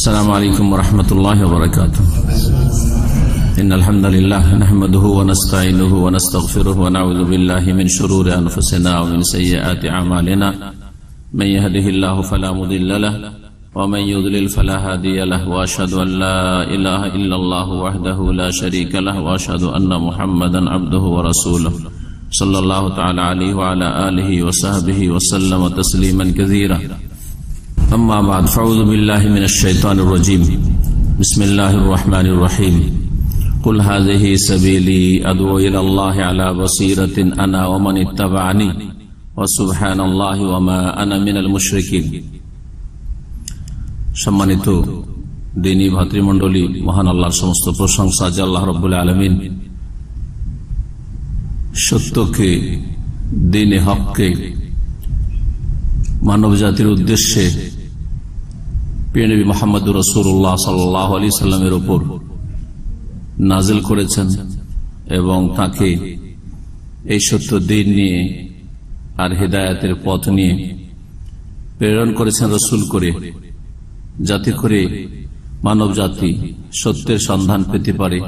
السلام عليكم ورحمة الله وبركاته. إن الحمد لله نحمده ونستعينه ونستغفره ونعوذ بالله من شرور أنفسنا ومن سيئات أعمالنا. من يهده الله فلا مضل له ومن يضلل فلا هادي له، وأشهد أن لا إله إلا الله وحده لا شريك له، وأشهد أن محمدا عبده ورسوله صلى الله تعالى عليه وعلى آله وصحبه وسلم تسليما كثيرا. أما بعد، فأعوذ بالله من الشيطان الرجيم. بسم الله الرحمن الرحيم. قل هذه سبيلي أدعو إلى الله على بصيرة أنا ومن اتبعني وسبحان الله وما أنا من المشركين. সম্মানিত দ্বীনী ভাতৃমণ্ডলী, মহান আল্লাহর সমস্ত প্রশংসা যে আল্লাহ রাব্বুল আলামিন সত্যকে, দ্বীনে হককে মানব জাতির উদ্দেশ্যে প্রিয় নবী মুহাম্মদুর রাসূলুল্লাহ সাল্লাল্লাহু আলাইহি সাল্লামের উপর নাজিল করেছেন এবং তাকে এই সত্য দ্বীন নিয়ে আর হিদায়াতের পথ নিয়ে প্রেরণ করেছেন রাসূল করে, যাতে করে মানব জাতি সত্যের সন্ধান পেতে পারে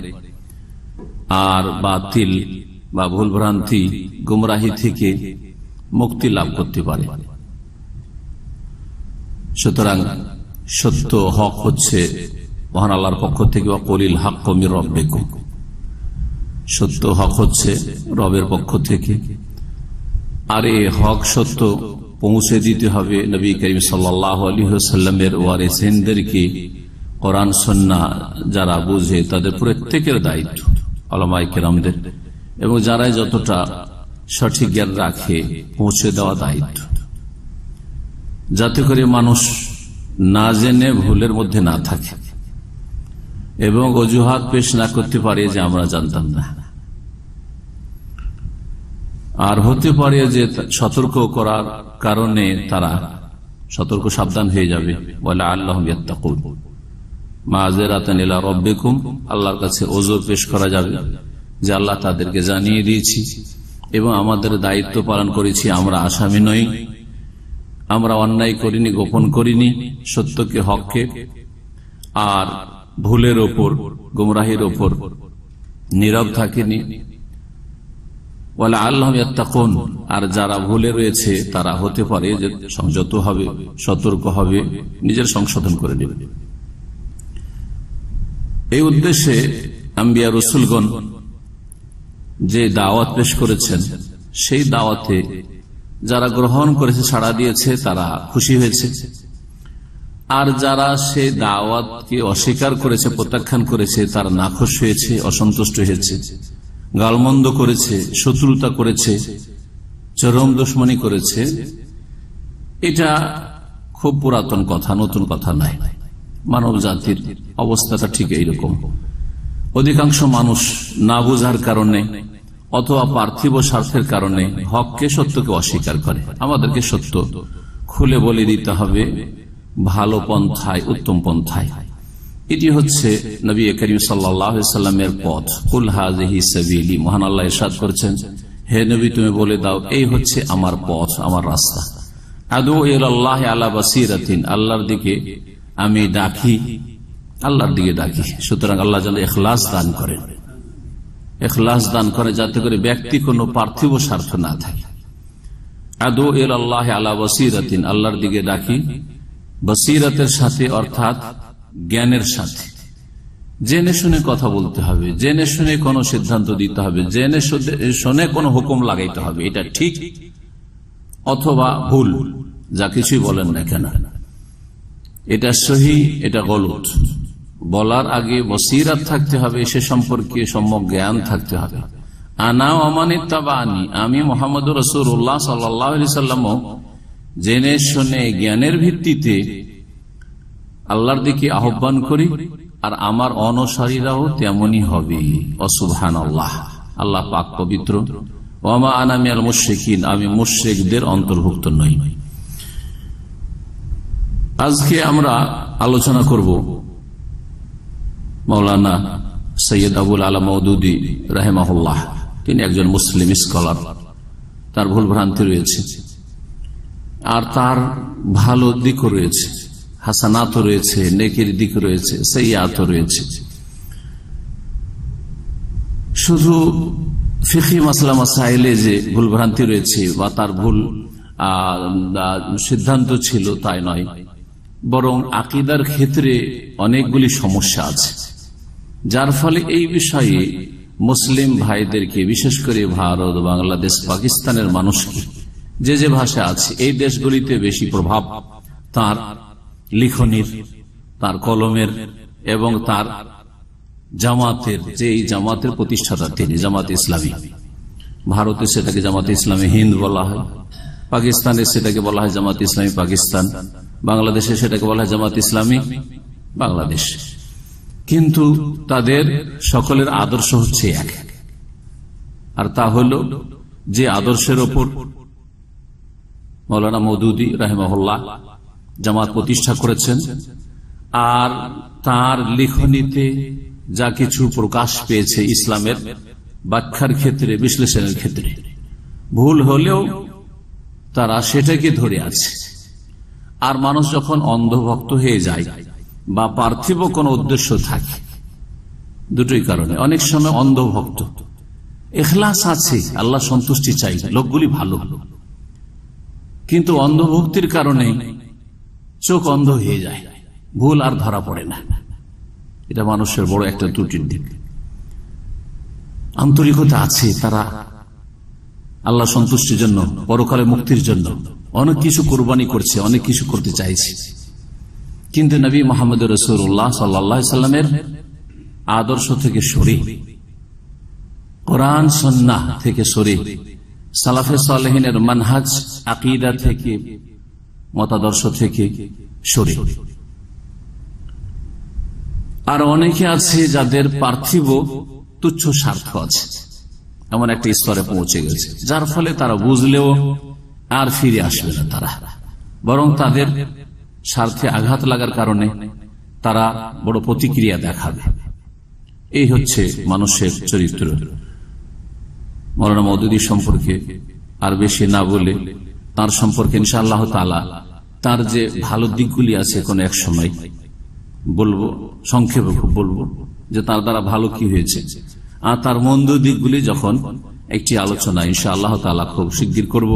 আর বাতিল বা ভুলভ্রান্তি গুমরাহি থেকে মুক্তি লাভ করতে পারে। সুতরাং সত্য হক হচ্ছে মহান আল্লাহর পক্ষ থেকে, ওয়াকুলিল হাক্কু মির রাব্বিকুম, সত্য হক হচ্ছে রবের পক্ষ থেকে। আর এই হক সত্য পৌঁছে দিতে হবে নবী করিম সাল্লাল্লাহু আলাইহি ওয়াসাল্লামের ওয়ারিসিনদেরকে। কোরআন সুন্নাহ যারা বুঝে তাদের প্রত্যেকের দায়িত্ব, উলামায়ে কেরামদের, এবং যারা যতটা সঠিক জ্ঞান রাখে পৌঁছে দেওয়া দায়িত্ব, যাতে করে মানুষ না জেনে ভুলের মধ্যে না থাকে এবং অজুহাত পেশ না করতে পারে যে আমরা জানতাম না। আর হতে পারে যে সতর্ক করার কারণে তারা সতর্ক সাবধান হয়ে যাবে। ওয়ালা আল্লাহুম ইয়াত্তাকুন মাযিরাতান ইলা রাব্বিকুম, আল্লাহর কাছে ওযর পেশ করা যাবে যে আল্লাহ তাদেরকে জানিয়ে দিয়েছি এবং আমাদের দায়িত্ব পালন করেছি, আমরা আসামি নই, আমরা অন্যায় করিনি, গোপন করিনি, সত্যকে হককে আর ভুলের ওপর, গুমরাহির ওপর নীরব থাকিনি। ওয়ালা আল্লাহুম ইয়াত্তাকুন, আর যারা ভুলে রয়েছে তারা হতে পারে যে সংযত হবে, সতর্ক হবে, নিজের সংশোধন করে নেবে। এই উদ্দেশ্যে আম্বিয়া রাসূলগণ যে দাওয়াত পেশ করেছেন, সেই দাওয়াতে যারা গ্রহণ করেছে, সাড়া দিয়েছে, তারা খুশি হয়েছে। আর যারা সেই দাওয়াতকে অস্বীকার করেছে, প্রত্যাখ্যান করেছে, তারা নাখুশ হয়েছে, অসন্তুষ্ট হয়েছে, গালমন্দ করেছে, শত্রুতা করেছে, চরম দুশমনী করেছে। এটা খুব পুরাতন কথা, নতুন কথা নাই। মানব জাতির অবস্থাটা ঠিক এইরকম। অধিকাংশ মানুষ না বুঝার কারণে অথবা পার্থিব স্বার্থের কারণে হককে, সত্যকে অস্বীকার করে। আমাদেরকে সত্য খুলে বলে দিতে হবে ভালো পন্থায়, উত্তম পন্থায়। এটি হচ্ছে নবী করিম সাল্লাল্লাহু আলাইহি সাল্লামের পথ। কুল হাযিহি সাবিলি, মহান আল্লাহ ইরশাদ করেছেন, হে নবী তুমি বলে দাও এই হচ্ছে আমার পথ, আমার রাস্তা। আদউ ইলাল্লাহি আলা বাসিরাতিন, আল্লাহর দিকে আমি ডাকি, আল্লাহর দিকে ডাকি। সুতরাং আল্লাহ যেন ইখলাস দান করেন, ইখলাস দান করে, যাতে করে ব্যক্তি কোনো পার্থিব স্বার্থ না থাকে। আদউ ইলাল্লাহি আলা বাসিরাতিন, আল্লাহর দিকে ডাকি বসিরতের সাথে, অর্থাৎ জ্ঞানের সাথে। জেনে শুনে কথা বলতে হবে, জেনে শুনে কোনো সিদ্ধান্ত দিতে হবে, জেনে শুনে কোনো হুকুম লাগাইতে হবে, এটা ঠিক অথবা ভুল, যা কিছুই বলেন না কেন, এটা সহি, এটা গলত। বলার আগে বসিরত থাকতে হবে, সে সম্পর্কে সম্যক জ্ঞান থাকতে হবে। আনা ওয়া মান ইত্তাবানি, আমি মুহাম্মদুর রাসূলুল্লাহ সাল্লাল্লাহু আলাইহি সাল্লাম জেনে শুনে জ্ঞানের ভিত্তিতে আল্লাহর দিকে আহ্বান করি, আর আমার অনুসারীরাও তেমনই হবে। সুবহানাল্লাহ, আল্লাহ পাক পবিত্র। ওয়া মা আনা মিনাল মুশরিকিন, আমি মুশরিকদের অন্তর্ভুক্ত নই। আজকে আমরা আলোচনা করব মাওলানা সৈয়দ আবুল আলা মওদুদী রাহিমাহুল্লাহ। তিনি একজন মুসলিম স্কলার, তার ভুল ভ্রান্তি রয়েছে আর তার ভালো দিকও রয়েছে। হাসানাতও রয়েছে, নেকির দিক রয়েছে, সাইয়্যাতও রয়েছে। শুধু ফিকহি মাসলা মাসাইলে যে ভুলভ্রান্তি রয়েছে বা তার ভুল সিদ্ধান্ত ছিল তাই নয়, বরং আকীদার ক্ষেত্রে অনেকগুলি সমস্যা আছে, যার ফলে এই বিষয়ে মুসলিম ভাইদেরকে, বিশেষ করে ভারত, বাংলাদেশ, পাকিস্তানের মানুষকে, যে যে ভাষা আছে এই দেশগুলিতে বেশি প্রভাব তার লিখনির, তার কলমের এবং তার জামাতের, যে এই জামাতের প্রতিষ্ঠাতা তিনি, জামাত ইসলামী। ভারতে সেটাকে জামাত ইসলামী হিন্দ বলা হয়, পাকিস্তানে সেটাকে বলা হয় জামাত ইসলামী পাকিস্তান, বাংলাদেশে সেটাকে বলা হয় জামাত ইসলামী বাংলাদেশ। কিন্তু তাদের সকলের আদর্শ হচ্ছে এক, আর তা হল যে আদর্শের ওপর মৌলানা মওদুদী রাহিমাহুল্লাহ জামাত প্রতিষ্ঠা করেছেন, আর তার লিখনিতে যা কিছু প্রকাশ পেয়েছে ইসলামের ব্যাখ্যার ক্ষেত্রে, বিশ্লেষণের ক্ষেত্রে, ভুল হলেও তারা সেটাকে ধরে আছে। আর মানুষ যখন অন্ধভক্ত হয়ে যায় বা পার্থিব কোন উদ্দেশ্য থাকে, দুটোই কারণে অনেক সময় অন্ধভক্ত, ইখলাস আছে, আল্লাহ সন্তুষ্টি চাই, লোকগুলি ভালো, কিন্তু অন্ধভক্তির কারণে চোখ অন্ধ হয়ে যায়, ভুল আর ধরা পড়ে না। এটা মানুষের বড় একটা ত্রুটির দিক। আন্তরিকতা আছে, তারা আল্লাহ সন্তুষ্টির জন্য, পরকালে মুক্তির জন্য অনেক কিছু কোরবানি করছে, অনেক কিছু করতে চাইছে, কিন্তু নবী মুহাম্মদ রাসূলুল্লাহ সাল্লাল্লাহু আলাইহি সাল্লামের আদর্শ থেকে সরে, কোরআন সুন্নাহ থেকে সরে, সালাফে সালেহিনের মানহাজ আকীদা থেকে, মতাদর্শ থেকে সরে। আর অনেকে আছে যাদের পার্থিব তুচ্ছ স্বার্থ আছে, এমন একটা স্তরে পৌঁছে গেছে, যার ফলে তারা বুঝলেও আর ফিরে আসবে না, তারা বরং তাদের স্বার্থে আঘাত লাগার কারণে তারা বড় প্রতিক্রিয়া দেখাবে। এই হচ্ছে মানুষের চরিত্র। মওলানা মওদুদী সম্পর্কে আর বেশি না বলে তার সম্পর্কে ইনশাআল্লাহ তাআলা তার যে ভালো দিকগুলি আছে কোন এক সময় বলবো, সংক্ষেপে খুব বলবো যে তার দ্বারা ভালো কি হয়েছে, আর তার মন্দ দিকগুলি যখন একটি আলোচনা ইনশাআল্লাহ তাআলা খুব শিগগির করব,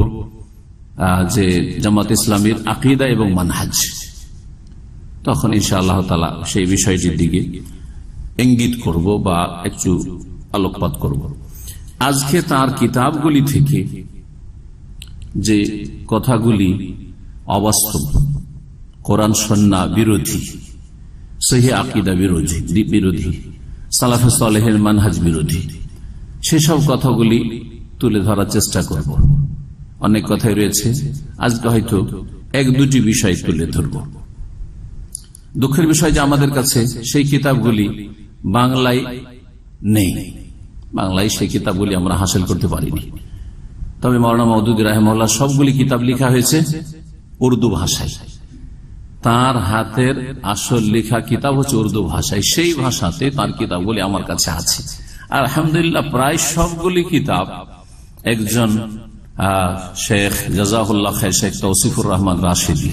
যে জামাত ইসলামীর আকীদা এবং মানহাজ, তখন ইনশাআল্লাহ তাআলা সেই বিষয়টির দিকে ইঙ্গিত করব বা একটু আলোকপাত করব। আজকে তার কিতাবগুলি থেকে যে কথাগুলি অবাস্তব, কোরআন সুন্নাহ বিরোধী, সহিহ আকীদা বিরোধী, সালাফে সালেহিন মানহাজ বিরোধী, সেসব কথাগুলি তুলে ধরার চেষ্টা করব। অনেক কথাই রয়েছে, আজকে হয়তো এক দুটি বিষয় তুলে ধরব। দুঃখের বিষয় যে আমাদের কাছে সেই কিতাবগুলি বাংলায় নেই, বাংলায় সেই কিতাবগুলি আমরা হাসিল করতে পারিনি। তবে মওলানা মওদুদী রাহিমাহুল্লাহ সবগুলি কিতাব লেখা হয়েছে উর্দু ভাষায়, তার হাতের আসল লেখা কিতাব হচ্ছে উর্দু ভাষায়, সেই ভাষাতে তার কিতাবগুলি আমার কাছে আছে। আর আলহামদুলিল্লাহ প্রায় সবগুলি কিতাব একজন শেখ জাযাহুল্লাহ খায়র, শেখ তৌসিফুর রহমান রাশিদী,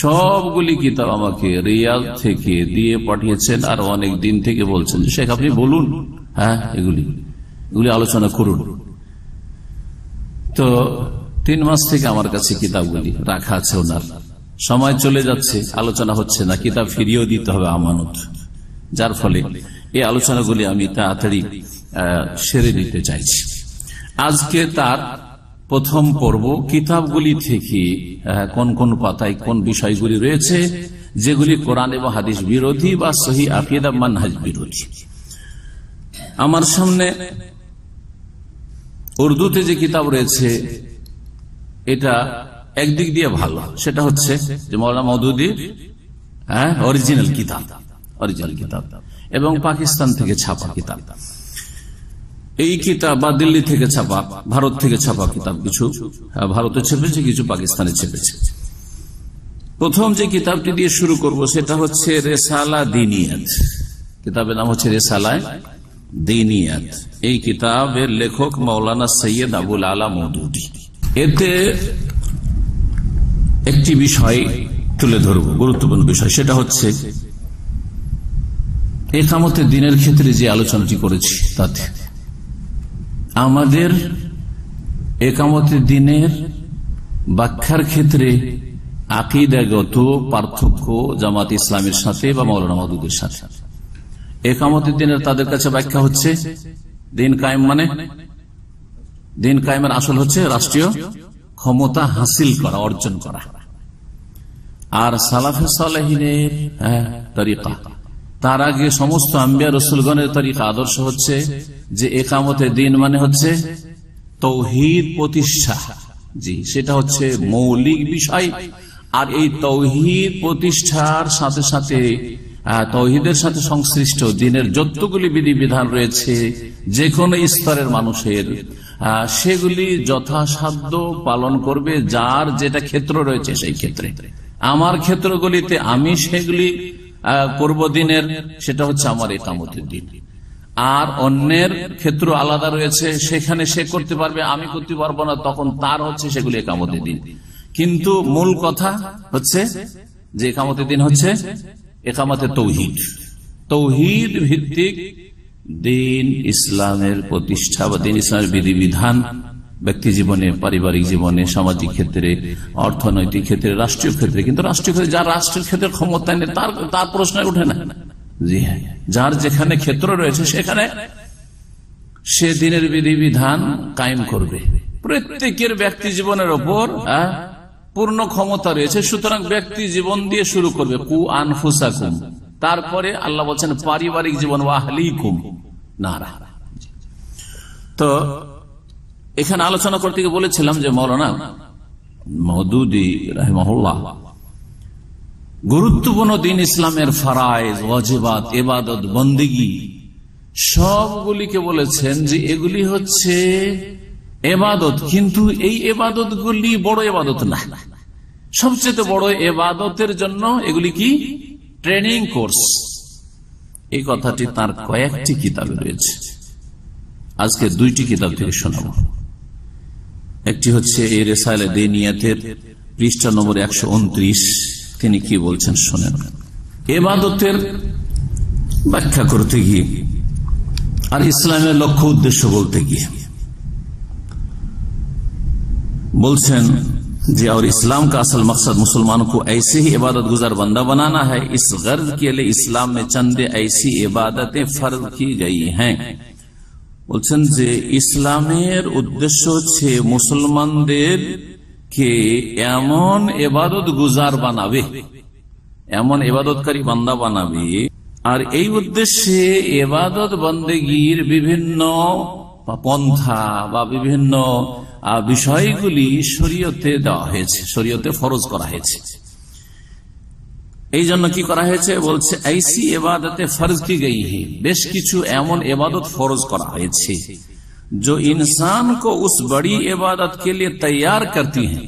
সবগুলি কিতাব আমাকে রিয়াদ থেকে দিয়ে পাঠিয়েছেন, আর অনেক দিন থেকে বলছেন যে শেখ আপনি বলুন, হ্যাঁ এগুলি আলোচনা করুন। তো 3 মাস থেকে আমার কাছে কিতাবগুলি রাখা আছে, ওনার সময় চলে যাচ্ছে, আলোচনা হচ্ছে না, কিতাব ফিরিয়েও দিতে হবে আমানত, যার ফলে এই আলোচনাগুলি আমি তাড়াতাড়ি সেরে দিতে চাইছি। আজকে তার প্রথম পর্ব, কিতাবগুলি থেকে কোন কোন পাতায় কোন বিষয়গুলি রয়েছে যেগুলি কোরআন এবং হাদিস বিরোধী বা সহিহ আকীদা মানহাজ বিরোধী। আমার সামনে উর্দুতে যে কিতাব রয়েছে এটা একদিক দিয়ে ভালো, সেটা হচ্ছে যে মওলানা মওদুদীর অরিজিনাল কিতাব এবং পাকিস্তান থেকে ছাপা কিতাব। এই কিতাব বা দিল্লি থেকে ছাপা, ভারত থেকে ছাপা কিতাব, কিছু ভারতে ছেপেছে, কিছু পাকিস্তানে ছেপেছে। প্রথম যে কিতাবটি দিয়ে শুরু করব সেটা হচ্ছে রেসালা দীনিয়াত। কিতাবের নাম হচ্ছে রেসালা দীনিয়াত। এই কিতাবের লেখক মৌলানা সৈয়দ আবুল আলা মওদুদী। এতে একটি বিষয় তুলে ধরব গুরুত্বপূর্ণ বিষয়, সেটা হচ্ছে ইকামতের দিনের ক্ষেত্রে যে আলোচনাটি করেছি তাতে আমাদের ইকামতের দিনের ব্যাখ্যার ক্ষেত্রে আকীদাগত পার্থক্য জামাত ইসলামের সাথে বা মাওলানা মাদুদের সাথে। ইকামতের দিনের তাদের কাছে ব্যাখ্যা হচ্ছে দিন কায়েম, মানে দিন কায়েমের আসল হচ্ছে রাষ্ট্রীয় ক্ষমতা হাসিল করা, অর্জন করা। আর সালাফে সালেহিনের তরিকা, তার আগে সমস্ত আম্বিয়া রাসূলগণের তরিকা আদর্শ হচ্ছে যে ইকামতের দিন মানে হচ্ছে তাওহীদ প্রতিষ্ঠা। জি, সেটা হচ্ছে মৌলিক বিষয়। আর এই তাওহীদ প্রতিষ্ঠার সাথে সাথে তাওহীদের সাথে সংশ্লিষ্ট দিনের যতগুলি বিধিবিধান রয়েছে যে কোনো স্তরের মানুষের, সেগুলি যথাসাধ্য পালন করবে যার যেটা ক্ষেত্র রয়েছে সেই ক্ষেত্রে। আমার ক্ষেত্রগুলিতে আমি সেগুলি করব দিনের, সেটা হচ্ছে আমার ইকামতের দিন। আর অন্যের ক্ষেত্র আলাদা রয়েছে, সেখানে সে করতে পারবে, আমি করতে পারবো না, তখন তার হচ্ছে সেগুলি ইকামতের দিন। কিন্তু মূল কথা হচ্ছে যে ইকামতের দিন হচ্ছে ইকামতে তাওহীদ, তাওহীদ ভিত্তিক দিন ইসলামের প্রতিষ্ঠা বা দিন ইসলামের বিধিবিধান ব্যক্তি জীবনে, পারিবারিক জীবনে, সামাজিক ক্ষেত্রে, অর্থনৈতিক ক্ষেত্রে, রাষ্ট্রীয় ক্ষেত্রে। কিন্তু রাষ্ট্রীয় ক্ষেত্রে যার রাষ্ট্রের ক্ষেত্রে ক্ষমতা নেই তার প্রশ্ন ওঠে না। জি হ্যাঁ, যার যেখানে ক্ষেত্র রয়েছে সেখানে সে দিনের বিধিবিধান কায়েম করবে। প্রত্যেকের ব্যক্তি জীবনের ওপর পূর্ণ ক্ষমতা রয়েছে, সুতরাং ব্যক্তি জীবন দিয়ে শুরু করবে, কু আনফুসাকুম, তারপরে আল্লাহ বলছেন পারিবারিক জীবন ওয়া আহলিকুম নারা। তো এখানে আলোচনা করতে গিয়ে বলেছিলাম যে মাওলানা মওদুদী রাহিমাহুল্লাহ গুরুত্বপূর্ণ দিন ইসলামের ফরায়েজ, ওয়াজিবাত, ইবাদত, বন্দেগী সবগুলিকে বলেছেন যে এগুলি হচ্ছে ইবাদত, কিন্তু এই ইবাদত গুলি বড় ইবাদত না। সবচেয়ে বড় ইবাদতের জন্য এগুলি কি ট্রেনিং কোর্স। এই কথাটি তার কয়েকটি কিতাবে রয়েছে, আজকে দুইটি কিতাব থেকে শোনাবো। একটি হচ্ছে এই রিসালা দীনিয়াতের পৃষ্ঠা নম্বর 129, তিনি কি বলছেন শোনেন। ইবাদতের ব্যাখ্যা করতে গিয়ে আর ইসলামের লক্ষ্য উদ্দেশ্য বলতে গিয়ে বলছেन जी और इस्लाम का असल मकसद मुसलमानों को ऐसे ही इबादत गुजार बंदा बनाना है। इस गर्ज के लिए इस्लाम में चंद ऐसी इबादतें फर्ज की गई हैं। বলছেন যে ইসলামের উদ্দেশ্য হচ্ছে মুসলমানদের কে এমন ইবাদত গুজার বানাবে, এমন ইবাদতকারী বান্দা বানাবে। আর এই উদ্দেশ্যে ইবাদত বন্দেগীর বিভিন্ন পন্থা বা বিভিন্ন বিষয়গুলি শরীয়তে দেওয়া হয়েছে, শরীয়তে ফরজ করা হয়েছে। এই জন্য কি করা হয়েছে বলছে ऐसी इबादतें फर्ज की गई है, বেশ কিছু এমন ইবাদত ফরজ করা হয়েছে जो इंसान को उस बड़ी इबादत के लिए तैयार करती हैं।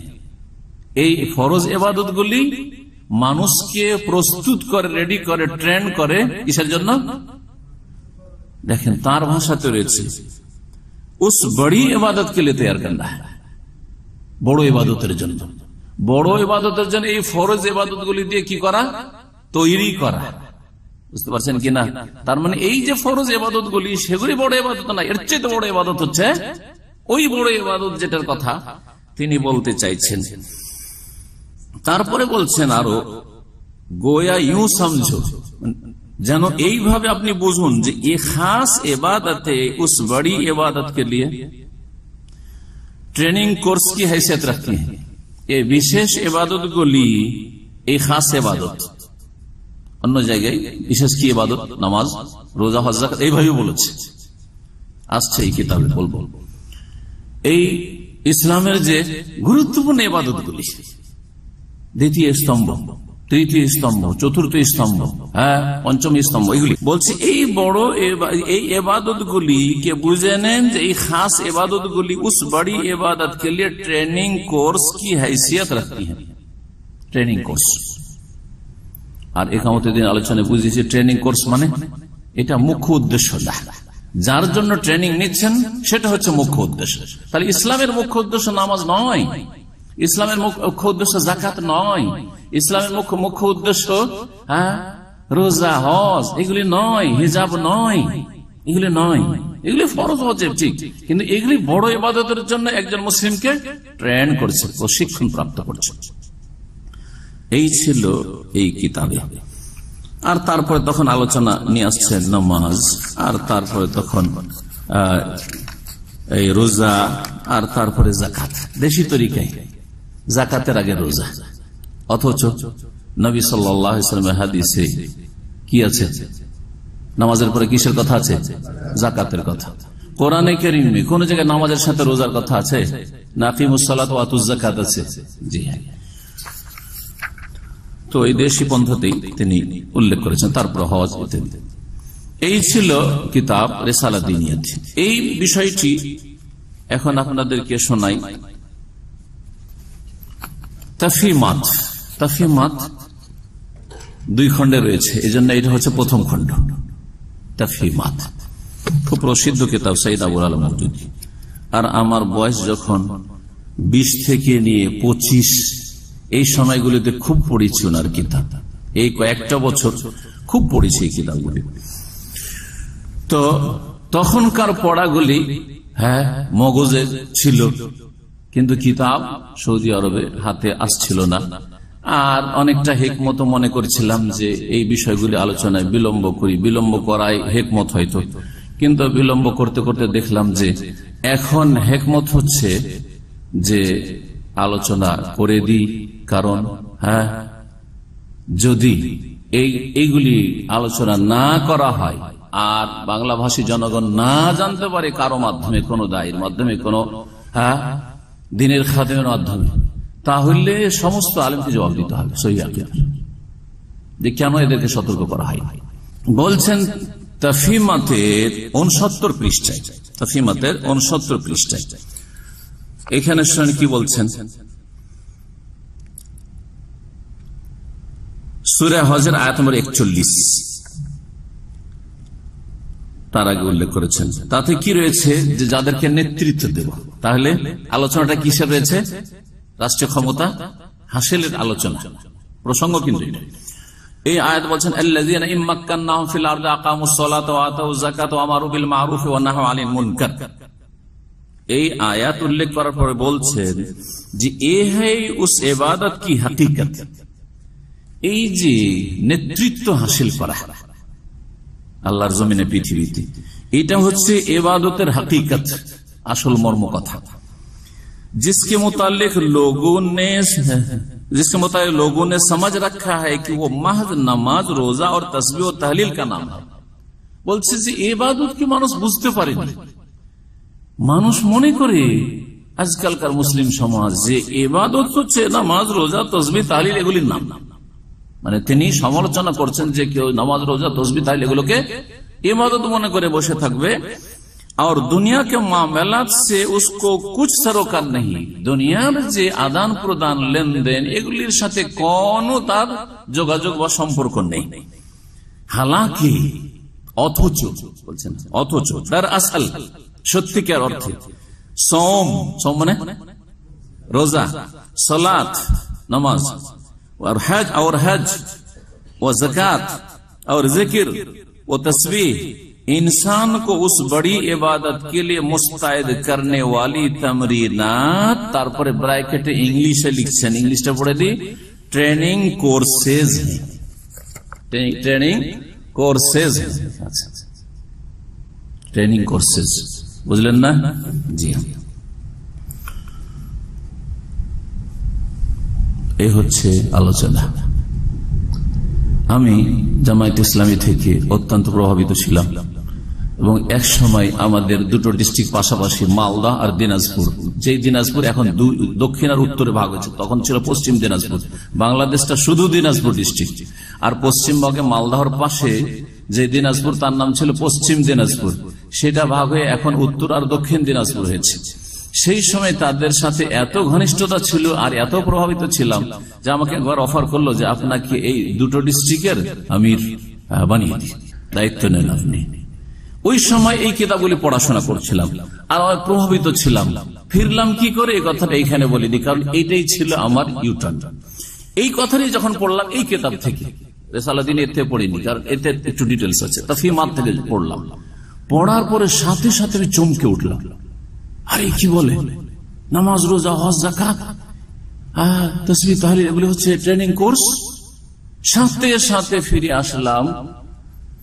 এই ফরজ ইবাদতগুলি মানুষকে প্রস্তুত করে, রেডি করে, ট্রেন করে কিসের জন্য? দেখেন তার ভাষাতে রয়েছে उस बड़ी इबादत के लिए तैयार करना है, বড় ইবাদতের জন্য। বড় ইবাদতের জন্য এই ফরজ ইবাদতগুলি দিয়ে কি করা? তৈরি করা। বুঝতে পারছেন কিনা? তার মানে এই যে ফরজ ইবাদতগুলি সেগুলি বড় ইবাদত না, এর চেয়ে বড় ইবাদত হচ্ছে ওই বড় ইবাদত যেটার কথা তিনি বলতে চাইছেন। তারপরে বলছেন আরো, গোয়া ইউ সমঝো, যেন এইভাবে আপনি বুঝুন যে ये खास इबादतें उस बड़ी इबादत के लिए ट्रेनिंग कोर्स की हैसियत रखती हैं। এই বিশেষ ইবাদতগুলি, এই খাস ইবাদত, অন্য জায়গায় বিশেষ কি ইবাদত, নামাজ, রোজা, হজ, যাকাত, এইভাবে বলেছে, আসছে এই কিতাবে বলবো। এই ইসলামের যে গুরুত্বপূর্ণ ইবাদতগুলি, দ্বিতীয় স্তম্ভ, তৃতীয় স্তম্ভ, চতুর্থ স্তম্ভ, পঞ্চম স্তম্ভ, এগুলি বলছে এই বড় এই ইবাদতগুলি কে বুঝে নেন যে এই খাস ইবাদতগুলি उस बड़ी इबादत के लिए ट्रेनिंग कोर्स की हैसियत रखती है। Training course. আর ইকামতের দিন আলোচনায় বুঝিয়েছি ট্রেনিং কোর্স মানে এটা মুখ্য উদ্দেশ্য না, যার জন্য ট্রেনিং নিচ্ছেন সেটা হচ্ছে মুখ্য উদ্দেশ্য। তাহলে ইসলামের মুখ্য উদ্দেশ্য নামাজ নয়, ইসলামের মুখ্য উদ্দেশ্য জাকাত নয়, ইসলামের মুখ্য উদ্দেশ্য রোজা, হজ, এগুলি নয়, হিজাব নয়, এগুলি নয়, এগুলি ফরজ ওয়াজিব ঠিক, কিন্তু এগুলি বড় ইবাদতের জন্য একজন মুসলিমকে ট্রেন করছে, প্রশিক্ষণ প্রাপ্ত করছে। এই ছিল এই কিতাবে। আর তারপরে তখন আলোচনা নিয়ে আসছে নামাজ, আর তারপরে তখন এই রোজা, আর তারপরে জাকাত। দেশি তরিকায় জাকাতের আগে রোজা, অথচ নবী সাল্লাল্লাহু আলাইহি ওয়াসাল্লামের হাদিসে কি আছে? নামাজের পরে কিসের কথা আছে? জাকাতের কথা। কোরআনে কারীমে কোন জায়গায় নামাজের সাথে রোজার কথা আছে? না আকিমুস সালাত ওয়া আতুজ যাকাত আছে? জি হ্যাঁ। তো এই দেশি পন্থাতেই তিনি উল্লেখ করেছেন, তারপর হজ ইত্যাদি। এই ছিল কিতাব রিসালা দীনিয়াত। এই বিষয়টি এখন আপনাদেরকে শোনাই। তাফহিমাত, তাফহিমাত 2 খণ্ডে রয়েছে, এজন্য এটা হচ্ছে প্রথম খণ্ড। তাফহিমাত খুব প্রসিদ্ধ কিতাব, সাইয়্যিদ আবুল আলা মওদুদী। আর আমার বয়স যখন 20 থেকে নিয়ে 25, এই সময়গুলিতে খুব পড়েছি ওনার কিতাব। এই কয়েকটা বছর খুব পড়েছি এই কিতাবগুলি। তো তখনকার পড়াগুলি মগজে ছিল, কিন্তু কিতাব সৌদি আরবে হাতে আসছিল না। আর অনেকটা হেকমত মনে করছিলাম যে এই বিষয়গুলি আলোচনায় বিলম্ব করি, বিলম্ব করাই হেকমত হয়তো, কিন্তু বিলম্ব করতে করতে দেখলাম যে এখন হেকমত হচ্ছে যে আলোচনা করে দিই। কারণ যদি এইগুলি আলোচনা না করা হয় আর বাংলা ভাষী জনগণ না জানতে পারে কারো মাধ্যমে, কোনো দায়ের মাধ্যমে, কোনো দিনের খাদেমের মাধ্যমে, তাহলে সমস্ত আলেমকে জবাব দিতে হবে সহিহ আকীদা, যে কেন এদেরকে সতর্ক করা হয়। বলছেন তাফহিমাতের 69 পৃষ্ঠায়, তাফহিমাতের 69 পৃষ্ঠায় এখানে শুনেন কি বলছেন। সূরা হজের আয়াত নম্বর 41 তার আগে উল্লেখ করেছেন। তাতে কি রয়েছে? যে যাদেরকে নেতৃত্ব দেব। তাহলে আলোচনাটা কিসের রয়েছে? রাষ্ট্রীয় ক্ষমতা হাসিলের আলোচনা প্রসঙ্গ। কিন্তু এই আয়াত বলছেন আল্লাযীনা ইম্মাক্কান্নাহুম ফিল আরদি আকামুস সালাতা ওয়া আতাউয যাকাতা ওয়া আমারু বিল মা'রুফি ওয়া নাহাউ আনিল মুনকার। এই আয়াত উল্লেখ করার পরে বলছেন যে এ হ্যায় উস ইবাদত কি হাকিকত, এই যে নেতৃত্ব হাসিল করা আল্লাহর জমিনে, পৃথিবীতে, এটা হচ্ছে ইবাদতের হাকিকত, আসল মর্ম কথা। जिसके मुतालिक लोगों ने समझ रखा है कि वो महज नमाज, रोजा और तस्बीह और तहलील का नाम है। বলছে যে ইবাদত কি মানুষ বুঝতে পারেনি। মানুষ মনে করে আজকালকার মুসলিম সমাজ যে ইবাদত হচ্ছে নামাজ, রোজা, তসবিহ, তাহলিল এগুলির নাম। মানে তিনি সমালোচনা করছেন যে কেউ নামাজ, রোজা, তসবিহ, তাহলিল এগুলোকে ইবাদত মনে করে বসে থাকবে। और दुनिया के मामलात से उसको कुछ सरोकार नहीं, दुनियार जे आदान प्रदान लेनदेन एगुलिर साथे कोनो तार जोगाजोग बा सम्पर्क नेই। हालांकि অথচ বলছেন, অথচ তার আসল সত্যিকার অর্থে সোম, সোম মানে রোজা, সালাত নামাজ, और हज और ज़कात और जिक्र और तस्बीह इंसान को उस बड़ी इबादत के लिए मुस्तैद करने वाली तमरीनात, तारपरे ब्रैकेटे इंग्लिशे लिखছেন, इंग्लिशটা পড়ে দি, training courses, training courses, training courses, বুঝলেন না? জি, এই হচ্ছে আলোচনা। আমি জামায়াত ইসলামী থেকে অত্যন্ত প্রভাবিত ছিলাম এবং এক সময় আমাদের দুটো ডিস্ট্রিক্ট পাশাপাশি, মালদা আর দিনাজপুর, যে দিনাজপুর এখন দক্ষিণ আর উত্তরে ভাগ হয়েছে, তখন ছিল পশ্চিম দিনাজপুর। বাংলাদেশটা শুধু দিনাজপুর ডিস্ট্রিক্ট, আর পশ্চিমবঙ্গে মালদাহর পাশে যে দিনাজপুর তার নাম ছিল পশ্চিম দিনাজপুর, সেটা ভাগ হয়ে এখন উত্তর আর দক্ষিণ দিনাজপুর হয়েছে। সেই সময় তাদের সাথে এত ঘনিষ্ঠতা ছিল আর এত প্রভাবিত ছিলাম যে আমাকে একবার অফার করলো যে আপনাকে এই দুটো ডিস্ট্রিক্টের আমির বানিয়ে দিই, দায়িত্ব নেন আপনি। ওই সময় এই কিতাবগুলি পড়াশোনা করছিলাম আর প্রভাবিত ছিলাম। ফিরলাম কি করে এই কথাটা এখানে বলিনি, কারণ এটাই ছিল আমার ইউটার্ন। এই কথাটি যখন পড়লাম এই কিতাব থেকে, রেসালাদিন এতে পড়িনি, কারণ এতে একটু ডিটেলস আছে, তাফহিমাত থেকে পড়লাম। পড়ার পরে সাথে সাথে আমি চমকে উঠলাম, আরে কি বলে নামাজ, রোজা, হজ, যাকাত, তাসবিহ, তাহলিল, এগুলো হচ্ছে ট্রেনিং কোর্স। সাথে সাথে ফিরে আসলাম।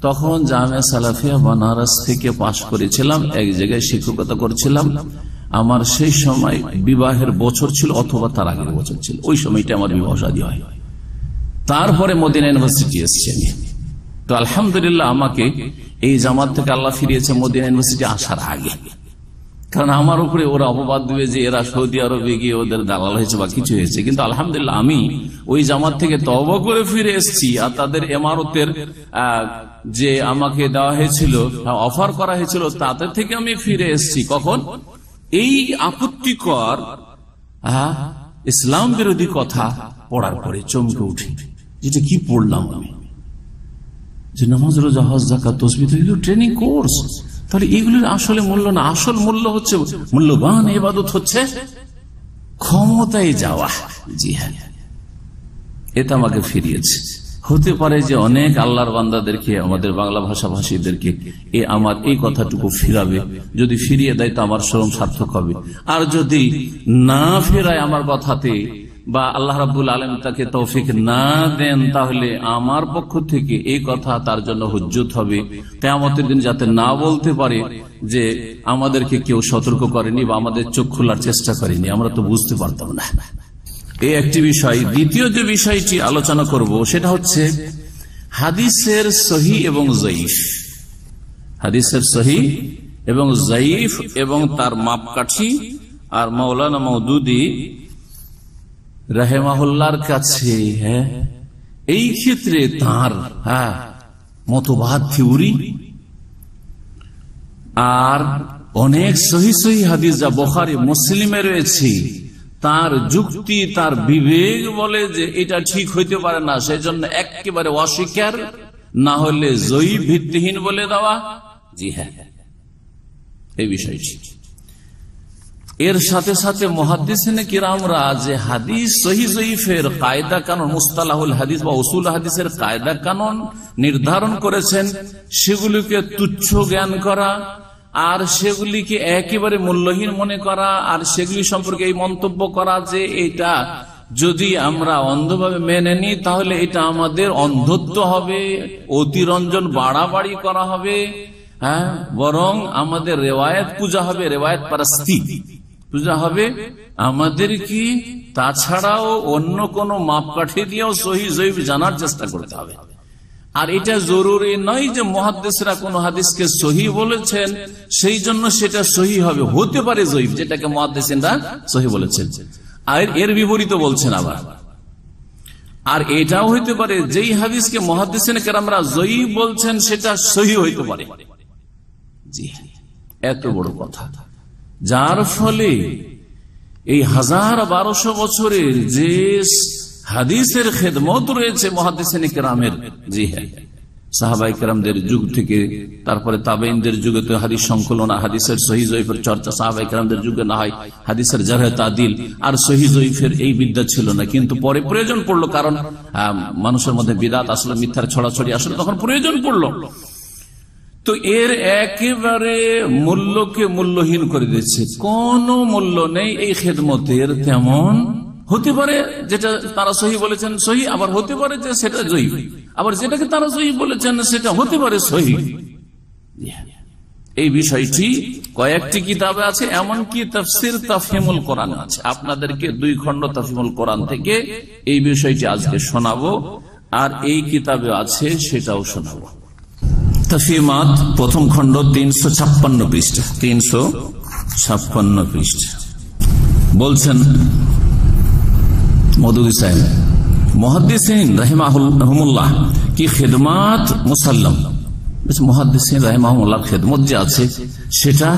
তখন জামিয়া সালাফিয়া বানারস থেকে পাশ করেছিলাম, এক জায়গায় শিক্ষকতা করছিলাম। আমার সেই সময় বিবাহের বছর ছিল অথবা তার আগের বছর ছিল, ওই সময়টা আমার বিবাহ শাদী হয়। তারপরে মদিনা ইউনিভার্সিটি এসেছি আমি। তো আলহামদুলিল্লাহ আমাকে এই জামাত থেকে আল্লাহ ফিরিয়েছে মদিনা ইউনিভার্সিটি আসার আগে, কারণ আমার উপরে ওরা অপবাদ দিবে যে এরা সৌদি আরবে গিয়ে ওদের দালাল হয়েছে বা কিছু হয়েছে। কিন্তু আলহামদুলিল্লাহ আমি ওই জামাত থেকে তওবা করে ফিরে এসেছি, আর তাদের ইমারতের যে আমাকে দেওয়া হয়েছিল, অফার করা হয়েছিল, তাদের থেকে আমি ফিরে এসেছি। কখন? এই আপত্তিকর ইসলাম বিরোধী কথা পড়ার পরে চমকে উঠি, যেটা কি পড়লাম আমি, যে নামাজ, রোজা, হজ, যাকাত, তাসবিহ, এগুলো ট্রেনিং কোর্স। তাহলে এগুলোর আসলে মূল্য না, আসল মূল্য হচ্ছে, মূল্যবান ইবাদত হচ্ছে ক্ষমতায় যাওয়া। জি হ্যাঁ, এটা আমাকে ফিরিয়েছে। হতে পারে যে অনেক আল্লাহর বান্দাদেরকে, আমাদের বাংলা ভাষাভাষীদেরকে আমার এই কথাটুকু ফিরাবে। যদি ফিরিয়ে দেয় তো আমার শ্রম সার্থক হবে, আর যদি না ফেরায় আমার কথাতে, বা আল্লাহ রাব্বুল আলামিন তাকে তৌফিক না দেন, তাহলে আমার পক্ষ থেকে এই কথা তার জন্য হুজ্জত হবে কিয়ামতের দিন, যাতে না বলতে পারে যে আমাদেরকে কেউ সতর্ক করেনি বা আমাদের চোখ খোলার চেষ্টা করেনি, আমরা তো বুঝতে পারতাম না। এই একটি বিষয়। দ্বিতীয় যে বিষয়টি আলোচনা করব সেটা হচ্ছে হাদিসের সহিহ এবং যঈফ। হাদিসের সহিহ এবং যঈফ এবং তার মাপকাঠি। আর মাওলানা মওদুদী রাহিমাহুল্লাহর কাছে এই ক্ষেত্রে তার মতবাদ, থিওরি, আর অনেক সহিহ সহিহ হাদিস যা বুখারী মুসলিমে রয়েছে, তার যুক্তি, তার বিবেক বলে যে এটা ঠিক হইতে পারে না, সেই জন্য একেবারে অস্বীকার, না হলে যঈফ, ভিত্তিহীন বলে দেওয়া। জি হ্যাঁ, এই বিষয়টি। এর সাথে সাথে মুহাদ্দিসিনে কিরামরা যে হাদিস সহিহ যঈফের কায়দা কানুন, মুস্তালাহুল হাদিস বা উসুল হাদিসের কায়দা কানুন নির্ধারণ করেছেন, সেগুলিকে তুচ্ছ জ্ঞান করা আর সেগুলিকে একেবারে মূল্যহীন মনে করা, আর সেগুলি সম্পর্কে এই মন্তব্য করা যে এটা যদি আমরা অন্ধভাবে মেনে নিই তাহলে এটা আমাদের অন্ধত্ব হবে, অতিরঞ্জন বাড়াবাড়ি করা হবে, বরং আমাদের রেওয়ায়াত পূজা হবে, রেওয়ায়াত পারস্তি পূজা হবে। আমাদের কি তাছাড়াও অন্য কোন মাপকাঠি দিয়েও সহিহ যঈফ জানার চেষ্টা করতে হবে। আর এটা জরুরি নয় যে মুহাদ্দিসরা কোন হাদিসকে সহিহ বলেছেন সেই জন্য সেটা সহিহ হবে, হতে পারে যঈফ, যেটাকে মুহাদ্দিসিনরা সহিহ বলেছেন, আর এর বিপরীত বলছেন আবার। আর এটাও হইতে পারে যেই হাদিসকে মুহাদ্দিসিন কেরামরা যঈফ বলছেন সেটা সহিহ হইতে পারে। জি, এত বড় কথা, যার ফলে এই 1200 বছরের যে হাদিসের খেদমত রয়েছে মুহাদ্দিসিনে কেরামের, জি হ্যাঁ, সাহাবায়ে কেরামদের যুগ থেকে, তারপরে তাবেঈনদের যুগে তো হাদিস সংকলন, হাদিসের সহিহ যঈফের চর্চা সাহাবায়ে কেরামদের যুগে না হয়, হাদিসের জারহ তাদিল আর সহিহ যঈফের এই বিদ্যা ছিল না, কিন্তু পরে প্রয়োজন পড়লো, কারণ মানুষের মধ্যে বিদআত আসলে, মিথ্যার ছড়াছড়ি আসলে, তখন প্রয়োজন পড়লো। তো এর একেবারে মূল্যকে মূল্যহীন করে দিচ্ছে, কোন মূল্য নেই এই খেদমতের তেমন। হতে পারে যেটা তারা সহিহ বলেছেন সহিহ, আবার হতে পারে যে সেটা যঈফ, আবার যেটাকে তারা সহিহ বলেছেন সেটা হতে পারে সহিহ। এই বিষয়টি কয়েকটি কিতাবে আছে, এমনকি তাফসির তাফহিমুল কোরআন আছে। আপনাদেরকে 2 খণ্ড তাফহিমুল কোরআন থেকে এই বিষয়টি আজকে শোনাবো, আর এই কিতাবে আছে সেটাও শোনাবো। তাফহিমাত প্রথম খণ্ড 356 পৃষ্ঠা, 356 পৃষ্ঠা। বলছেন মওদুদী সাহেব, মুহাদ্দিসিন রাহিমাহুমুল্লাহ কি খিদমাত মুসাল্লাম, মুহাদ্দিসিন রাহিমাহুমুল্লাহ খিদমত যে আছে সেটা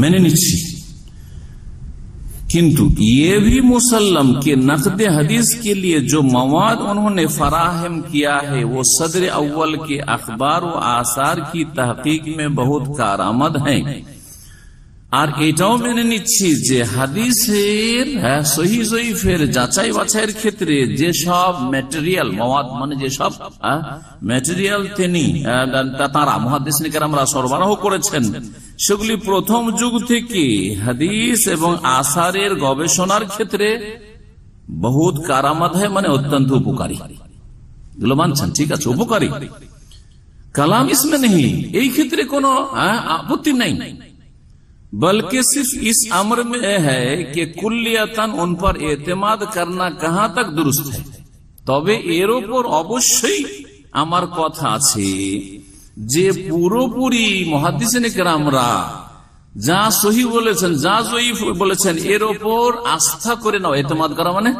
মেনে নিচ্ছি, किंतु ये भी मुसल्लम के नक़द हदीस के लिए जो मवाद उन्होंने फराहम किया है वो सदर अव्वल के अखबार व आसार की तहकीक में बहुत कारआमद है। আর এটাও মেনে নিচ্ছি যে হাদিসের সহিহ জয়ীফের যাচাই বাছাইয়ের ক্ষেত্রে যেসব ম্যাটেরিয়াল মওয়াদ মানে যেসব ম্যাটেরিয়াল তিনি তারা মুহাদ্দিসিন কেরামরা সরবরাহ করেছেন সেগুলি প্রথম যুগ থেকে হাদিস এবং আসারের গবেষণার ক্ষেত্রে বহুত কারামত হয়, মানে অত্যন্ত উপকারী। এগুলো মানছেন, ঠিক আছে, উপকারী কালাম ইসমে নেই, এই ক্ষেত্রে কোনো আপত্তি নাই, बल्कि सिर्फ इस अमर में है कि कुल्लियतन उन पर एतमाद करना कहां तक दुरुस्त है। तबे एर ओपर अवश्यई आमार कथा आछे जे पुरोपुरी मुहाद्दिसिने केरामरा जा सही बोलेছেন যা জয়ীফ বলেছেন এর ওপর আস্থা করে নাও। এতমাদ করা মানে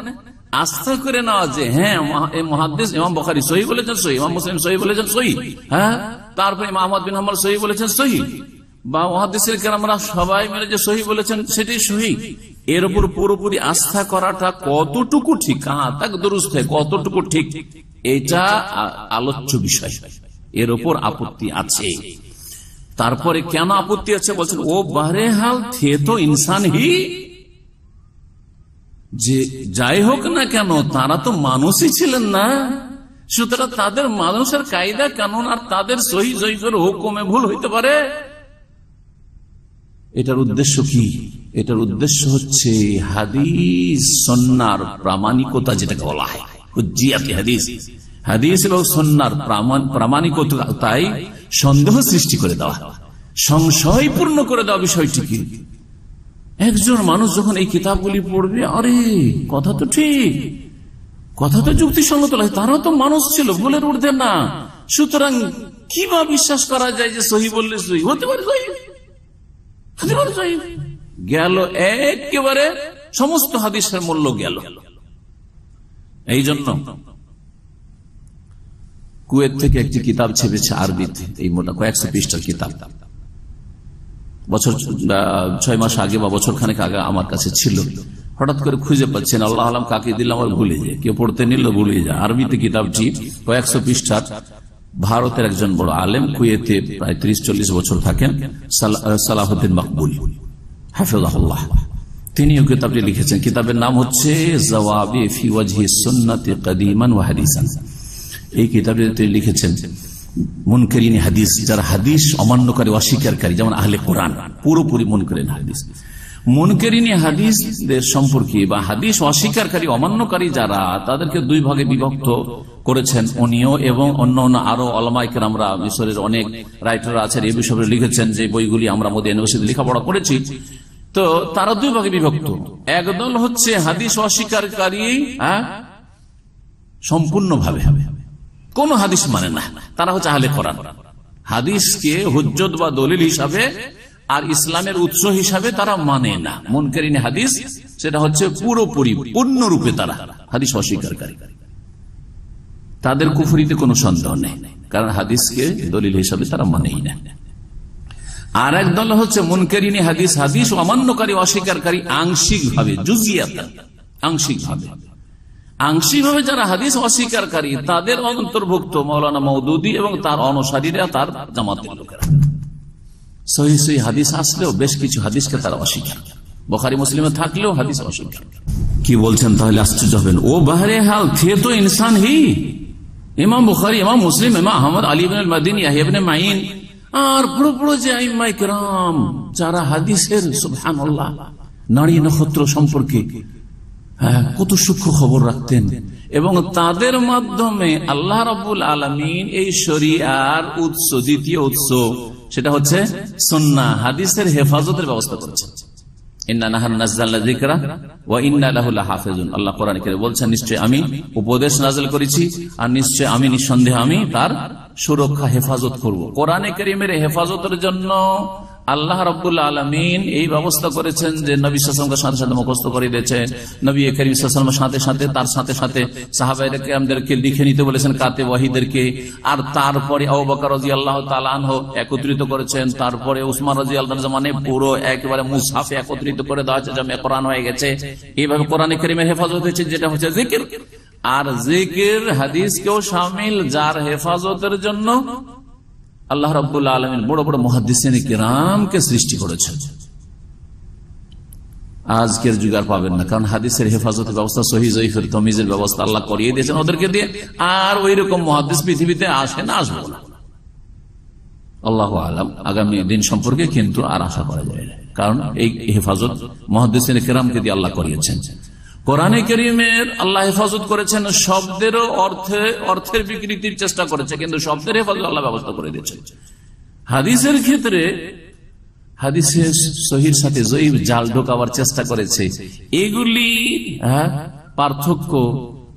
আস্থা করে নেওয়া যে হ্যাঁ মুহাদ্দিস ইমাম বুখারী সহি বলেছেন সহি, ইমাম মুসলিম সহি বলেছেন সহি, হ্যাঁ তারপর ইমাম আহমদ বিন হাম্বল সহি বলেছেন সহি, বা মুহাদ্দিসিন কেরামরা সবাই মিলে যে সহি বলেছেন সেটাই সহি। এর উপর পুরোপুরি আস্থা করাটা কতটুকু ঠিক, কাহা তাক দুরুস্ত, কতটুকু ঠিক, এটা আলোচ্য বিষয়। এর উপর আপত্তি আছে। তারপরে কেন আপত্তি আছে বলছেন, ও বাহরেহাল থে তো ইনসান হি, যে যাই হোক না কেন তারা তো মানুষই ছিলেন না, সুতরাং তাদের মানুষের কায়দা কানুন আর তাদের সহি জয়ীফের হুকুমে ভুল হইতে পারে। এটার উদ্দেশ্য কি? এটার উদ্দেশ্য হচ্ছে হাদিস সুন্নাহর প্রামাণিকতা, যেটাকে বলা হয় হুজ্জিয়াতে হাদিস, হাদিস এবং সুন্নাহর প্রামাণিকতায় সন্দেহ সৃষ্টি করে দেওয়া, সংশয়পূর্ণ করে দেওয়া বিষয়টি কি। একজন মানুষ যখন এই কিতাবগুলি পড়বে, আরে কথা তো ঠিক, কথা তো যুক্তিসঙ্গত লাগে, তারা তো মানুষ ছিল, ভুলের ঊর্ধ্বে না, সুতরাং কিভাবে বিশ্বাস করা যায় যে সহি বললে সহি হতে পারে, গেল একেবারে সমস্ত হাদিসের মূল্য গেল। এই জন্য কুয়েত থেকে একটি কিতাব ছেপেছে আরবিতে, এই মোটা কয়েকশো পৃষ্ঠার কিতাব, বছর 6 মাস আগে বা বছর খানেক আগে আমার কাছে ছিল, হঠাৎ করে খুঁজে পাচ্ছেন, আল্লাহ আলম কাকে দিলাম আর ভুলে যায়, কেউ পড়তে নিল ভুলে যায়। আরবিতে কিতাবটি কয়েকশো পৃষ্ঠার, ভারতের একজন বড় আলেম, কুয়েতে প্রায় 30-40 বছর থাকেন, সালাহুদ্দিন মকবুল হাফিজাহুল্লাহ, তিনি এই কিতাবটি লিখেছেন। কিতাবের নাম হচ্ছে জওয়াবি ফি ওয়াজহি সুন্নাতি কদিমান ওয়া হাদিসান। এই কিতাবটি তিনি লিখেছেন মুনকারিন হাদিস, যারা হাদিস অমান্যকারী অস্বীকারী, যেমন আহলে কোরআন পুরোপুরি মুনকারিন হাদিস, মুনকারিন হাদিসদের সম্পর্কে বা হাদিস অস্বীকারী অমান্যকারী যারা, তাদেরকে দুই ভাগে বিভক্ত করেছেন উনিও এবং অন্য আরো ওলামায়ে কেরামরা, মিশরের অনেক রাইটার আছেন এই বিষয়ে লিখেছেন, যে বইগুলি আমরা মদিনা ইউনিভার্সিটি লেখাপড়া করেছি। তো তারা দুই ভাগে বিভক্ত। একদল হচ্ছে হাদিস অস্বীকারী, সম্পূর্ণভাবে কোন হাদিস মানে না, তারা হচ্ছে আহলে কোরআন, হাদিসকে হুজ্জত বা দলিল হিসাবে আর ইসলামের উৎস হিসাবে তারা মানে না। মুনকারিন হাদিস সেটা হচ্ছে পুরোপুরি পূর্ণরূপে তারা হাদিস অস্বীকারী, তাদের কুফরিতে কোনো সন্দেহ নেই, কারণ হাদিসকে দলিল হিসাবে তারা মানেই না। আর এক দল হচ্ছে মুনকারিন হাদিস, হাদিস অমান্যকারী অস্বীকারী আংশিকভাবে, জুজিয়াতান, আংশিকভাবে যারা হাদিস অস্বীকারী, তাদের অন্তর্ভুক্ত মাওলানা মওদুদী এবং তার অনুসারীরা, তার জামাতের লোকেরা। সহি হাদিস আসলেও বেশ কিছু হাদিসকে তারা অস্বীকার, বুখারী মুসলিমে থাকলেও হাদিস অস্বীকার। কি বলছেন তাহলে? আশ্চর্য হবেন। ও বাহরে হাল থে তো ইনসান হি, ইমাম বুখারী, ইমাম মুসলিম, ইমাম আহমদ, আলী ইবনে আল-মাদিনী, ইয়াহইয়া ইবনে মাঈন আর বড় যে আইম্মায়ে কেরাম, যারা হাদিসের সুবহানাল্লাহ নারী নক্ষত্র সম্পর্কে কত সূক্ষ্ম খবর রাখতেন, এবং তাদের মাধ্যমে আল্লাহ রাব্বুল আলামিন এই শরিয়ার উৎস, দ্বিতীয় উৎস সেটা হচ্ছে সুন্নাহ, হাদিসের হেফাজতের ব্যবস্থা করেছেন। ইন্না নাহনু নাযালনা যিকরা ওয়া ইন্না লাহু লাহাফিজুন। আল্লাহ কোরআনে কারীমে বলছেন, নিশ্চয় আমি উপদেশ নাযিল করেছি আর নিশ্চয় আমি নিঃসন্দেহে আমি তার সুরক্ষা হেফাজত করব। কোরআনে কারীমের হেফাজতের জন্য আল্লাহ রাব্বুল আলামিন এই ব্যবস্থা করেছেন যে নবী সাল্লাল্লাহু আলাইহি ওয়াসাল্লামকে সাথে সাথে মুখস্থ করে দিয়েছেন, নবী করিম সাল্লাল্লাহু আলাইহি ওয়াসাল্লামের তার সাথে সাথে সাহাবায়ে কেরামদেরকে লিখে নিতে বলেছেন, কাতে ওয়াহিদেরকে, আর তারপরে আবু বকর রাদিয়াল্লাহু তাআলা আনহু একত্রিত করেছেন, তারপরে উসমান রাদিয়াল্লাহু আনহু জামানে পুরো একেবারে মুসহাফে একত্রিত করে দেওয়া হয়েছে, জামে কোরআন হয়ে গেছে। এইভাবে কোরআনে কারীমের হেফাজত হয়েছে, যেটা হচ্ছে জিকির। আর জিকির হাদিসকেও শামিল, যার হেফাজতের জন্য আল্লাহ রাব্বুল আলামিন বড় বড় মুহাদ্দিসিনে কিরামকে সৃষ্টি করেছেন। আজকের যুগ আর পাবেন না, কারণ হাদিসের হেফাজতের ব্যবস্থা, সহিহ যঈফের তামিজের ব্যবস্থা আল্লাহ করিয়ে দিয়েছেন ওদেরকে দিয়ে। আর ওই রকম মুহাদ্দিস পৃথিবীতে আসে না, আসবো না, আল্লাহু আলাম আগামী দিন সম্পর্কে কিন্তু আর আশা করা যায় না, কারণ এই হেফাজত মুহাদ্দিসিনে কিরামকে দিয়ে আল্লাহ করিয়েছেন। কোরআনে কারীমের আল্লাহ হেফাজত করেছেন, শব্দেরও অর্থের বিকৃতির চেষ্টা করেছে, কিন্তু শব্দের হেফাজত আল্লাহ ব্যবস্থা করে দিয়েছেন। হাদিসের ক্ষেত্রে হাদিসের সহির সাথে যঈফ জাল ঢোকাবার চেষ্টা করেছে, এগুলি পার্থক্য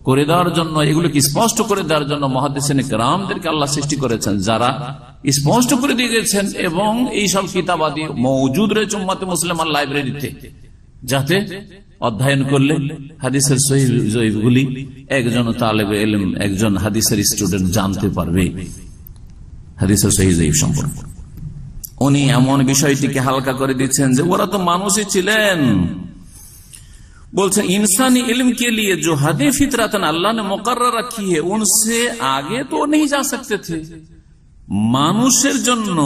করে দেওয়ার জন্য, এগুলোকে স্পষ্ট করে দেওয়ার জন্য মুহাদ্দিসিনে কিরামদেরকে আল্লাহ সৃষ্টি করেছেন, যারা স্পষ্ট করে দিয়ে গেছেন। এবং এইসব কিতাবাদি মওজুদ রয়েছে উম্মতে মুসলিমার লাইব্রেরিতে, যাতে অধ্যয়ন করলে হাদিসের সহিহ যঈফগুলি একজন তালেবে ইলম, একজন হাদিসের স্টুডেন্ট জানতে পারবে হাদিসের সহিহ যঈফ সম্পর্কে। উনি এমন বিষয়টিকে হালকা করে দিচ্ছেন যে ওরা তো মানুষই ছিলেন। বলছেন इंसानी इल्म के लिए जो हदें फितरतन अल्लाह ने मुकर्रर रखी है उनसे आगे तो नहीं जा सकते थे। মানুষের জন্য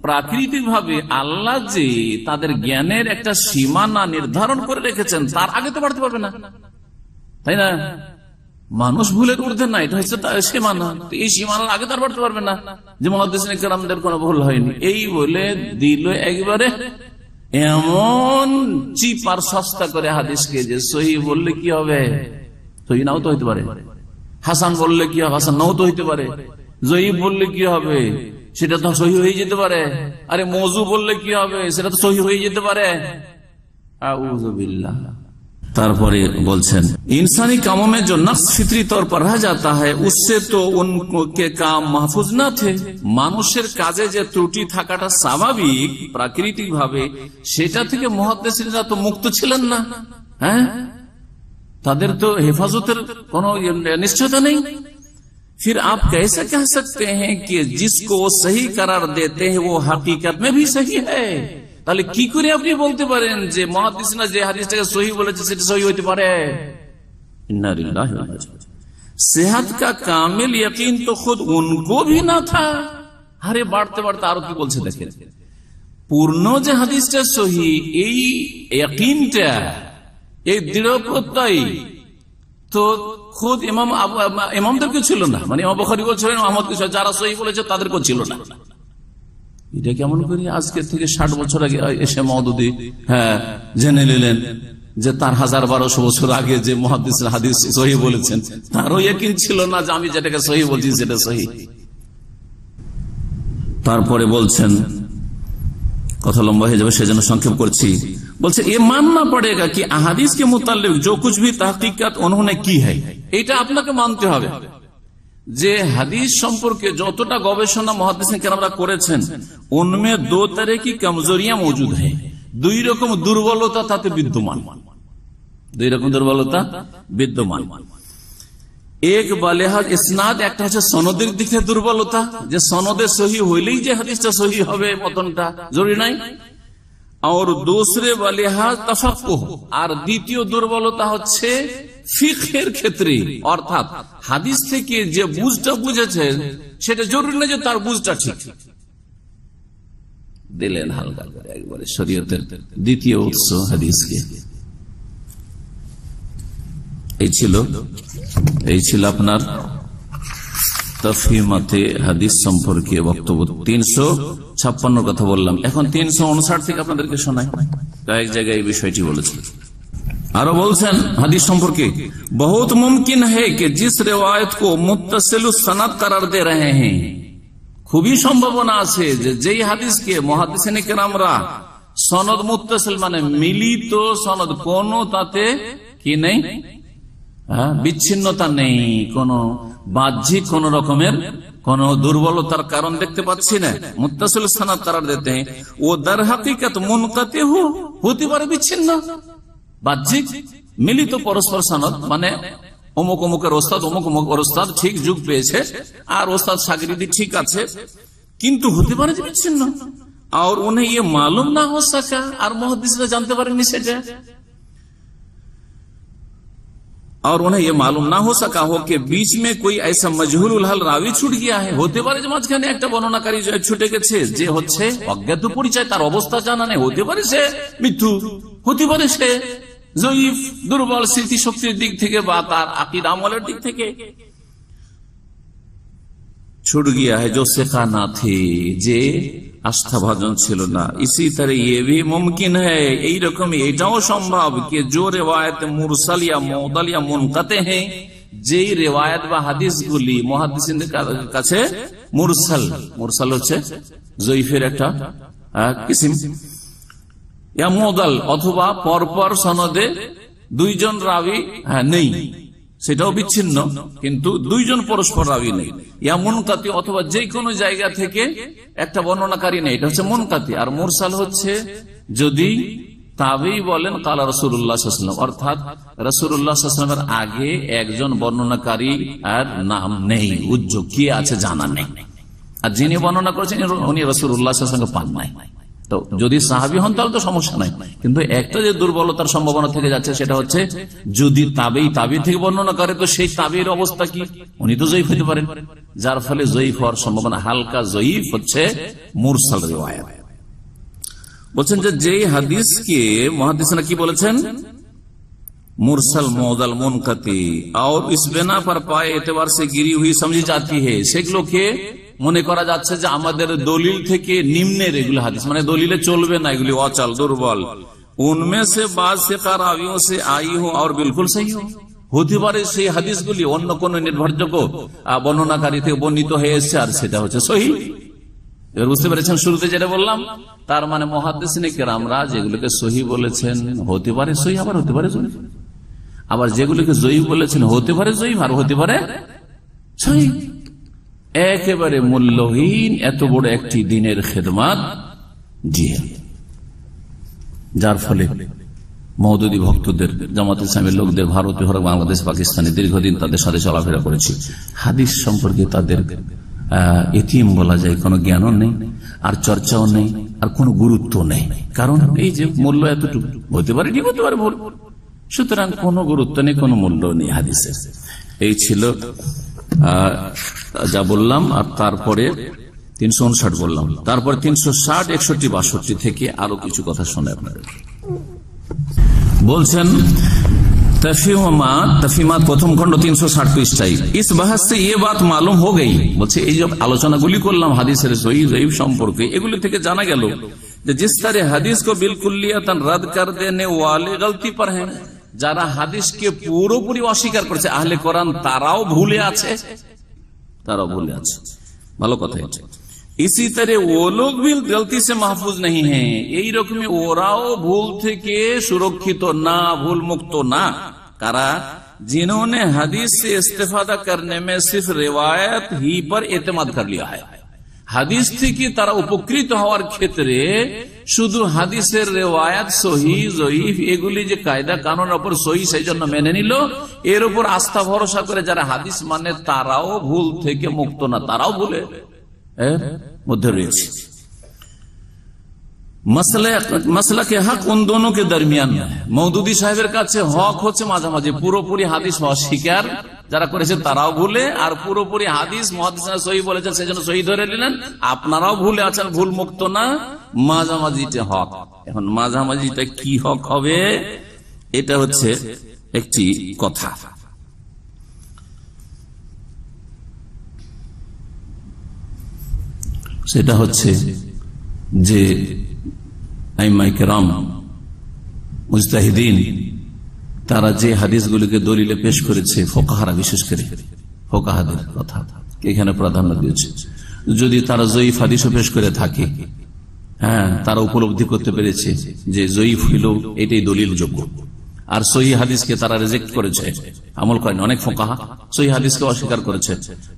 প্রাকৃতিক ভাবে আল্লাহ যে তাদের জ্ঞানের একটা সীমানা নির্ধারণ করে রেখেছেন, তার আগে তো বাড়তে পারবে না, তাই না? মানুষ ভুলের ঊর্ধ্বে না, এটা হচ্ছে সীমানা। এই সীমানার আগে তার বাড়তে পারবে না যে মুহাদ্দিসিনে কেরামদের কোনো ভুল হয়নি। এই বলে দিল একবারে এমন চিপ আর সস্তা করে হাদিসকে, যে সহিহ বললে কি হবে, সহিহ নাও তো হইতে পারে, হাসান বললে কি হবে, হাসান নাও তো হইতে পারে, যঈফ বললে কি হবে, সেটা তো সহিহ হয়ে যেতে পারে, আরে মওযু বললে কি হবে, সেটা তো সহিহ হয়ে যেতে পারে। আউযু বিল্লাহ। তারপরে বলছেন इंसानी कामों में जो नक्स फितरी तौर पर रह जाता है उससे तो उनके काम महफूज न थे। মানুষের কাজে যে ত্রুটি থাকাটা স্বাভাবিক প্রাকৃতিক ভাবে, সেটা থেকে মুহাদ্দিসিনরা তো মুক্ত ছিলেন না। হ্যাঁ, তাদের তো হেফাজতের কোনো নিশ্চয়তা নেই। फिर आप कैसे कह सकते हैं कि जिसको सही करार देते हैं वो हकीकत में भी सही है। তাহলে কি করে আপনি বলতে পারেন যে মুহাদ্দিসরা যে হাদিসটাকে সহিহ বলেছে সেটা সহিহ হইতে পারে? इन्ना लिल्लाहि व इन्ना इलैहि राजिऊन। सेहत का कामिल यकीन तो खुद उनको भी ना था। আরে বাড়তে বাড়তে আরো কি বলছে দেখেন, পূর্ণ যে হাদিসটা সহিহ, এই ইয়াকিনটা, এই দৃঢ় প্রত্যয় তো খুদ ইমামদেরকে ছিল না, মানে ইমাম বুখারী বলছিলেন, আহমদ যারা সহিহ বলেছে তাদেরকেও ছিল না। এটা কেমন করি আজকে থেকে 60 বছর আগে এসে মওদুদি জেনে নিলেন যে তার 1000-1200 বছর আগে যে মুহাদ্দিস হাদিস সহিহ বলেছেন, তারও ইয়াকিন ছিল না যে আমি যেটাকে সহিহ বলছি সেটা সহিহ। তারপরে বলছেন, কথা লম্বা হয়ে যাবে সেজন্য সংক্ষেপ করছি, বলছে এ মাননা পড়েগা কি আহাদিস के मुताल्लिक जो कुछ भी तहकीकात उन्होंने की है, এটা আপনাকে মানতে হবে যে হাদিস সম্পর্কে যতটা গবেষণা মুহাদ্দিসিন কেরামরা করেছেন, উনমে দো तरह की कमजोरियां मौजूद है। দুই রকম দুর্বলতা তাতে বিদ্যমান, দুই রকম দুর্বলতা বিদ্যমান। এক বালেহাজ ইসনাদ, একটা হচ্ছে সনদের দিকে দুর্বলতা, যে সনদে সহিহ হইলেই যে হাদিসটা সহিহ হবে মতনটা জরুরি নাই। আর दूसरे বালেহাজ তাফাক্কুহ, আর দ্বিতীয় দুর্বলতা হচ্ছে ফিকহের ক্ষেত্রে, অর্থাৎ হাদিস থেকে যে বুঝটা বুঝেছেন সেটা জরুরি না যে তার বুঝটা ঠিক। দিলেন হালকা করে একবারে শরীয়তের দ্বিতীয় উৎস হাদিসকে। এই ছিল আপনার তাফহিমাতে হাদিস সম্পর্কে বক্তব্য। 356 কথা বললাম, এখন 359 থেকে আপনাদেরকে শোনাই। কয়েক জায়গায় এই বিষয়টি বলেছেন। আরো বলছেন হাদিস সম্পর্কে, बहुत मुमकिन है कि जिस रिवायत को मुत्तसिल सनद करार दे रहे हैं, খুবই সম্ভাবনা আছে যে যেই হাদিসকে মুহাদ্দিসিনে কেরামরা সনদ মুত্তাসিল মানে মিলিত সনদ, কোন তাতে কি নেই, বিচ্ছিন্নতা নেই, কোন বাহ্যিক কোন রকমের কোন দুর্বলতার কারণ দেখতে পাচ্ছি না। মুত্তাসিল সনদ তারা দিতে ও দার হাকিকাত মুনকাতি হতে পারে বিচ্ছিন্ন, বাহ্যিক মিলিত পরস্পর সনদ, মানে অমুক অমুকের ওস্তাদ অমুক অমুক ওস্তাদ ঠিক যুগ পেয়েছে আর ওস্তাদ শাগির্দি ঠিক আছে, কিন্তু হতে পারে যে বিচ্ছিন্ন। আর উन्हें ये मालूम ना हो सका, और मुहद्दिसরা জানতে পারেননি সেটা। और उन्हें ये मालूम ना हो सका हो कि बीच में कोई ऐसा मजहूल हल रावी छूट गया है। হতে পারে যে মাঝখানে একটা বর্ণনাকারী ছুটে গেছে যে হচ্ছে অজ্ঞাত পরিচয়, তার অবস্থা জানা নেই। হতে পারে সে মৃত্যু, হতে পারে সে জয়ীফ, দুর্বল স্মৃতি শক্তির দিক থেকে বা তার আকীদা আমলের দিক থেকে छूट गया है जो सिखा ना थी, যে आस्था भाजन छिलो ना। इसी तरह ये भी मुमकिन है, यही रकम एटाओ सम्भव कि जो रिवायत मुरसल या मौदल या मुनकाते हैं, যে রিওয়ায়াত বা হাদিসগুলি মুহাদ্দিসিনদের কাছে মুরসাল, মুরসাল হচ্ছে জয়ীফের একটা কিসিম, ইয়া মৌদাল অথবা পরপর সনদে দুইজন রাবি নেই, সেটাও বিচ্ছিন্ন, কিন্তু দুইজন পরস্পর রাবি নেই। ইয়া মুনকাতি অথবা যে কোনো জায়গা থেকে একটা বর্ণনাকারী নেই, এটা হচ্ছে মুনকাতি। আর মুরসাল হচ্ছে যদি তাবেই বলেন কালা রাসূলুল্লাহ সাল্লাল্লাহু আলাইহি ওয়াসাল্লাম, অর্থাৎ রাসূলুল্লাহ সাল্লাল্লাহু আলাইহি ওয়াসাল্লামের আগে একজন বর্ণনাকারী আর নাম নেই, উজ্জ্বল কি আছে জানা নেই, আর যিনি বর্ণনা করেছেন উনি রাসূলুল্লাহ সাল্লাল্লাহু আলাইহি ওয়াসাল্লামকে পান নাই। তো যদি সাহাবী হন তাহলে তো সমস্যা নাই, কিন্তু একটা যে দুর্বলতার সম্ভাবনা থেকে যাচ্ছে সেটা হচ্ছে যদি তাবেই থেকে বর্ণনা করে, তো সেই তাবেইর অবস্থা কি, উনি তো জয়ীফ হতে পারেন, যার ফলে জয়ীফ হওয়ার সম্ভাবনা হালকা। জয়ীফ হচ্ছে মুরসাল রিওয়ায়াত। বলছেন যে যেই হাদিসকে মুহাদ্দিসরা কি বলেছেন, मुरसल मौदल मुनकती और इस बिना पर पाए एतबार से गिरी हुई समझी जाती है, সেগুলোকে মনে করা যাচ্ছে যে আমাদের দলিল থেকে নিম্নের এগুলো হাদিস, মানে দলিলে চলবে না, এগুলি অচল দুর্বল। उनमें से बाज से रावियों से आई हो और बिल्कुल सही हो, হতে পারে সেই হাদিসগুলি অন্য কোন নির্ভরযোগ্য বর্ণনাকারী থেকে বর্ণিত হয়ে এসেছে আর সেটা হচ্ছে সহিহ। এবার বুঝতে পেরেছেন শুরুতে যেটা বললাম, তার মানে মুহাদ্দিসিনে কেরামরা যেগুলোকে সহিহ বলেছেন হতে পারে সহিহ, আবার হতে পারে জয়ীফ, আবার যেগুলোকে জয়ীফ বলেছেন হতে পারে জয়ীফ আর হতে পারে সহিহ। একেবারে মূল্যহীন এত বড় একটি দিনের খেদমাত, জি, যার ফলে মওদুদী ভক্তদের, জামাত ইসলামের লোকদের, ভারতীয় হোক বাংলাদেশ পাকিস্তানে দীর্ঘদিন তাদের সাথে চলাফেরা করেছি, হাদিস সম্পর্কে তাদের এতিম বলা যায়, কোনো জ্ঞানও নেই আর চর্চাও নেই আর কোনো গুরুত্ব নেই, কারণ এই যে মূল্য এতটুকু, হতে পারে ঠিক হতে পারে ভুল, সুতরাং কোনো গুরুত্ব নেই, কোনো মূল্য নেই হাদিসের। এই ছিল যা বললাম। আর তারপরে 359 বললাম, তারপর 360, 61, 62 থেকে আরো কিছু কথা শোনে আপনাদের। বলছেন তফিমাত প্রথম খন্ড 360 পৃষ্ঠায়, ইস বাহাস সে ইয়ে বাত মালুম হো গই, বলছে এই যে আলোচনাগুলি করলাম হাদিসের সহিহ জয়ীফ সম্পর্কে, এগুলি থেকে জানা গেল যে জিস তারে হাদিস কো বিলকুল্লিয়াতান রদ কর দেনে ওয়ালে গলতি পর হ্যাঁ, যারা হাদিসকে পুরোপুরি অস্বীকার করেছে আহলে কোরআন, তারাও ভুলে আছে, তারাও ভুলে আছে। ভালো কথা এটা। इसी तरह वो लोग भी गलती से महफूज नहीं हैं, এই রকমই ওরাও ভুল থেকে সুরক্ষিত না, ভুল মুক্ত না। কারা? जिन्होंने हदीस से इस्तेफादा करने में सिर्फ रिवायत ही पर एतमाद कर लिया है, হাদিস থেকে তারা উপকৃত হওয়ার ক্ষেত্রে শুধু হাদিসের রিওয়ায়াত সহিহ জয়ীফ এগুলি যে কায়দা কানুনের উপর সহিহ সেই জন্য মেনে নিল, এর উপর আস্থা ভরসা করে যারা হাদিস মানে তারাও ভুল থেকে মুক্ত না, তারাও ভুলে মধ্যে রয়েছে। মাসলা কে হক উন দোনো কে দরমিয়ান। মওদুদী সাহেবের কাছে হক হচ্ছে মাঝামাঝি, পুরোপুরি হাদিস অস্বীকার যারা করেছে তারাও ভুলে, আর পুরোপুরি হাদিস মুহাদ্দিসরা সহিহ বলেছেন সেজন্য সহিহ ধরে নিলেন, আপনারাও ভুলে আছেন, ভুল মুক্ত না, মাঝামাঝিটা হক। এখন মাঝামাঝিটা কি হক হবে, এটা হচ্ছে একটি কথা। সেটা হচ্ছে যে আইম্মায়ে কেরাম মুজতাহিদিন তারা যে হাদিসগুলিকে দলিলে পেশ করেছে, ফোকাহারা বিশেষ করে ফোকাহাদের কথা এখানে প্রাধান্য দিয়েছে, যদি তারা জয়ীফ হাদিসও পেশ করে থাকে, হ্যাঁ, তারা উপলব্ধি করতে পেরেছে যে জয়ীফ হইল এটাই দলিল যোগ্য, আর সহিহ হাদিসকে তারা রিজেক্ট করেছে, আমল করেনি। অনেক ফুকাহা সহিহ হাদিসকে অস্বীকার করেছে,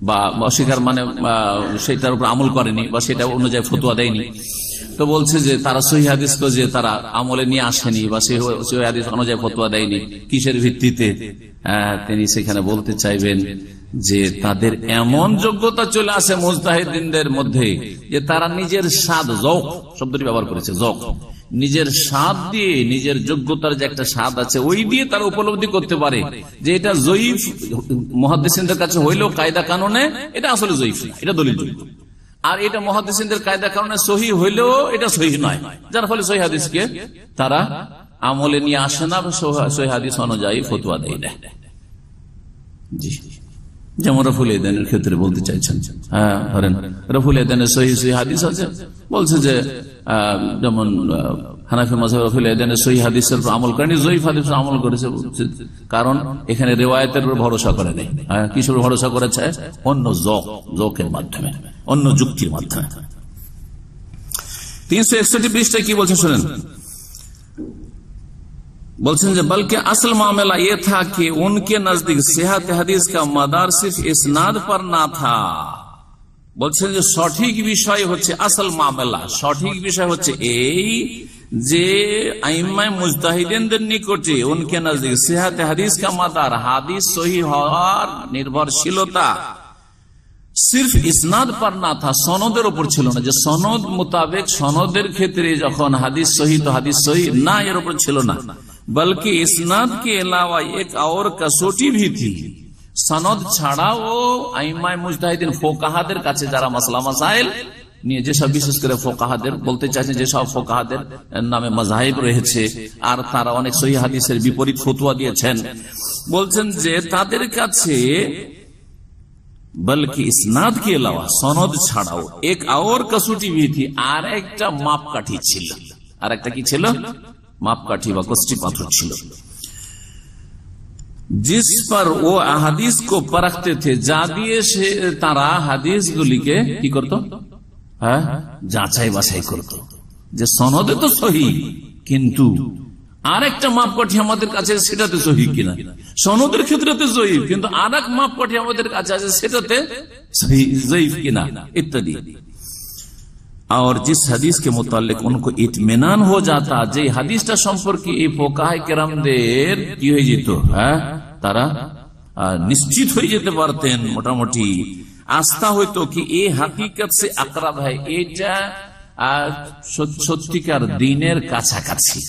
বা অস্বীকার মানে সেটার উপর আমল করেনি বা সেটা অনুযায়ী ফতোয়া দেয়নি। তো বলছে যে তারা সহিহ হাদিসকে যে তারা আমলে নিয়ে আসেনি বা সহিহ হাদিস অনুযায়ী ফতোয়া দেয়নি, কিসের ভিত্তিতে? তিনি সেখানে বলতে চাইবেন যে তাদের এমন যোগ্যতা চলে আসে মুজতাহিদিনদের মধ্যে যে তারা নিজের স্বাদ, যৌক শব্দটি ব্যবহার করেছে, যৌক, নিজের স্বাদ দিয়ে, নিজের যোগ্যতার যে একটা স্বাদ আছে ওই দিয়ে তারা উপলব্ধি করতে পারে যে এটা জয়ীফ মুহাদ্দিসিনদের কাছে হইলেও কায়দা কানুনে এটা আসলে জয়ীফ না, এটা দলিলযোগ্য। আর এটা মুহাদ্দিসিনদের কায়দা কানুনে সহিহ হইলেও এটা সহিহ নয়, যার ফলে সহিহ হাদিসকে তারা আমলে নিয়ে আসে না, সহিহ হাদিস অনুযায়ী ফতোয়া দেয় না। জি, যেমন রফুল ইদানের ক্ষেত্রে বলতে চাইছেন। হ্যাঁ, ধরেন রফুল ইদানের সহিহ হাদিস আছে, বলছে যে যেমন হানাফি মাযহাব রফুল ইদানের সহিহ হাদিসের উপর আমল করেনি, জয়ীফ হাদিসের আমল করেছে, কারণ এখানে রিওয়ায়াতের উপর ভরসা করে নেই। কিসের ভরসা করেছে? অন্য যৌকের মাধ্যমে, অন্য যুক্তির মাধ্যমে। 361 পৃষ্ঠায় কি বলছেন শুনেন। বলছেন যে बल्कि असल मामला ये था कि उनके नजदीक सेहत हदीस का मदार सिर्फ इस्नाद पर ना था। বলছেন যে সঠিক বিষয় হচ্ছে, আসল মামলা সঠিক বিষয় হচ্ছে এই যে আইম্মায়ে মুজতাহিদিনদের নিকটে উনকে নজদীক সেহত হাদিস কা মাদার, হাদিস সহিহ হওয়ার নির্ভরশীলতা সির্ফ ইসনাদ पर না থা, সনদের উপর ছিল না, যে সনদ মোতাবেক সনদের ক্ষেত্রে যখন হাদিস সহিহ তো হাদিস সহিহ না, এর উপর ছিল না। बल्कि इस्नाद के अलावा एक और कसौटी भी थी, সনদ ছাড়াও আইম্মায়ে মুজতাহিদিন ফোকাহাদের কাছে যারা মাসলা মাসাইল নিয়ে, যেসব বিশেষ করে ফোকাহাদের বলতে চাইছেন, যেসব ফোকাহাদের নামে মাযহাব রয়েছে আর তারা অনেক সহিহ হাদিসের বিপরীত ফতোয়া দিয়েছেন, বলছেন যে তাদের কাছে বলকি ইসনাদ কে अलावा সনদ ছাড়াও এক और कसौटी भी थी, আর একটা মাপকাঠি ছিল। আর একটা কি ছিল? মাপকাঠি বা কষ্টি পাথর ছিল, जिस पर वो अहादीस को परखते थे, যা দিয়ে সে তারা হাদিসগুলিকে কি করত? যাচাই বাছাই করত, যে সনদে তো সহিহ কিন্তু আরেকটা মাপকাঠি আমাদের কাছে, সেটাতে সহিহ কিনা। সনদের ক্ষেত্রে তো সহিহ, কিন্তু আরেক মাপকাঠি আমাদের কাছে আছে, সেটাতে জয়ীফ কিনা ইত্যাদি। और जिस हदीस के मुताल्लिक उनको इत्मीनान हो जाता, যে হাদিসটা সম্পর্কে এই ফোকাহায়ে কেরামদের কি হয়ে যেত, তারা নিশ্চিত হয়ে যেতে পারতেন, মোটামুটি আস্থা হইতো কি এই হাকিকত সে আকরাব হয়, এটা সত্যিকার দিনের কাছাকাছি,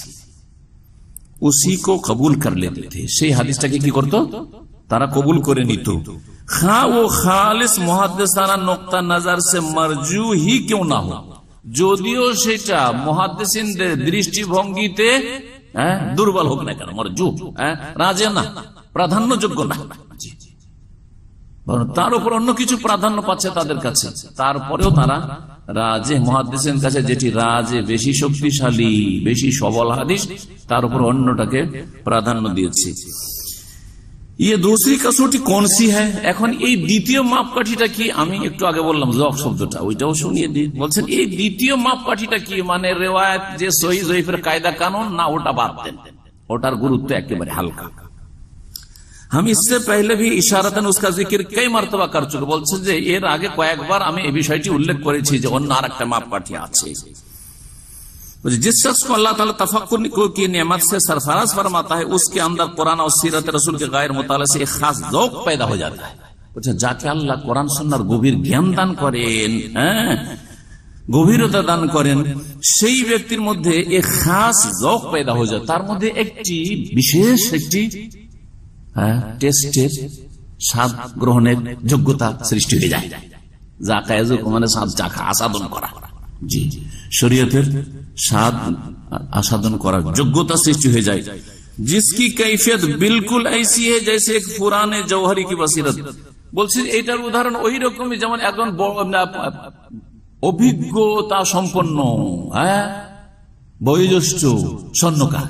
উসি কো কবুল কর লেতে থে, সেই হাদিসটাকে কি করত? তারা কবুল করে নিত। খা ও খালিস মুহাদ্দিসানা নুকতা নজর সে মারজু হি কেউ না হোক, যদিও সেটা মুহাদ্দিসিনদের দৃষ্টিভঙ্গিতে দুর্বল হোক না কেন, মারজু রাজে না, প্রাধান্যযোগ্য না, তার উপর অন্য কিছু প্রাধান্য পাচ্ছে তাদের কাছে, তারপরেও তারা রাজে মুহাদ্দিসিনের কাছে যেটি রাজে বেশি শক্তিশালী, বেশি সবল হাদিস, তার উপর অন্যটাকে প্রাধান্য দিয়েছে। ये दूसरी कसौटी कौन सी है? এখন এই দ্বিতীয় মাপকাঠিটা কি? আমি একটু আগে বললাম যক শব্দটা, ওইটাও শুনিয়ে দিই। বলছেন এই দ্বিতীয় মাপকাঠিটা কি, মানে রিওয়ায়াত যে সহিহ জয়ীফের কায়দা কানুন না, ওটা বাদ দেন, ওটার গুরুত্ব একেবারে হালকা। हम इससे पहले भी इशारतन उसका जिक्र कई मर्तबा कर चुके। বলছেন যে এর আগে কয়েকবার আমি এই বিষয়টি উল্লেখ করেছি যে অন্য আরেকটা মাপকাঠি আছে। जिस शख्स को अल्लाह ताला तफक्कुर की नेमत से सरफराज फरमाता है, उसके अंदर कुरान और सीरत रसूल के गायर मुताले से एक खास ज़ौक़ पैदा हो जाता है। যাকে আল্লাহ কোরআন সুন্নাহর গভীর জ্ঞান দান করেন, গভীরতা দান করেন, সেই ব্যক্তির মধ্যে এক খাস ज़ौक़ पैदा हो जाता, তার মধ্যে একটি বিশেষ একটি টেস্টের স্বাদ গ্রহণের যোগ্যতা সৃষ্টি হয়ে যায়। যাকায়েজুক মানে স্বাদ চাখা, আস্বাদন করা, জি, শরীয়তের স্বাদ আস্বাদন করার যোগ্যতা সৃষ্টি হয়ে যায়। जिसकी कैफियत बिल्कुल ऐसी है जैसे एक पुराने जौहरी की बसीरत। বলছি এটার উদাহরণ ওই রকমই, যেমন একজন অভিজ্ঞতা সম্পন্ন বয়োজ্যেষ্ঠ স্বর্ণকার,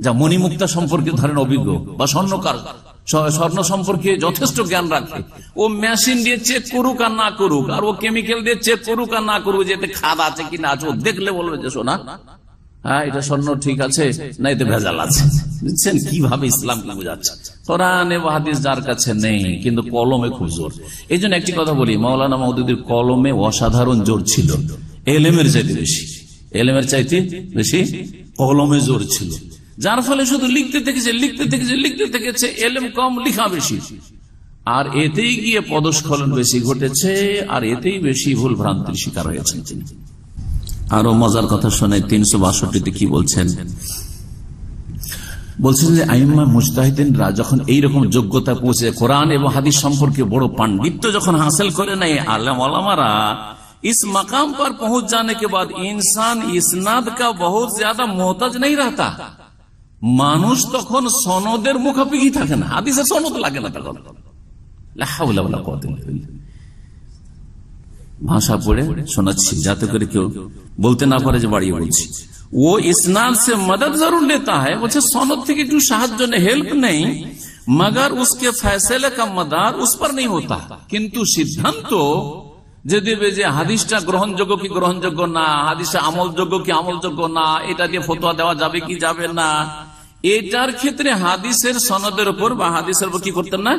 যা মণিমুক্তা সম্পর্কে ধরেন অভিজ্ঞ বা স্বর্ণকার, স্বর্ণ সম্পর্কে যথেষ্ট জ্ঞান রাখে, ও মেশিন দিয়ে চেক করুক আর না করুক, আর ও কেমিক্যাল দিয়ে চেক করুক আর না করুক, যে এতে খাদ আছে কি না আছে, ও দেখলে বলবে যে সোনা হ্যাঁ এটা স্বর্ণ ঠিক আছে না এতে ভেজাল আছে। বুঝছেন কিভাবে ইসলামকে বোঝাচ্ছে? কোরআন এবং হাদিস যার কাছে নেই কিন্তু কলমে খুব জোর। এই জন্য একটি কথা বলি, মাওলানা মওদুদীর কলমে অসাধারণ জোর ছিল, এলেমের চাইতে বেশি, এলেমের চাইতে বেশি কলমে জোর ছিল, যার ফলে শুধু লিখতে থেকেছে, এলেম কম লিখা বেশি, আর এতেই গিয়ে পদস্খলন বেশি ঘটেছে, আর এতেই বেশি ভুল ভ্রান্তির শিকার হয়েছেন তিনি। আরো মজার কথা শোনে 362 কি বলছেন যে আইম্মা মুজতাহিদিনরা যখন এইরকম যোগ্যতা পৌঁছে, কোরআন এবং হাদিস সম্পর্কে বড় পাণ্ডিত্য যখন হাসিল করে নেয় আলেম ওলামারা, इस मकाम पर पहुंच जाने के बाद इंसान इस्नाद का बहुत ज्यादा मोहताज नहीं रहता। মানুষ তখন সনদের মুখাপেক্ষি থাকে না, হাদিসের সনদ লাগে না তখন। লা হাওলা ওয়ালা কুওয়াতা ইল্লা বিল্লাহ। ভাষা পড়ে শোনাচ্ছি যাতে করে কেউ বলতে না পারে যে বাড়িয়ে বলছি। ও ইসনাদ সে মদদ জরুর লেতা হ্যায়, বলছে সনদ থেকে একটু সাহায্য নেই, হেল্প নেই, মগর উসকে ফয়সালা কা মদার উস পর नहीं होता। কিন্তু সিদ্ধান্ত যে দেবে যে হাদিসটা গ্রহণযোগ্য কি গ্রহণযোগ্য না, হাদিসটা আমলযোগ্য কি আমলযোগ্য না, এটা দিয়ে ফতোয়া দেওয়া যাবে কি যাবে না, এটার ক্ষেত্রে হাদিসের সনদের উপর বা হাদিসের উপর কি করতেন না,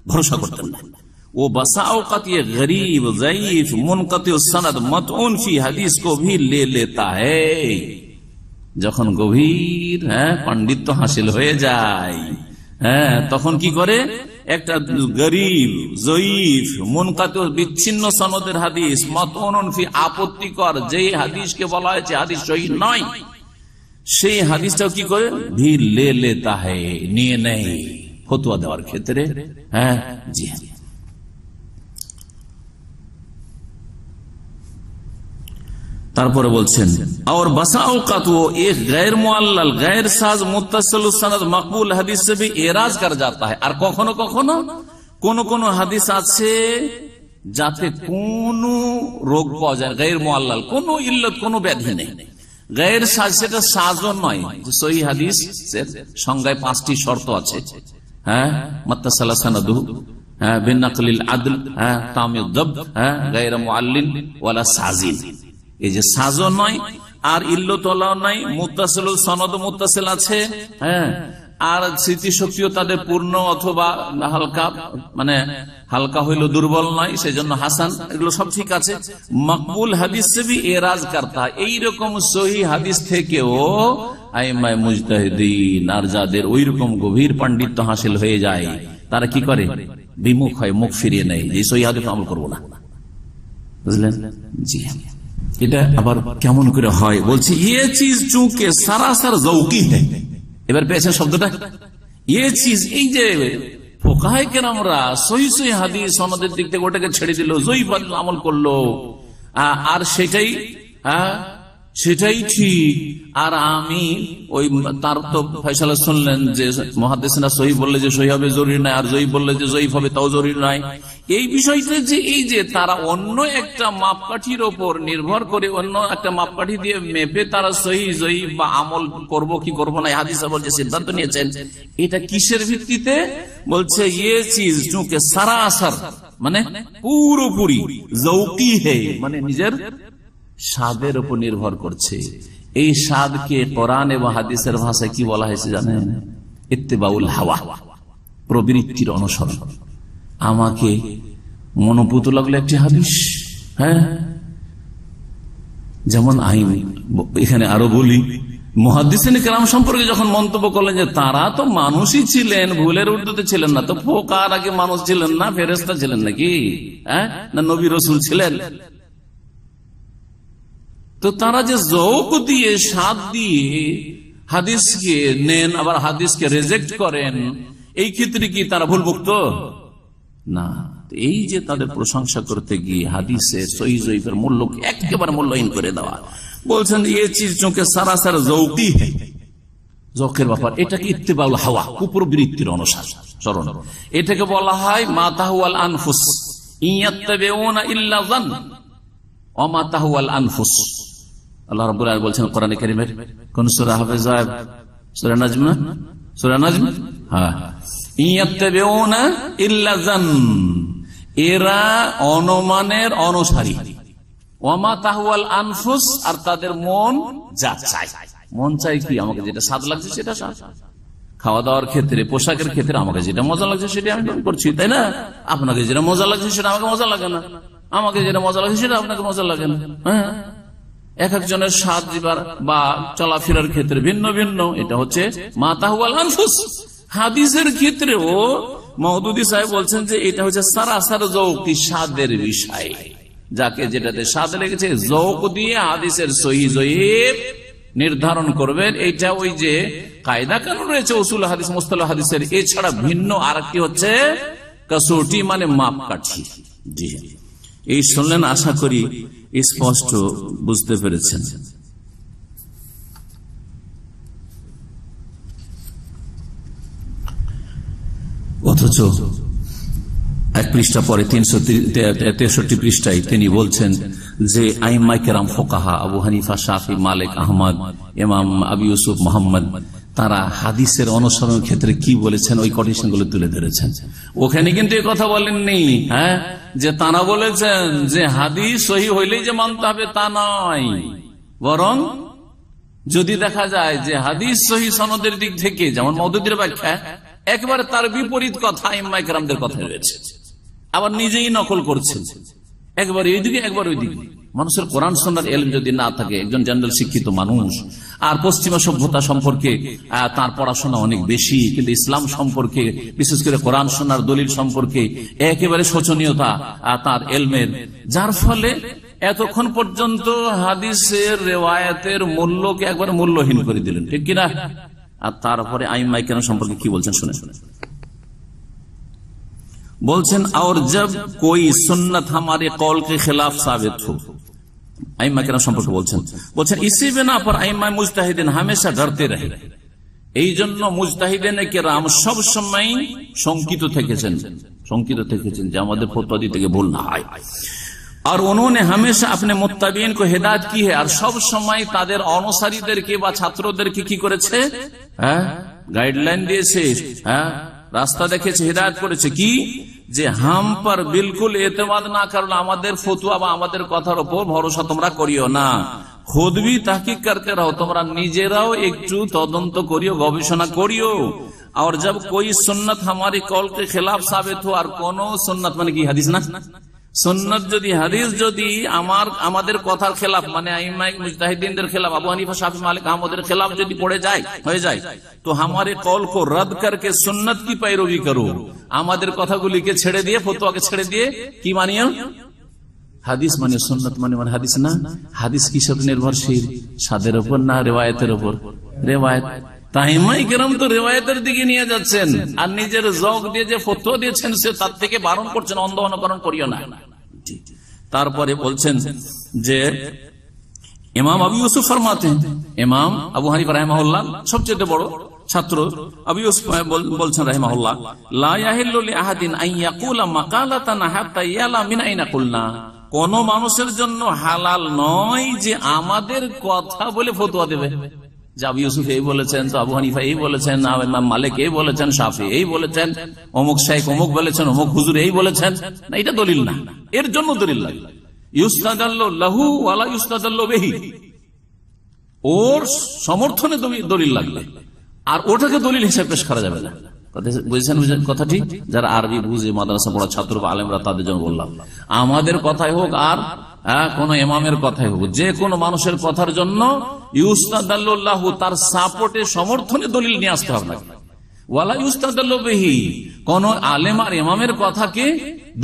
ভরসা করতেন না। वो बसा औकात ये गरीब ज़ईफ मुनक़ती सनद मतऊन फी হাদিস को भी ले लेता है। যখন গভীর পাণ্ডিত্য হাসিল হয়ে যায়, তখন কি করে, একটা গরিব জয়ীফ মুনকাতি বিচ্ছিন্ন সনদের হাদিস, मतऊन फी আপত্তিকর যে হাদিসকে বলা হয়েছে হাদিস সহিহ নয়, সেই হাদিসটাও কি করে, भी ले लेता है, নিয়ে নেয় ফতোয়া দেওয়ার ক্ষেত্রে। জি হ্যাঁ। তারপরে বলছেন और बसा औकात वो एक गैर मुअल्लल गैर साज मुत्तसिल सनद मकबूल হাদিস से भी एराज कर जाता है। আর কখনো কখনো কোন হাদিস আছে যাতে কোন রোগ পাওয়া যায়, গैर मुअल्लल, কোন ইল্লত কোন ব্যাধি নেই, গैर সাজ সেটা সাজও নয়। সহিহ হাদিসের সংজ্ঞায় 5টি শর্ত আছে, মুত্তাসাল সনদু, বিনাকলিল আদল, তামিদ দাব, গैर মুআল্লিল ওয়ালা সাজিল। এই যে সাজও নয় আর ইল্লতলাও নাই, মুত্তাসিল সনদ মুত্তাসিল আছে, আর স্মৃতিশক্তিও তাদের পূর্ণ অথবা হালকা, মানে হালকা হইল দুর্বল নয়, সেজন্য হাসান, এগুলো সব ঠিক আছে। মকবুল হাদিস সে ভি এরাজ করতা, এইরকম সহিহ হাদিস থেকেও আইম্মায়ে মুজতাহিদিন আর যাদের ওইরকম গভীর পাণ্ডিত্য হাসিল হয়ে যায়, তারা কি করে, বিমুখ হয়, মুখ ফিরিয়ে নেয়, যে সহিহ হাদিস আমল করবো না। বুঝলেন? জি। এটা আবার কেমন করে হয় বলছি, ये चीज चूंकि सरासर ज़ौकी है। এবার পেয়েছেন শব্দটা, ये चीज, এই যে ফুকাহায়ে কেরামরা সহিহ হাদিস সনদের দিক থেকে ওটাকে ছেড়ে দিল, যঈফ আমল করলো, আর সেটাই ঠিক, আর আমি ওই তার তো ফয়সালা শুনলেন যে মুহাদ্দিসিনরা সহিহ বললে যে সহিহ হবে জরুরি নয়, আর যঈফ বললে যে যঈফ হবে তাও জরুরি নয়। এই বিষয়টা যে এই যে তারা অন্য একটা মাপকাঠির ওপর নির্ভর করে, অন্য একটা মাপকাঠি দিয়ে মেপে তারা সহিহ যঈফ বা আমল করব কি করব না হাদিসে বল যে সিদ্ধান্ত নিয়েছেন, এটা কিসের ভিত্তিতে? বলছে ये चीज चूंकि सरासर মানে পুরোপুরি, যৌকি হে মানে নিজের স্বাদের উপর নির্ভর করছে। এই স্বাদকে কোরআন এবং হাদিসের ভাষায় কি বলা হয়েছে জানেন? ইত্তিবাউল হাওয়া, প্রবৃত্তির অনুসরণ। আমাকে মনোপুত লাগলো একটি হাদিস, যেমন এখানে আরো বলি, মুহাদ্দিসিন কেরাম সম্পর্কে যখন মন্তব্য করলেন যে তারা তো মানুষই ছিলেন, ভুলের ঊর্ধ্বে ছিলেন না, তো ফোকাহারা কি মানুষ ছিলেন না, ফেরেশতা ছিলেন নাকি, না নবী রাসূল ছিলেন? তো তারা যে যৌক দিয়ে, স্বাদ দিয়ে হাদিসকে নেন, আবার হাদিসকে রিজেক্ট করেন, এই ক্ষেত্রে কি তারা ভুলভুক্ত না? এই যে তাদের প্রশংসা করতে গিয়ে হাদিসের সহিহ যঈফের মূল্যকে একেবারে মূল্যহীন করে দেওয়া, বলছেন এই চিজ চোখে সারাসার যৌকি, যৌকের ব্যাপার। এটাকে ইত্তিবাউল হাওয়া, কুপ্রবৃত্তির অনুসরণ। এটাকে বলা হয় মা তাহওয়াল আনফুস, ইয়াত্তাবিউনা ইল্লা যান ওয়া মা তাহওয়াল আনফুস। আল্লাহ রাব্বুল আলামিন বলছেন কোরআনে কারীমের কোন সূরা হাফেজ, সূরা নাজম না, সূরা নাজম, ইয়াত্তাবিউনা ইল্লা যান, এরা অনুমানের অনুসারী, ওয়া মা তাহওয়াল আনফুস, আর তাদের মন যা চায়। মন চাই কি আমাকে যেটা স্বাদ লাগছে সেটা স্বাদ, খাওয়া দাওয়ার ক্ষেত্রে, পোশাকের ক্ষেত্রে আমাকে যেটা মজা লাগছে সেটা আমি করছি, তাই না? আপনাকে যেটা মজা লাগছে সেটা আমাকে মজা লাগে না, আমাকে যেটা মজা লাগছে সেটা আপনাকে মজা লাগে না। হ্যাঁ, এক একজনের স্বাদ বা চলাফেরার ক্ষেত্রে ভিন্ন ভিন্ন। এটা হচ্ছে মা তাহওয়াল আনফুস। হাদিসের ক্ষেত্রেও মওদুদী সাহেব বলছেন যে এটা হচ্ছে সারাসার যৌকি, স্বাদের বিষয়, যাকে যেটাতে স্বাদ লেগেছে যৌক দিয়ে হাদিসের সহিহ যঈফ নির্ধারণ করবেন। এইটা ওই যে কায়দা কানুন রয়েছে উসুল হাদিস, মুস্তালাহ হাদিসের, এছাড়া ভিন্ন আরেকটি হচ্ছে কসৌটি, মানে মাপকাঠি। জি, এই শুনলেন, আশা করি স্পষ্ট বুঝতে পেরেছেন। অথচ এক পৃষ্ঠা পরে 363 পৃষ্ঠায় তিনি বলছেন যে আইম্মাই কেরাম ফোকাহা আবু হানিফা, শাফি, মালিক, আহমদ, ইমাম আবু ইউসুফ, মোহাম্মদ, তারা হাদিসের অনুসরণের ক্ষেত্রে কি বলেছেন ওই কন্ডিশন গুলো তুলে ধরেছেন। ওখানে কিন্তু এই কথা বলেননি, হ্যাঁ, যে তারা বলেছেন যে হাদিস সহি হইলেই যে মানতে হবে তা নয়, বরং যদি দেখা যায় যে হাদিস সহি সনদের দিক থেকে, যেমন মওদুদীর ব্যাখ্যা একবারে তার বিপরীত কথা আইম্মায়ে কেরামদের কথা রয়েছে, আবার নিজেই নকল করছেন, একবার এইদিকে একবার ওইদিকে। মানুষের কোরআন সুন্নাহর ইলম যদি না থাকে, একজন জেনারেল শিক্ষিত মানুষ, আর পশ্চিমা সভ্যতা সম্পর্কে তার পড়াশোনা অনেক বেশি, কিন্তু ইসলাম সম্পর্কে, বিশেষ করে কোরআন সুন্নাহর দলিল সম্পর্কে একেবারে শোচনীয়তা তার ইলমের, যার ফলে এতক্ষণ পর্যন্ত হাদিসের রেওয়ায়াতের মূল্যকে একবার মূল্যহীন করে দিলেন, ঠিক কিনা? আর তারপরে আইম্মায়ে কেরাম সম্পর্কে কি বলছেন শুনে শুনে বলছেন, और जब कोई सुन्नत हमारे कौल के खिलाफ साबित हो, आइम्मा केराम সম্পর্কে বলছেন इसी बिना पर आइम्मा मुजताहिदीन हमेशा डरते रहे। এই জন্য মুজতাহিদিন কেরাম সব সময় শঙ্কিত থেকেছেন যে আমাদের ফতোয়া দিতে গিয়ে ভুল না হয়। আর उन्होंने हमेशा अपने मुत्ताबिन को हिदायत की है, আর সব সময় তাদের অনুসারীদেরকে বা ছাত্রদেরকে কি করেছে? হ্যাঁ, গাইডলাইন দিয়েছে, হ্যাঁ, রাস্তা দেখেছে, হিদায়ত করেছে কি, যে হাম পর বিলকুল এতেমাদ না করলে, আমাদের ফতোয়া বা আমাদের কথার উপর ভরসা তোমরা করিও না, খুদ भी তাহকিক করতে রहो, তোমরা নিজেরাও একটু তদন্ত করিও, গবেষণা করিও। और जब कोई सुन्नत हमारी कौल के खिलाफ साबित हो, আর কোন সুন্নাত মানে কি হাদিস না, সুন্নাত যদি, হাদিস যদি আমাদের কথার খেলাফ, মানে আইম্মায়ে মুজতাহিদিনদের খেলাফ, আবু হানিফা, শাফি, মালিক, আহমদের খেলাফ যদি হয়ে যায় তো हमारे कौल को रद्द करके सुन्नत की पैरवी करो, আমাদের কথাগুলিকে ছেড়ে দিয়ে, ফতোয়াকে ছেড়ে দিয়ে কি মানিও? হাদিস মানে, সুন্নাত মানে হাদিস না। হাদিস কিসের নির্ভরশীল? স্বাদের উপর না রেওয়ায়েতের উপর? রেওয়ায়েত। আইম্মায়ে কেরাম তো রেওয়ায়েতের দিকে নিয়ে যাচ্ছেন, আর নিজের জগ দিয়ে যে ফতোয়া দিয়েছেন সে তার থেকে বারণ করছেন, অন্ধ অনুকরণ করিও না। তারপরে বলছেন যে ইমাম আবু ইউসুফ ফরমাতে, ইমাম আবু হানিফা রাহিমাহুল্লাহ সবচেয়ে বড় ছাত্র আবু ইউসুফ বলছেন রাহিমাহুল্লাহ, লা ইয়াহিল্লু লিআহাদিন আন ইয়াকুলা মাকালাতান হাত্তা ইয়ালা মিন আইনা কুলনা, কোন মানুষের জন্য হালাল নয় যে আমাদের কথা বলে ফতোয়া দেবে, যে আবু ইউসুফ এই বলেছেন, তো আবু হানিফা এই বলেছেন, ইমাম মালিক এই বলেছেন, শাফি এই বলেছেন, অমুক শাইখ অমুক বলেছেন, অমুক হুজুর এই বলেছেন, না, এটা দলিল না। এর জন্য দলিল লাগে ইউস্তাদাল্লু লাহু ওয়া লা ইউস্তাদাল্লু বিহি, ওর সমর্থনে দলিল লাগবে, আর ওটাকে দলিল হিসেবে পেশ করা যাবে না। বুঝেছেন কথাটি? যারা আরবি বুঝে, মাদ্রাসা পড়া ছাত্র বা আলেমরা, তাদের জন্য বললাম, আমাদের কথাই হোক আর কোন ইমামের কথাই হোক, যে কোনো মানুষের কথার জন্য ইউস্তাদাল্লু লাহু, তার সাপোর্টে, সমর্থনে দলিল নিয়ে আসতে হবে না। ওয়ালা ইউস্তাদাল্লু বিহি, কোন আলেম আর ইমামের কথাকে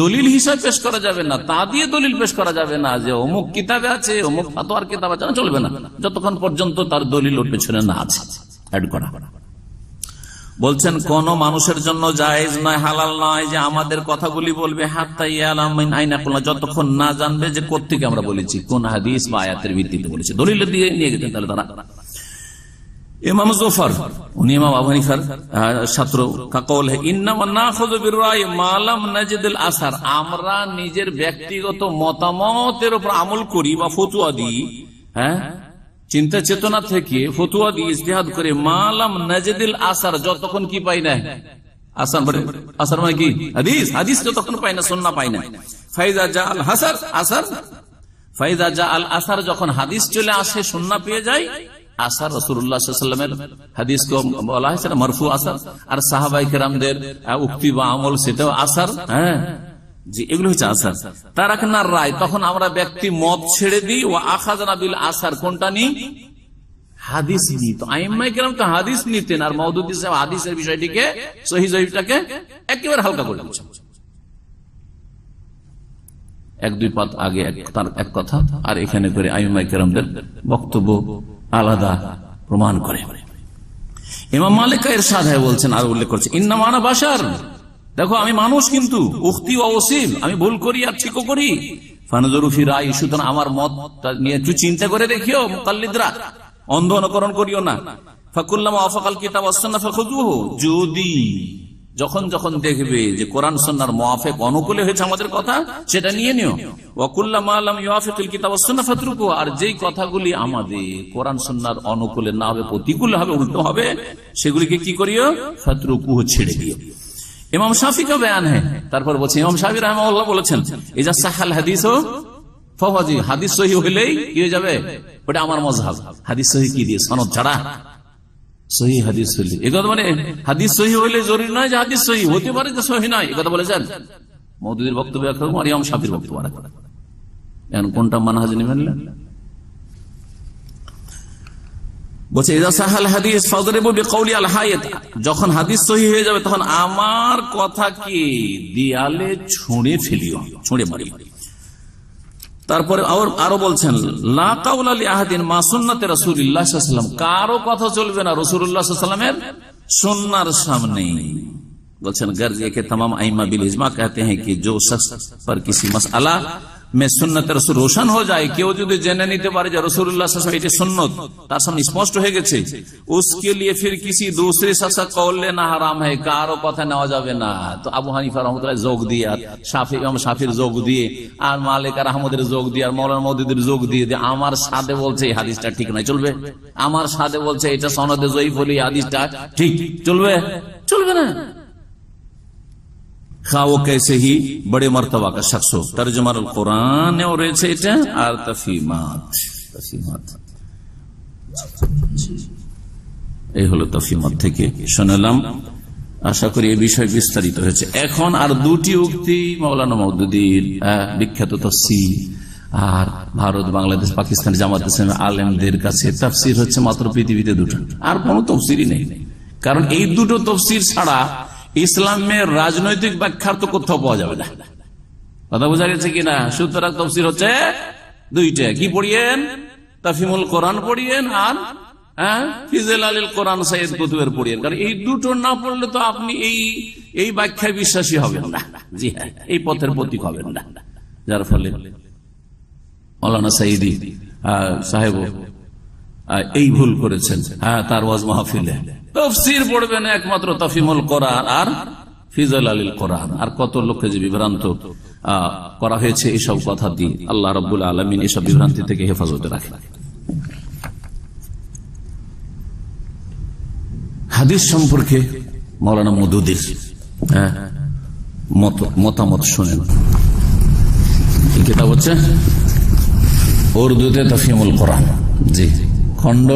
দলিল হিসাবে পেশ করা যাবে না, তা দিয়ে দলিল পেশ করা যাবে না যে অমুক কিতাবে আছে, অমুক ফাতোয়ার কিতাব আছে, চলবে না, যতক্ষণ পর্যন্ত তার দলিল ওর পেছনে না আছে অ্যাড করা। বলছেন কোন মানুষের জন্য জায়েজ নয়, হালাল নয় যে আমাদের কথাগুলি বলবে হাত্তা ইয়ালা মিন আইনা কুলনা, যতক্ষণ না জানবে যে কোত্থেকে আমরা বলেছি, কোন হাদিস বা আয়াতের ভিত্তিতে বলেছি, দলিল দিয়ে নিয়ে গেছেন। তাহলে তারা ইমাম জোফার, উনি ইমাম আবু হানিফার ছাত্র, কাকল হে ইন্নামা নাখুযু বিররাই মা লাম নাজিদুল আসার, আমরা নিজের ব্যক্তিগত মতামতের উপর আমল করি বা ফতোয়া দিই, হ্যাঁ, চিন্তা চেতনা থেকে ফতোয়া দিয়ে ইজতিহাদ করে, মা লাম নাজিদুল আসার, যতক্ষণ কি পাই না, আসার মানে কি হাদিস যতক্ষণ পাই না, সুন্নাহ পাই না। ফাইজা জা আল হাসার আসার, ফাইজা জা আল আসার, যখন হাদিস চলে আসে, সুন্নাহ পেয়ে যায়, আসার, রাসূলুল্লাহ সাল্লাল্লাহু আলাইহি ওয়াসাল্লামের হাদিস কো বলা হয় সেটা মারফু আসার, আর সাহাবায়ে কেরামদের উক্তি বা আমল সেটাও আসার। হ্যাঁ জি, এগুলো হচ্ছে আসার। তারাকনার রায়, তখন আমরা ব্যক্তি মত ছেড়ে দিই, ও আখাযনা বিল আসার, কোনটা নি? হাদিস নি। তো আইম্মায়ে কেরাম তো হাদিস নিতেন, আর মওদুদি সাহেব হাদিসের বিষয়টিকে, সহিহ জয়ীফটাকে একেবারে হালকা করে দিচ্ছেন। এক দুই পাত আগে তার এক কথা, আর এখানে করে আইম্মায়ে কেরামদের বক্তব্য আলাদা প্রমাণ করে। ইমাম মালিক ইরশাদ হয় বলছেন, আর উল্লেখ করছে, ইন্নামা আনা বাশার, দেখো আমি মানুষ, কিন্তু উখতি ওয়া ওসিব, আমি ভুল করি আর ঠিকও করি। ফানজুরু ফি রাই, সুতরাং আমার মত নিয়ে একটু চিন্তা করে দেখিও, মুকাল্লিদরা অন্ধ অনুকরণ করিও না। ফাকুল্লামা ওয়াফাকাল কিতাব ওয়াস সুন্নাহ ফাখুযুহু, যদি যখন যখন দেখবে যে কোরআন সুন্নাহর মুওয়াফিক অনুকূলে হয়েছে আমাদের কথা, সেটা নিয়ে নিও। ওয়া কুল্লামা লাম ইউআফিকুল কিতাব ওয়াস সুন্নাহ ফাতরুকু, আর যেই কথাগুলি আমাদের কোরআন সুন্নাহর অনুকূলে না হবে, প্রতিকূল হবে, উল্টো হবে, সেগুলিকে কি করিও? ফাতরুকু, ছেড়ে দিও। ইমাম শাফি কা বয়ান है, তারপর বলছে ইমাম শাফি রাহিমাহুল্লাহ বলেছেন, ইজা সাহাল হাদিসু ফাওয়াজি, হাদিস সহিহ হলেই কি হয়ে যাবে? ওটা আমার মাযহাব। হাদিস সহিহ কি দিয়ে? সনদ ছাড়া সহিহ হাদিস হলে, এই কথা মানে হাদিস সহিহ হলে জরুরি নয় যে হাদিস সহিহ, হতে পারে যে সহিহ নয়, এই কথা বলেছেন। মওদুদির বক্তব্য একরকম, আর ইমাম শাফির বক্তব্য আরেক। এখন কোনটা মানহাজ নেবেন? বলছে ইজা সাহাল হাদিস ফাদরিবু বিকাউলি আল হায়াত, যখন হাদিস সহিহ হয়ে যাবে তখন আমার কথাকে দেয়ালে ছুঁড়ে ফেলিও, ছুঁড়ে মারিও। তারপরে আরো বলছেন, লা কাউলা লি আহাদিন মা সুন্নাতে রাসূলিল্লাহ সাল্লাল্লাহু আলাইহি ওয়াসাল্লাম, কারো কথা চলবে না রাসূলুল্লাহ সাল্লাল্লাহু আলাইহি ওয়াসাল্লামের সুন্নাহর সামনে। বলছেন गर्जे के तमाम आइम्मा बिल इजमा कहते हैं कि जो शख्स पर किसी मसला में सुन्नत रसूल रोशन हो जाए, কেউ যদি জেনে নিতে পারে যে রাসূলুল্লাহ সাল্লাল্লাহু আলাইহি ওয়াসাল্লাম এটি সুন্নত তার সামনে স্পষ্ট হয়ে গেছে, उसके लिए फिर किसी दूसरे शख्स का कौल लेना हराम है, কারো কথা নেওয়া যাবে না। তো আবু হানিফা রাহমাতুল্লাহ যোগ দিয়ে, আর ইমাম শাফির যোগ দিয়ে, আর মালিক আর আহমদের যোগ দিয়ে, আর মাওলানা মওদুদির যোগ দিয়ে, আমার সাথে বলছে এই হাদিসটা ঠিক নয়, চলবে? আমার সাথে বলছে এটা সনদে যঈফ হলে এই হাদিসটা ঠিক, চলবে? চলবে না। খাও कैसे ही बड़े मर्तबा का शख्स हो, तर्जुमाल कुरान রয়েছে এটা, আর তাফহিমাত। এই হলো তাফহিমাত থেকে শোনালাম। আশা করি এই বিষয় বিস্তারিত হয়েছে। এখন আর দুটি উক্তি মাওলানা মওদুদির বিখ্যাত তাফসীর, আর ভারত, বাংলাদেশ, পাকিস্তান জামাত ইসলামী আলেমদের কাছে তাফসীর হচ্ছে মাত্র পৃথিবীতে দুটো, আর কোনো তাফসীরই নেই। কারণ এই দুটো তাফসীর ছাড়া ইসলামের রাজনৈতিক ব্যাখ্যার তো কোথাও পাওয়া যাবে না। কথা বোঝা গেছে কিনা? সুতরাং তাফসীর হচ্ছে দুইটা। কি পড়িয়েন? তাফহিমুল কোরআন পড়িয়েন, আর ফিজালালিল কোরআন সাইয়্যিদ কুতুবের পড়িয়েন। কারণ এই দুটো না পড়লে তো আপনি এই ব্যাখ্যায় বিশ্বাসী হবেন না। জি হ্যাঁ, এই পথের প্রতীক হবেন না। যার ফলে মাওলানা সাইয়্যিদি সাহেব এই ভুল করেছেন। তার ওয়াজ মাহফিলে তাফসীর পড়বেন একমাত্র তাফহিমুল কোরআন আর ফিজালালিল কোরআন, আর কত লোককে যে বিভ্রান্ত করা হয়েছে এইসব কথা দিয়ে। আল্লাহ রাব্বুল আলামিন এসব বিভ্রান্তি থেকে হেফাজতে রাখেন। হাদিস সম্পর্কে মাওলানা মওদুদির মতামত শুনেন। এই কিতাব হচ্ছে উর্দুতে তাফহিমুল কোরআন, জি, খণ্ড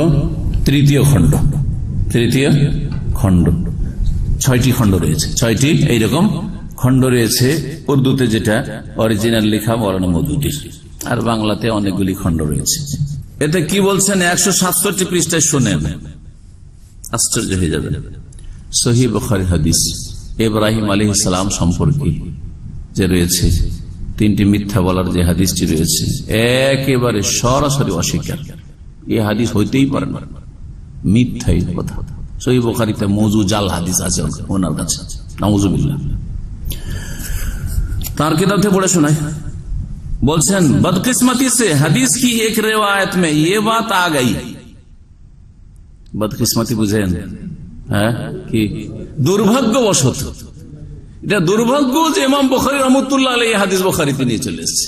তৃতীয় খণ্ড, তৃতীয় খণ্ড, 6টি খণ্ড রয়েছে, 6টি এইরকম খণ্ড রয়েছে উর্দুতে, যেটা অরিজিনাল লেখা মাওলানা মওদুদির, আর বাংলাতে অনেকগুলি খণ্ড রয়েছে। এতে কি বলছেন 167 পৃষ্ঠায় শুনেন, আশ্চর্য হয়ে যাবে। সহিহ বুখারী হাদিস ইব্রাহিম আলাইহিস সালাম সম্পর্কে যে রয়েছে, 3টি মিথ্যা বলার যে হাদিসটি রয়েছে, একেবারে সরাসরি অস্বীকার। এই হাদিস হইতেই পারে না, মিথ্যাই কথা। সহিহ বুখারীতে মওযু জাল হাদিস আছে ওনার কাছে, নাউযুবিল্লাহ। তার কিতাব থেকে পড়ে শোনায়, বলছেন বদকিসমতি সে হাদিস কি এক রিওয়ায়াত মে ये बात आ गई। বদকিসমতি বুঝেন? হ্যাঁ, কি দুর্ভাগ্যবশত, এটা দুর্ভাগ্য যে ইমাম বুখারী রাহমাতুল্লাহ আলাইহি হাদিস বুখারীতে নিয়ে চলে এসেছে।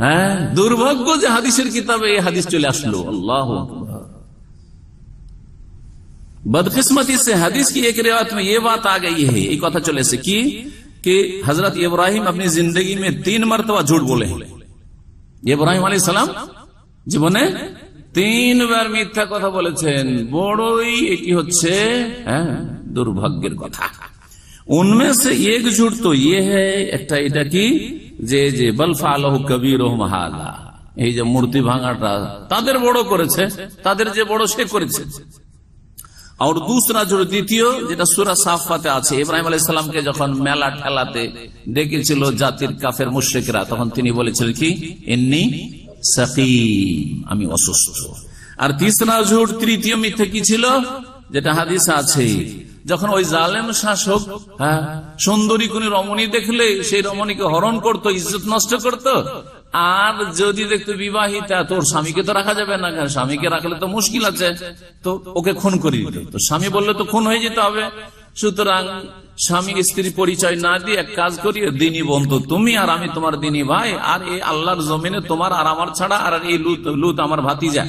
হ্যাঁ, দুর্ভাগ্য যে হাদিসের কিতাবে এই হাদিস চলে আসলো। আল্লাহু আকবার। बदकिस्मती से हदीस की एक रिवायत में ये बात आ गई है, एक कथा चले से कि हजरत इब्राहिम अपनी जिंदगी में 3 मरतबा झूठ बोले हैं। इब्राहिम अलैहिस्सलाम জীবনে 3 বার মিথ্যা কথা বলেছেন। বড়ই এটি হচ্ছে দুর্ভাগ্যের কথা। उनमें से एक झूठ तो ये है একটা এটা কি যে বল ফালহু কবীরুহুম হাযা, এই যে মূর্তি ভাঙাটা তাদের বড় করেছে, তাদের যে বড় সে করেছে। আর दूसरा जो দ্বিতীয় যেটা সূরা সাফফাতে আছে, ইব্রাহিম আলাইহিস সালামকে যখন মেলা ঠেলাতে ডেকেছিল জাতির কাফের মুশরিকরা, তখন তিনি বলেছিলেন কি ইন্নী সাকিম, আমি অসুস্থ। আর तीसरा झूठ তৃতীয় মিথ্যা কি ছিল, যেটা হাদিসে আছে, যখন ওই জালেম শাসক সুন্দরী কোন রমণী দেখলে সেই রমণীকে হরণ করত, ইজ্জত নষ্ট করত। আর যদি দেখতো বিবাহিতা, তোর স্বামীকে তো রাখা যাবে না, স্বামীকে রাখলে তো মুশকিল আছে, তো ওকে খুন করে দিত। তো স্বামী বললে তো খুন হয়ে যেতে হবে। সুতরাং স্বামী স্ত্রী পরিচয় না দিয়ে এক কাজ করি, দিনী বন্ধু তুমি আর আমি তোমার দিনী ভাই, আর এই আল্লাহর জমিনে তোমার আর আমার ছাড়া, আর এই লুত আমার ভাতিজা,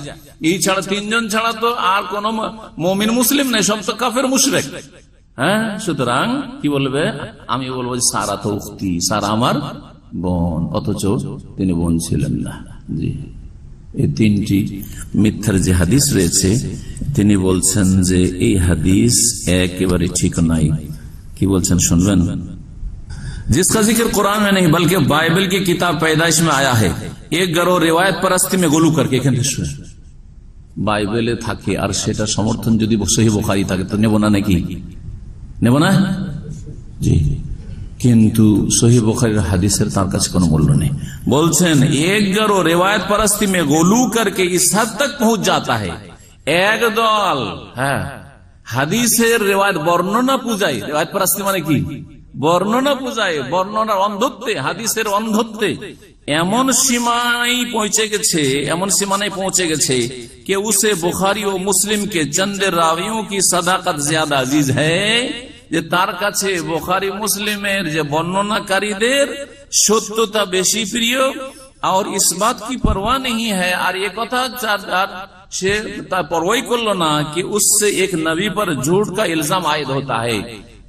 এই ছাড়া 3 জন ছাড়া তো আর কোন মুমিন মুসলিম নেই, সব তো কাফের মুশরিক। সুতরাং কি বলবে, আমি বলবো সারা তো উখতি, সারা আমার বোন, অথচ তিনি বোন ছিলেন না। জি, এই 3টি মিথ্যার যে হাদিস রয়েছে, তিনি বলছেন যে এই হাদিস একেবারে ঠিক নাই। কি বলছেন শুনবেন। जिसका जिक्र कुरान में नहीं बल्कि बाइबल की किताब पैदाइश में आया है, एक गरोह रिवायत परस्ती में गोलू करके, বাইবেলে থাকে আর সেটা সমর্থন যদি সহিহ বুখারী থাকে তো নেব না নাকি, নেব না? জি, কিন্তু সহিহ বুখারীর হাদিসের তার কাছে কোনো মূল্য নেই। বলছেন এক গরো রিওয়ায়াত परस्ती में गोलू करके इस हद तक पहुंच जाता है, এক দল হাদিসের রিওয়ায়াত বর্ণনা পূজায়, রিওয়ায়াত परस्ती মানে কি, বর্ণনা পূজায়, বর্ণনার অন্ধত্বে, হাদিসের অন্ধত্বে এমন সীমায় পৌঁছে গেছে, এমন সীমানায় পৌঁছে গেছে कि उसे बुखारी और मुस्लिम के चंद रावियों की सदाकत ज्यादा अजीज है, যে তার কাছে বুখারী মুসলিমের যে বর্ণনাকারীদের সত্যতা বেশি প্রিয়, और इस बात की परवाह नहीं है, और ये কথা সে তার পরোয়াই করলো না कि उससे एक नबी पर झूठ का इल्जाम आयद होता है,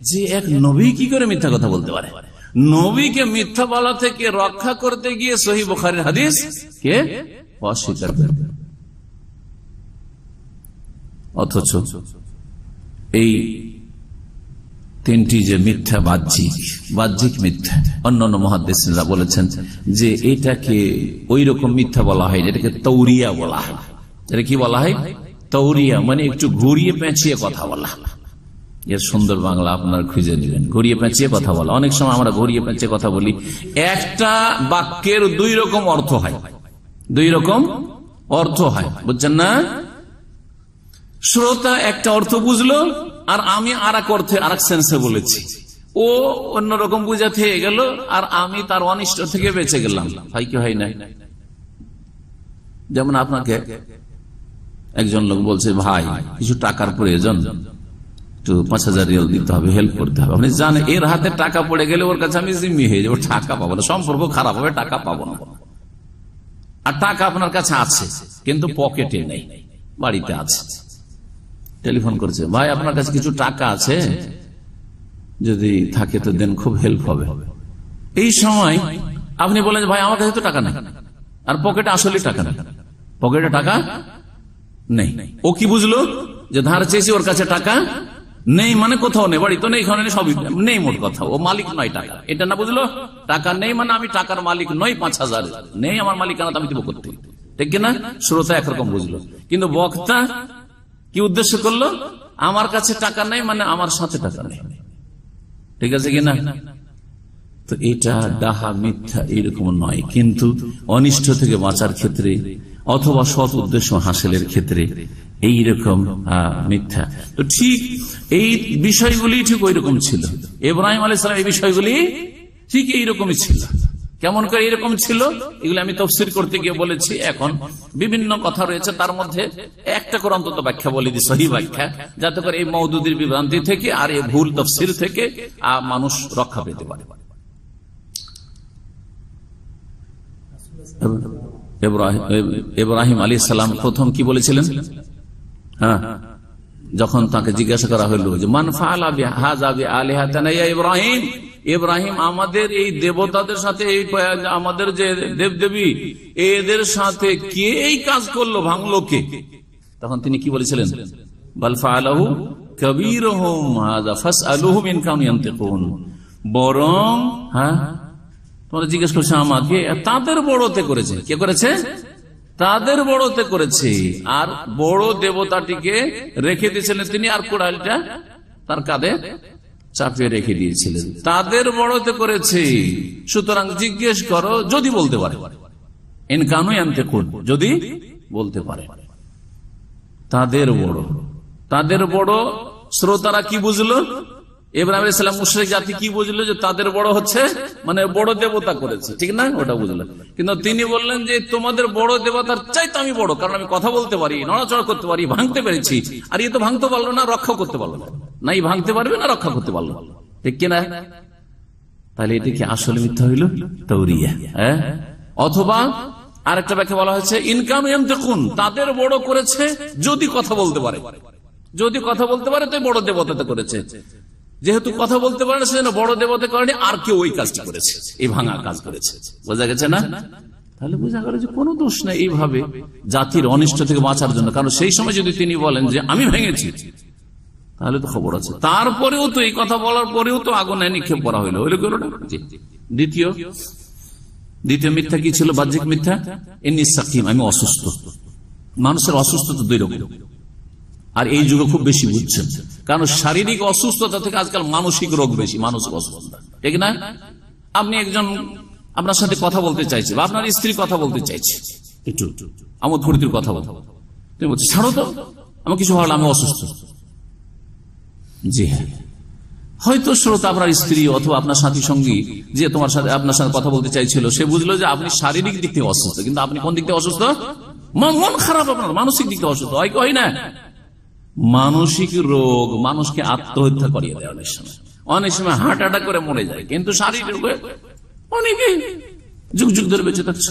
যে এক নবী কি করে মিথ্যা কথা বলতে পারে। নবীকে মিথ্যা বলা থেকে রক্ষা করতে গিয়ে সহিহ বুখারীর হাদিস কে অস্বীকার করে। অথচ এই 3টি যে মিথ্যা, বাহ্যিক মিথ্যা, অন্যান্য মুহাদ্দিসিনরা বলেছেন যে এটাকে ওই রকম মিথ্যা বলা হয়, এটাকে তৌরিয়া বলা হয়। এটা কি বলা হয়? তৌরিয়া মানে একটু ঘুরিয়ে পেঁচিয়ে কথা বলা। এর সুন্দর বাংলা আপনারা খুঁজে নেবেন, ঘুরিয়ে পেঁচিয়ে কথা বলা। অনেক সময় আমরা ঘুরিয়ে পেঁচিয়ে কথা বলি, একটা বাক্যের 2 রকম অর্থ হয়, 2 রকম অর্থ হয়, বুঝছেন না? শ্রোতা একটা অর্থ বুঝলো আর আমি আর এক অর্থে, আর এক সেন্সে বলেছি, ও অন্যরকম বুঝাতে গেল আর আমি তার অনিষ্ট থেকে বেঁচে গেলাম। হয় কি হয় না? যেমন আপনাকে একজন লোক বলছে, ভাই কিছু টাকার প্রয়োজন, একটু 5000 রিয়াল দিতে হবে, হেল্প করতে হবে। আপনি জানেন এর হাতে টাকা পড়ে গেলে ওর কাছে আমি জিম্মি হয়ে যাবো, টাকা পাবো না, সম্পর্ক খারাপ হবে, টাকা পাবো না। আর টাকা আপনার কাছে আছে কিন্তু পকেটে নেই, বাড়িতে আছে। টেলিফোন করছে, ভাই আপনার কাছে কিছু টাকা আছে, যদি থাকে তো দেন, খুব হেল্প হবে। এই সময় আপনি বলেন, ভাই আমার কাছে তো টাকা নেই, আর পকেটে আসলে টাকা নেই, পকেটে টাকা নেই। ও কি বুঝলো যে ধার চেয়েছি, ওর কাছে টাকা নেই, মানে কোথাও নেই, বাড়ি তো নেই, এখানে সবই নেই, মোট কথা ও মালিক নয় টাকা, এটা না বুঝলো। টাকা নেই মানে আমি টাকার মালিক নই, 5000 নেই আমার মালিকানা, আমি দেবো করতে, ঠিক কিনা? শ্রোতা একরকম বুঝলো, কিন্তু বক্তা কি উদ্দেশ্য করলো, আমার কাছে টাকা নেই মানে আমার সাথে টাকা নেই, ঠিক আছে কিনা? তো এটা ডাহা মিথ্যা এরকম নয়, কিন্তু অনিষ্ট থেকে বাঁচার ক্ষেত্রে অথবা সৎ উদ্দেশ্য হাসিলের ক্ষেত্রে এইরকম মিথ্যা। তো ঠিক এই বিষয়গুলি ঠিক ওই রকম ছিল। ইব্রাহিম আলাইহিস সালাম এই বিষয়গুলি ঠিক এইরকমই ছিল। কেমন করে এরকম ছিল এগুলো আমি তাফসীর করতে গিয়ে বলেছি। এখন বিভিন্ন কথা রয়েছে, তার মধ্যে একটা করে অন্তত ব্যাখ্যা বলে দিই, সহি ব্যাখ্যা, যাতে করে এই মওদুদির বিভ্রান্তি থেকে আর এই ভুল তাফসীর থেকে মানুষ রক্ষা পেতে পারে। ইব্রাহিম আলাইহিস সালাম প্রথম কি বলেছিলেন? যখন তাকে জিজ্ঞাসা করা হলো যে মান ফাআলা বিহাযা বিআলিহাতিনা ইয়া ইব্রাহিম, ইব্রাহিম আমাদের এই দেবতাদের সাথে, এই আমাদের যে দেবদেবী, এদের সাথে কে এই কাজ করলো, ভাঙলো কে? তখন তিনি কি বলেছিলেন? বাল ফাআলাহু কাবীরুহুম হাযা ফাসআলুহুম ইন কানু ইয়ানতিকুন। বরং তোমরা জিজ্ঞেস করছো আমাকে, তাদের বড়তে করেছে। কে করেছে? তাদের বড়তে করেছে। আর বড় দেবতাটিকে রেখে দিয়েছিলেন তিনি, আর কুড়ালটা তার কাঁধে চাপিয়ে রেখে দিয়েছিলেন। তাদের বড়তে করেছে। সুতরাং জিজ্ঞেস করো যদি বলতে পারে, ইন কানু ইয়ানতিকুন, যদি বলতে পারে। তাদের বড়, তাদের বড় শ্রোতারা কি বুঝলো? ইব্রাহিম আলাইহিস সালাম মুশরিক জাতি কি বুঝলো? যে তাদের বড় হচ্ছে মানে বড় দেবতা করেছে, ঠিক না? ওটা বুঝলেন। কিন্তু তিনি বললেন যে তোমাদের বড় দেবতার চাইতে আমি বড়, কারণ আমি কথা বলতে পারি, নড়াচড়া করতে পারি, ভাঙতে পেরেছি। আর এ তো ভাঙতে পারলো না, রক্ষা করতে পারলো না। নাই ভাঙতে পারবে না, রক্ষা করতে পারলো, ঠিক কিনা? তাহলে এটা কি আসলে মিথ্যা হইল? তাওরিয়া। অথবা আরেকটা ব্যাখ্যা বলা হয়েছে ইন কানু ইয়ানতিকুন, তাদের বড় করেছে যদি কথা বলতে পারে। যদি কথা বলতে পারে তো বড় দেবতাতে করেছে। যেহেতু কথা বলতে পারে না, সেজন্য বড় দেবতা করেনি, আর কেউ ওই কাজটি করেছে, এই ভাঙা কাজ করেছে। বোঝা গেছে না? তাহলে বোঝা গেল যে কোনো দোষ নেই এইভাবে জাতির অনিষ্ট থেকে বাঁচার জন্য। কারণ সেই সময় যদি তিনি বলেন যে আমি ভেঙেছি, তাহলে তো খবর আছে। তারপরেও তো এই কথা বলার পরেও তো আগুনে নিক্ষেপ করা হইলো, হইলো গেল না? দ্বিতীয় মিথ্যা কি ছিল? বাহ্যিক মিথ্যা, ইন্নী সাকিম, আমি অসুস্থ। মানুষের অসুস্থতা দুই রকম, আর এই যুগে খুব বেশি বুঝছেন। কারণ শারীরিক অসুস্থতা থেকে আজকাল মানসিক রোগ বেশি, মানসিক অসুস্থতা, ঠিক না? আপনি একজন আপনার সাথে কথা বলতে চাইছে, বা আপনার স্ত্রী কথা বলতে চাইছে, একটু আমোদ ফুর্তির কথা বলতে, তুমি বলছো ছাড়ো তো, আমার কিছু ভালো, আমি অসুস্থ। জি হ্যাঁ, হয়তো শ্রোতা আপনার স্ত্রী অথবা আপনার সাথী সঙ্গী যে তোমার সাথে আপনার সাথে কথা বলতে চাইছিল, সে বুঝলো যে আপনি শারীরিক দিক থেকে অসুস্থ, কিন্তু আপনি কোন দিক থেকে অসুস্থ? মন খারাপ, আপনার মানসিক দিক থেকে অসুস্থ। হয় না? মানসিক রোগ মানুষকে আত্মহত্যা করিয়ে দেয়, অনেক সময় হার্ট অ্যাটাক করে মরে যায়। কিন্তু শারীরিক রোগে অনেকে যুগ যুগ ধরে বেঁচে থাকছে।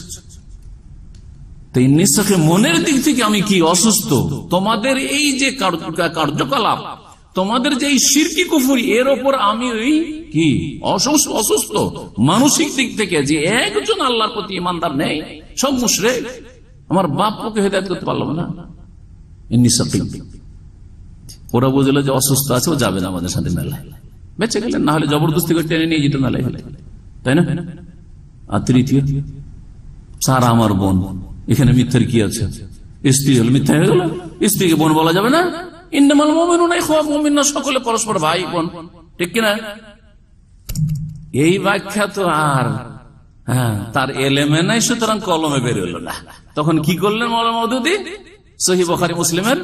তাই নিঃশ্বাসে মনের দিক থেকে আমি কি অসুস্থ? তোমাদের এই যে কার্যকলাপ, তোমাদের যে এই শিরকি কুফরি, এর ওপর আমি ওই কি অসুস্থ মানসিক দিক থেকে, যে একজন আল্লাহর প্রতি ইমানদার নেই, সব মুশরিক, আমার বাপ ওকে হেদায়েত করতে পারলাম না। ওরা বুঝলো যে অসুস্থ আছে, ও যাবে না আমাদের সাথে মেলায়, বেঁচে গেলেন। না হলে জবরদস্তি করে টেনে নিয়ে যেত মেলায়, তাই না? আর তৃতীয়, সারা আমার বোন, এখানে মিথ্যার কি আছে? স্ত্রী হলে মিথ্যা হয়ে গেল, স্ত্রীকে বোন বলা যাবে না? ইন্নামাল মুমিনুনা ইখওয়া, মুমিনরা সকলে পরস্পর ভাই বোন, ঠিক কিনা? এই ব্যাখ্যা তো আর তার এলেমে নাই, সুতরাং কলমে বের হলো না। তখন কি করলেন মাওলানা মওদুদী? সহিহ বুখারী মুসলিমের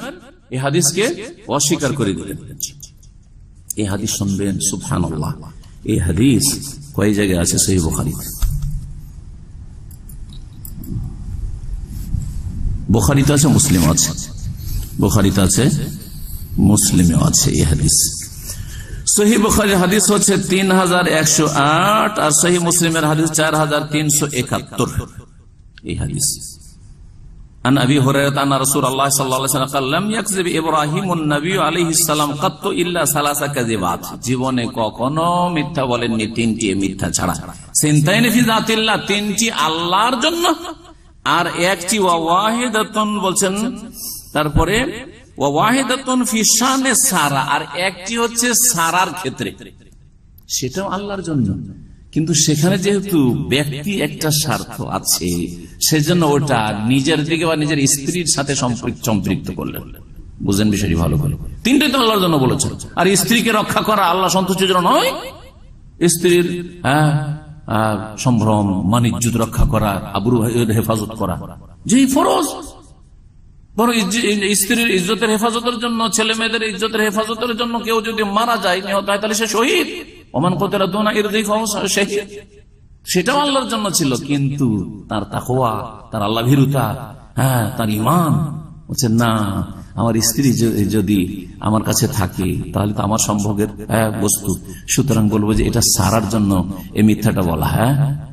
এই হাদিসকে অস্বীকার করে দিলেন। এই হাদিস শুনবেন, সুবহানাল্লাহ, এই হাদিস কয় জায়গায় আছে সহিহ বুখারীতে? বুখারীতে আছে, মুসলিমে আছে। বুখারীতে আছে, মুসলিমে আছে এই হাদিস। সহিহ বুখারীর হাদিস হচ্ছে 3108, আর সহিহ মুসলিমের হাদিস 4371 এই হাদিস। عن أبي هريرة أن رسول الله صلى الله عليه وسلم قال لم يكذب إبراهيم النبي عليه السلام قط إلا ثلاث كذبات, জীবনে কখনো মিথ্যা বলেননি তিনটি মিথ্যা ছাড়া। সিনতাইনি ফি যাতিল্লাহ, তিনটি আল্লাহর জন্য, আর একটি ওয়াহিদাতুন বলছেন, তারপরে ওয়াহিদাতুন ফি শানে সারা, আর একটি হচ্ছে সারার ক্ষেত্রে, সেটাও আল্লাহর জন্য। কিন্তু সেখানে যেহেতু ব্যক্তি একটা স্বার্থ আছে, সেজন্য ওটা নিজের দিকে বা নিজের স্ত্রীর সাথে সম্পৃক্ত করলেন। বুঝেন বিষয়টি ভালো করে? তিনটে তো আল্লাহর জন্য বলেছেন। আর স্ত্রীকে রক্ষা করা আল্লাহ সন্তুষ্টির জন্য নয়, স্ত্রীর সম্ভ্রম মানিজ্য রক্ষা করা, আবরু হেফাজত করা, যেই ফরজ, বরং স্ত্রীর ইজ্জতের হেফাজতের জন্য, ছেলে মেয়েদের ইজ্জতের হেফাজতের জন্য কেউ যদি মারা যায়, নিহত হয়, তাহলে সে শহীদ। ওমান কুতিলা দুনা ইরদি ফাহুয়া শাহীদ, সেটাও আল্লাহর জন্য ছিল। কিন্তু তার তাকওয়া, তার আল্লাহ ভীরুতা, তার ঈমান বলছে না, আমার স্ত্রী যদি আমার কাছে থাকে তাহলে তো আমার সম্ভোগের বস্তু, সুতরাং বলবো যে এটা সারার জন্য এই মিথ্যাটা বলা।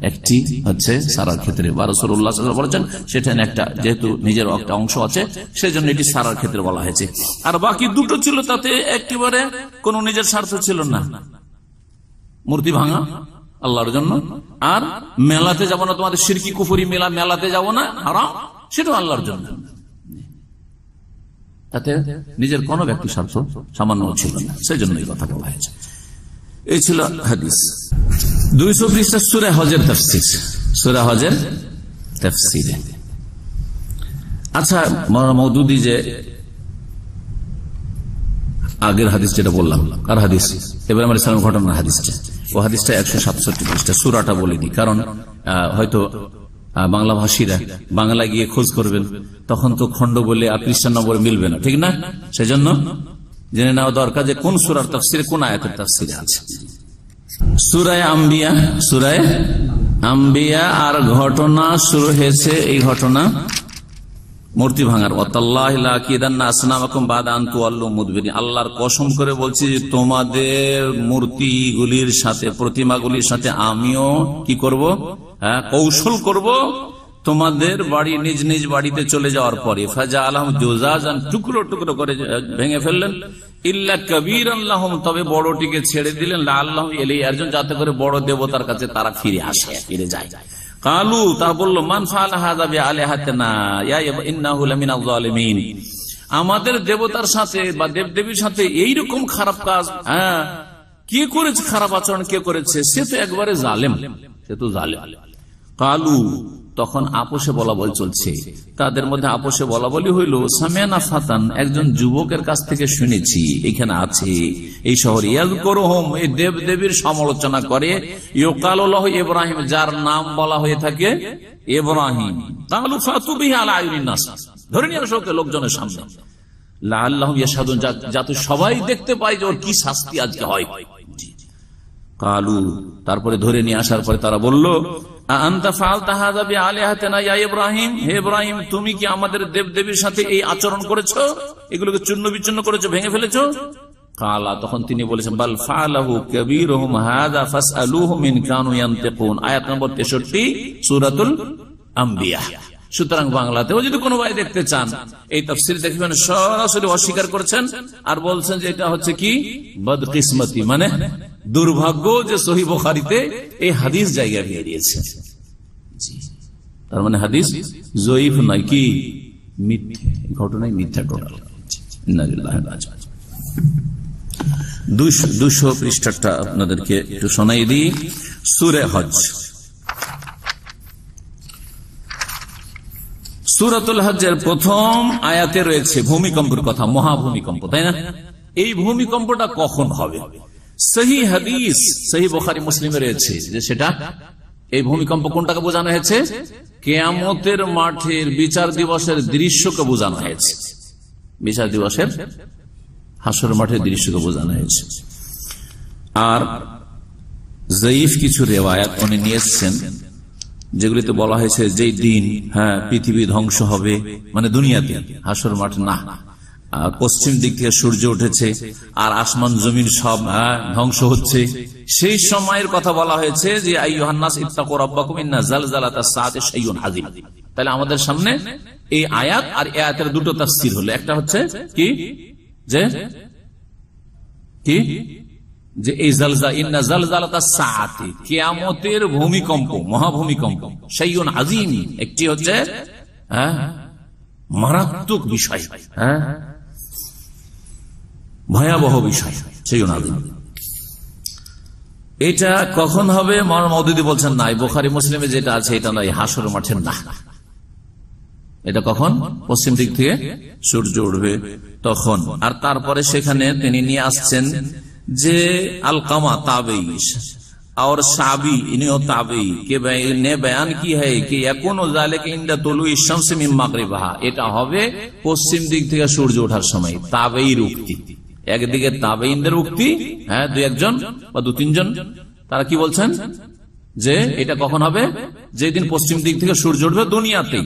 একটি হচ্ছে সারার ক্ষেত্রে, বা রাসূলুল্লাহ সাল্লাল্লাহু আলাইহি ওয়াসাল্লাম বলেছেন সেটা একটা, যেহেতু নিজের একটা অংশ আছে সেজন্য এটি সারার ক্ষেত্রে বলা হয়েছে। আর বাকি দুটো ছিল তাতে একেবারে কোনো নিজের স্বার্থ ছিল না, মূর্তি ভাঙা আল্লাহর জন্য, আর মেলাতে যাব না, তোমাদের শিরকি কুফরি মেলাতে যাব না, হারাম, সেটাও আল্লাহর জন্য। তাতে নিজের কোন ব্যক্তি স্বার্থ সামান্য ছিল না, সেই জন্য এই কথা বলা হয়েছে। এই ছিল হাদিস। 200 পৃষ্ঠা সূরা হজের তাফসীর, সূরা হজের তাফসীর। আচ্ছা, মাওলানা মওদুদী যে আগের হাদিস যেটা বললাম, কার হাদিস? ইব্রাহিম আলাইহিস সালামের ঘটনার হাদিসটা, ও হাদিসটা 167 পৃষ্ঠা। সূরাটা বলে দিই, কারণ হয়তো বাংলা ভাষীরা বাংলা গিয়ে খোঁজ করবেন, তখন তো খন্ড বলে আর খ্রিস্টান নম্বরে মিলবে না, ঠিক না? সেজন্য জেনে নেওয়া দরকার যে কোন সূরার তাফসীরে কোন আয়াতের তাফসীরে আছে। সূরা আম্বিয়া, সূরা আম্বিয়া, আর ঘটনা শুরু হয়েছে, এই ঘটনা মূর্তি ভাঙার। আল্লাহর কসম করে বলছি যে তোমাদের মূর্তিগুলির সাথে, প্রতিমাগুলির সাথে আমিও কি করব? কৌশল করব তোমাদের বাড়ি, নিজ নিজ বাড়িতে চলে যাওয়ার পরে। ফাজা আলহাম জোজাজান, টুকরো টুকরো করে ভেঙে ফেললেন। ইল্লা কবীরান লাহুম, তবে বড়টিকে ছেড়ে দিলেন। লাআল্লাহুম ইলাইহি ইয়ারজুন, যাতে করে বড় দেবতার কাছে তারা ফিরে আসে, ফিরে যায়। কালু, তারা বলল, মান ফাআলা হাযা বিআলিহাতিনা ইয়া ইন্নাহু লামিনাজ জালিমিন। আমাদের দেবতার সাথে বা দেবদেবীর সাথে এইরকম খারাপ কাজ কে করেছে? খারাপ আচরণ কে করেছে? সে তো একবারে জালেম, সে তো জালেম। কালু, তখন আপোষে বলা বল চলছে, তাদের মধ্যে আপোষে বলা বলি হইল, সামিয়ানা ফাতান, একজন যুবকের কাছ থেকে শুনেছি, এখানে আছে এই শহরে, ইয়াযকুরুহুম, এই দেবদেবীর সমালোচনা করে, ইউকালু লাহু ইব্রাহিম, যার নাম বলা হয়ে থাকে ইব্রাহিম। কালু ফাতু বিহি আলা আইয়ুনিন নাস, ধরে নিয়ে আসো লোকজনের সামনে, লাআল্লাহুম ইয়াশহাদুন, যাতে সবাই দেখতে পায় যে ওর কি শাস্তি আজকে হয়। কালু, তারপরে ধরে নিয়ে আসার পরে তারা বলল, আনতা ফাআলতা হাযা বিআলিহাতিনা ইয়া ইব্রাহিম, হে ইব্রাহিম, তুমি কি আমাদের দেবদেবীর সাথে এই আচরণ করেছো? এগুলোকে চূর্ণ বিচূর্ণ করেছো, ভেঙে ফেলেছো? কালা, তখন তিনি বলেছেন, বাল ফাআলাহু কাবীরুহুম হাযা ফাসআলুহুম ইন কানু ইয়ানতিকুন, আয়াত নম্বর 63 সূরাতুল আম্বিয়া। সুতরাং বাংলাতেও যদি কোনো ভাই দেখতে চান, এই তাফসীর দেখবেন সরাসরি অস্বীকার করছেন আর বলছেন যে এটা হচ্ছে কি বদকিসমতি, মানে দুর্ভাগ্য যে সহিহ বুখারীতে এই হাদিস জায়গা দিয়ে দিয়েছে। তার মানে হাদিস জয়ীফ নয়, কি মিথ্যা, ঘটনাই মিথ্যা টোটাল। 200 পৃষ্ঠাটা আপনাদেরকে একটু শোনাই দিই। সূরা হজ, সূরাতুল হজ্জের প্রথম আয়াতে রয়েছে ভূমিকম্পের কথা, মহাভূমিকম্প, তাই না? এই ভূমিকম্পটা কখন হবে? সহিহ হাদিস, সহিহ বুখারী মুসলিমে রয়েছে যে সেটা, এই ভূমিকম্প কোনটাকে বোঝানো হয়েছে? কিয়ামতের মাঠের বিচার দিবসের দৃশ্যকে বোঝানো হয়েছে, বিচার দিবসের হাসর মাঠের দৃশ্যকে বোঝানো হয়েছে। আর জয়ীফ কিছু রিওয়ায়াত উনি নিয়ে এসেছেন, যেগুলিতে বলা হয়েছে যেই দিন পৃথিবী ধ্বংস হবে, মানে দুনিয়াতে, হাসর মাঠ না, পশ্চিম দিক থেকে সূর্য উঠেছে আর আসমান জমিন সব ধ্বংস হচ্ছে, সেই সময়ের কথা বলা হয়েছে যে আইয়ুহান নাস ইত্তাকু রাব্বাকুম ইন্না জালজালাতাস সাআতি শাইউন আযীম। তাহলে আমাদের সামনে এই আয়াত আর এই আয়াতের দুটো তাফসীর হলো। একটা হচ্ছে কি যে এই ইন্না জালজালাতাস সাআতি, কিয়ামতের ভূমিকম্প, মহাভূমিকম্প, শাইউন আযীম, একটি হচ্ছে মারাত্মক বিষয়, ভয়াবহ বিষয়, শাইউন আযীম। এটা কখন হবে? মাওলানা মওদুদী বলছেন না, বুখারী মুসলিমে যেটা আছে এটা নয়, হাসর মাঠের না। এটা কখন? পশ্চিম দিক থেকে সূর্য উঠবে তখন। আর তারপরে সেখানে তিনি নিয়ে আসছেন যে আলকামা তাবেঈ और साबी इन्हें ताबी के ने बयान की है कि यकुनु जालिका इंदा तुलुई शम्स मिन मागरिबिहा, এটা হবে পশ্চিম দিক থেকে সূর্য ওঠার সময়। তাবেঈর উক্তি, একদিকে তাবেঈনদের উক্তি, দুই একজন বা দু তিনজন, তারা কি বলছেন যে এটা কখন হবে? যেদিন পশ্চিম দিক থেকে সূর্য উঠবে দুনিয়াতেই।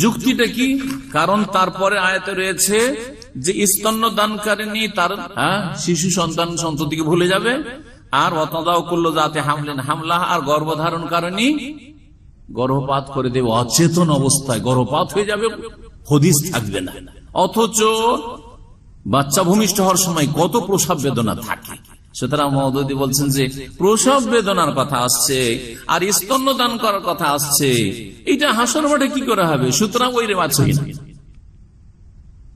যুক্তিটা কি? কারণ তারপরে আয়াতে রয়েছে যে স্তন্য দানকারিনী তার শিশু সন্তান সন্ততিকে ভুলে যাবে, আর আর গর্ভধারণ কারণী গর্ভপাত করে দেবে, অচেতন অবস্থায় গর্ভপাত হয়ে যাবে, হদিস থাকবে না। অথচ বাচ্চা ভূমিষ্ঠ হওয়ার সময় কত প্রসব বেদনা থাকে, সুতরাং মওদুদী বলছেন যে প্রসব বেদনার কথা আসছে আর স্তন্যদান করার কথা আসছে, এটা হাসর মাঠে কি করে হবে? সুতরাং ওই রেওয়াজ সহিহ না,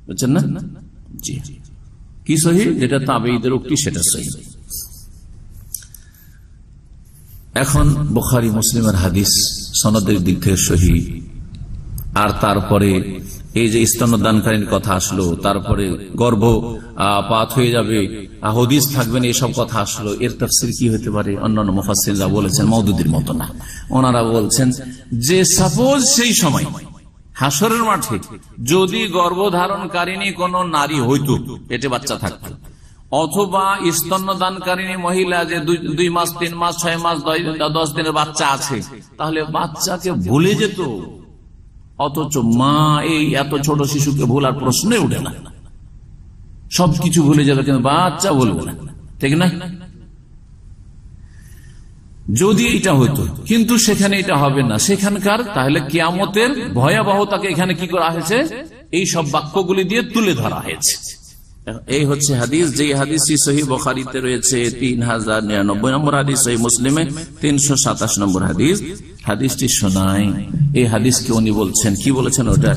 বুঝছেন না? জি, কি সহিহ? যেটা তাবেঈদের উক্তি সেটা সহিহ। এখন বুখারী মুসলিমের হাদিস সনদের দিক থেকে সহিহ, আর তারপরে এই যে স্তন্যদানকারীর কথা আসলো, তারপরে গর্ভপাত হয়ে যাবে, হাদিস থাকবে না, এসব কথা আসলো, এর তাফসীর কি হতে পারে? অন্যান্য মুফাসসিররা বলেছেন মওদুদীর মতো না। ওনারা বলছেন যে সাপোজ সেই সময় হাসরের মাঠে যদি গর্ভধারণকারিণী কোন নারী হইতো, পেটে বাচ্চা থাকতো, অথবা স্তন্যদানকারিণী মহিলা যে 2 মাস 3 মাস 6 মাস 10 দিনের বাচ্চা আছে, তাহলে বাচ্চাকে ভুলে যেত। অথচ মা এই এত ছোট শিশুকে ভুলার প্রশ্নই উঠে না, সবকিছু ভুলে যাবে কিন্তু বাচ্চা বলবে না, ঠিক না? যদি এটা হইতো, কিন্তু সেখানে এটা হবে না, সেখানকার তাহলে কিয়ামতের ভয়াবহতাকে এখানে কি করা হয়েছে? এই সব বাক্যগুলি দিয়ে তুলে ধরা হয়েছে। এই হচ্ছে হাদিস, যে হাদিসটি সহিহ বুখারীতে রয়েছে 3099 নম্বর হাদিস, সহিহ মুসলিমে 327 নম্বর হাদিস। হাদিসটি শোনায়, এই হাদিসকে উনি বলছেন, কি বলেছেন ওটা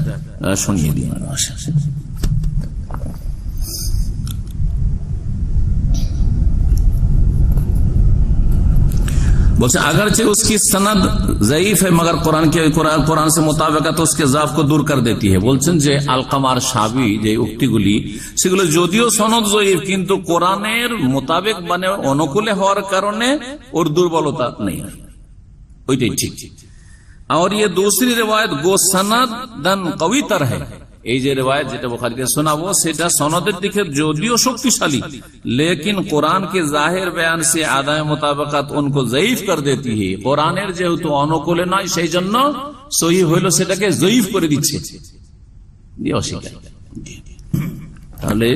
শুনিয়ে দিন। बोलते अगरचे उसकी सनद ज़ईफ है मगर कुरान से मुताबिकत उसके ज़ाफ को दूर कर देती है। বলছেন যে আলকামার সাবি যে উক্তিগুলি সেগুলো যদিও সনদ ज़ईफ কিন্তু কোরআনের মোতাবেক মানে অনুকূলে হওয়ার কারণে ওর দুর্বলতা নেই, ওইটাই ঠিক। और ये दूसरी रिवायत गो सनदन कवी तर है, এই যে রিওয়ায়াত যেটা বুখারীতে শোনাবো সেটা সনদের দিকে যদিও শক্তিশালী, लेकिन कुरान के जाहिर बयान से आदाय मुताबिकत उनको ज़ईफ कर देती है। কোরআনের যেহেতু অনুকূলে নয় সেই জন্য সহিহ হইল সেটাকে ज़ईफ করে দিচ্ছে। তাহলে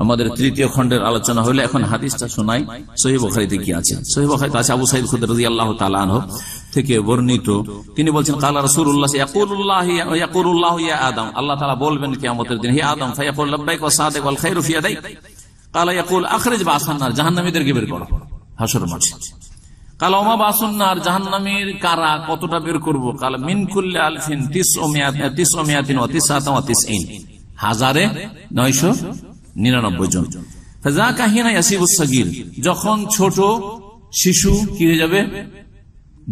আমাদের তৃতীয় খণ্ডের আলোচনা হলো, এখন হাদিসটা শোনাই সহিহ বুখারীতে কি আছে। সহিহ বুখারীতে আছে আবু সাঈদ খুদরী রাদিয়াল্লাহু তাআলা আনহু থেকে বর্ণিত, তিনি বলছেন কালা রাসূলুল্লাহ ইয়াকুলুল্লাহু ইয়া আদম, আল্লাহ তাআলা বলবেন কিয়ামতের দিন, হে আদম, ফায়াকুল লাব্বাইক ওয়া সাদিক ওয়াল খায়রু ফি ইয়াদাইক, কালা ইয়াকুল আখরিজ বাসান্নার, জাহান্নামীদেরকে বের করো হাসরের মাঠে। কালা ওমা বাসান্নার, জাহান্নামীর কারা, কতটা বের করব? কালা মিন কুল্লি আলফিন 999 1999 জন। ফাযাকা হিনা ইয়াসিবুস সাগীর, যখন ছোট শিশু কি হয়ে যাবে?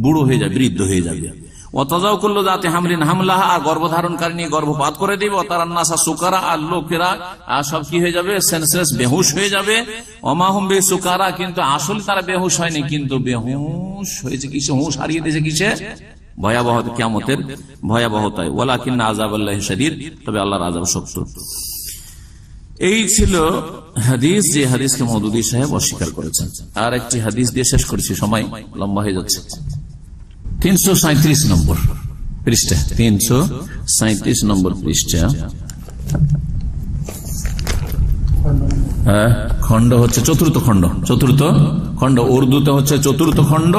বুড়ো হয়ে যাবে, বৃদ্ধ হয়ে যাবে। ওয়াতাযাউ কুল্লু যাতি হামলিন হামলাহা, আর গর্ভধারণকারিণী গর্ভপাত করে দিবে। ওয়াতারান নাসা সুকারা, আর লোকেরা সব কি হয়ে যাবে? সেন্সলেস, বেহুশ হয়ে যাবে। ওমা হুম বিসুকারা, কিন্তু আসলে তারা বেহুশ হয়নি, কিন্তু বেহুশ হয়েছে কিসে? হুঁশ হারিয়ে দিয়েছে কিসে? ভয়াবহতা, কিয়ামতের ভয়াবহতায়। ওয়ালাকিন্না আযাবাল্লাহি শাদীদ, তবে আল্লাহর আযাব শক্ত। এই ছিল হাদিস, যে হাদিসকে মওদুদী সাহেব অস্বীকার করেছেন। আর একটি হাদিস দিয়ে শেষ করেছি, সময় লম্বা হয়ে যাচ্ছে। 337 নম্বর পৃষ্ঠা, 337 নম্বর পৃষ্ঠা। খণ্ড হচ্ছে চতুর্থ খণ্ড, উর্দুতে হচ্ছে চতুর্থ খণ্ড।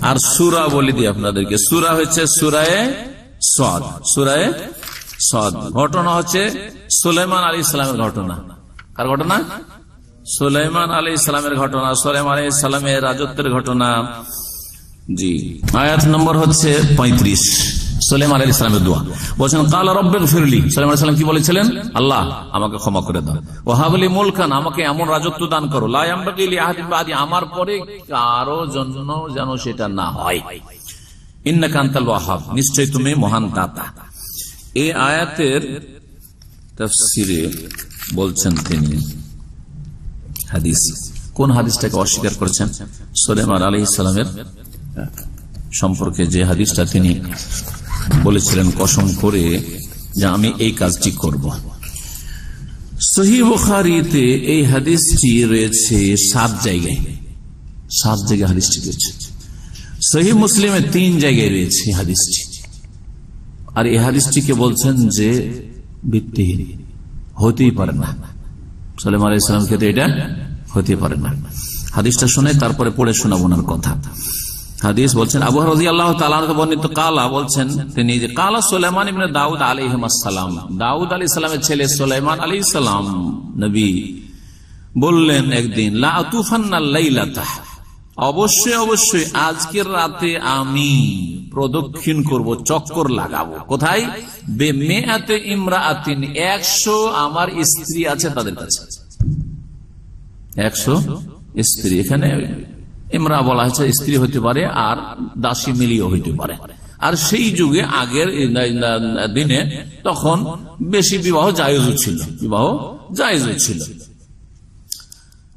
আর সূরা বলি দিই আপনাদেরকে, সূরা হচ্ছে সূরায়ে সাদ। ঘটনা হচ্ছে সুলাইমান আলাইহিস সালামের ঘটনা। কার ঘটনা? সুলাইমান আলাইহিস সালামের ঘটনা, সুলাইমান আলাইহিস সালামের রাজত্বের ঘটনা। জি, আয়াত নম্বর হচ্ছে 35। সুলাইমান আলাইহিস সালামের দোয়া, বলেছেন কালা রব্বিগফিরলি, সুলাইমান আলাইহিস সালাম কি বলেছিলেন? আল্লাহ আমাকে ক্ষমা করে দাও। ওয়া হাবলি মুলকান, আমাকে এমন রাজত্ব দান করো, লা ইয়ামবাগি লিআহাদিন বাদি, আমার পরে কারো জন্য যেন সেটা না হয়। ইন্নাকা আনতাল ওয়াহাব, নিশ্চয় তুমি মহান দাতা। এই আয়াতের তাফসীরে বলছেন তিনি হাদিস, কোন হাদিসটাকে অস্বীকার করেছেন? সুলাইমান আলাইহিস সালামের সম্পর্কে যে হাদিসটা তিনি বলেছিলেন কসম করে যে আমি এই কাজটি করব। সহিহ বুখারীতে এই হাদিসটি রয়েছে 7 জায়গায় হাদিসটি রয়েছে। সহিহ মুসলিমে 3 জায়গায় রয়েছে হাদিসটি। আর এই হাদিসটিকে বলছেন যে ভিত্তিহীন, হতেই পারে না। সুলাইমান আলাইহিস সালামের ক্ষেত্রে এটা হতে পারে না। হাদিসটা শুনে তারপরে পড়ে শোনাবো ওনার কথা। হাদিস বলছেন আবু হুরায়রা রাদিয়াল্লাহু তাআলা আনহু বর্ণিত, কালা বলছেন তিনি যে কালা সুলাইমান ইবনে দাউদ আলাইহিস সালাম, দাউদ আলাইহিস সালামের ছেলে সুলাইমান আলাইহিস সালাম নবী বললেন একদিন লা আতুফান্নাল লাইলাতা, অবশ্যই অবশ্যই আজকের রাতে আমি প্রদক্ষিণ করব, চক্কর লাগাবো। কোথায়? বেমেআতে ইমরাআতিন, 100 আমার স্ত্রী আছে তাদের কাছে। 100 স্ত্রী, এখানে ইমরা বলা হয়েছে, স্ত্রী হতে পারে আর দাসী মিলিও হইতে পারে। আর সেই যুগে আগের দিনে তখন বেশি বিবাহ জায়েজ ছিল, বিবাহ জায়েজ ছিল।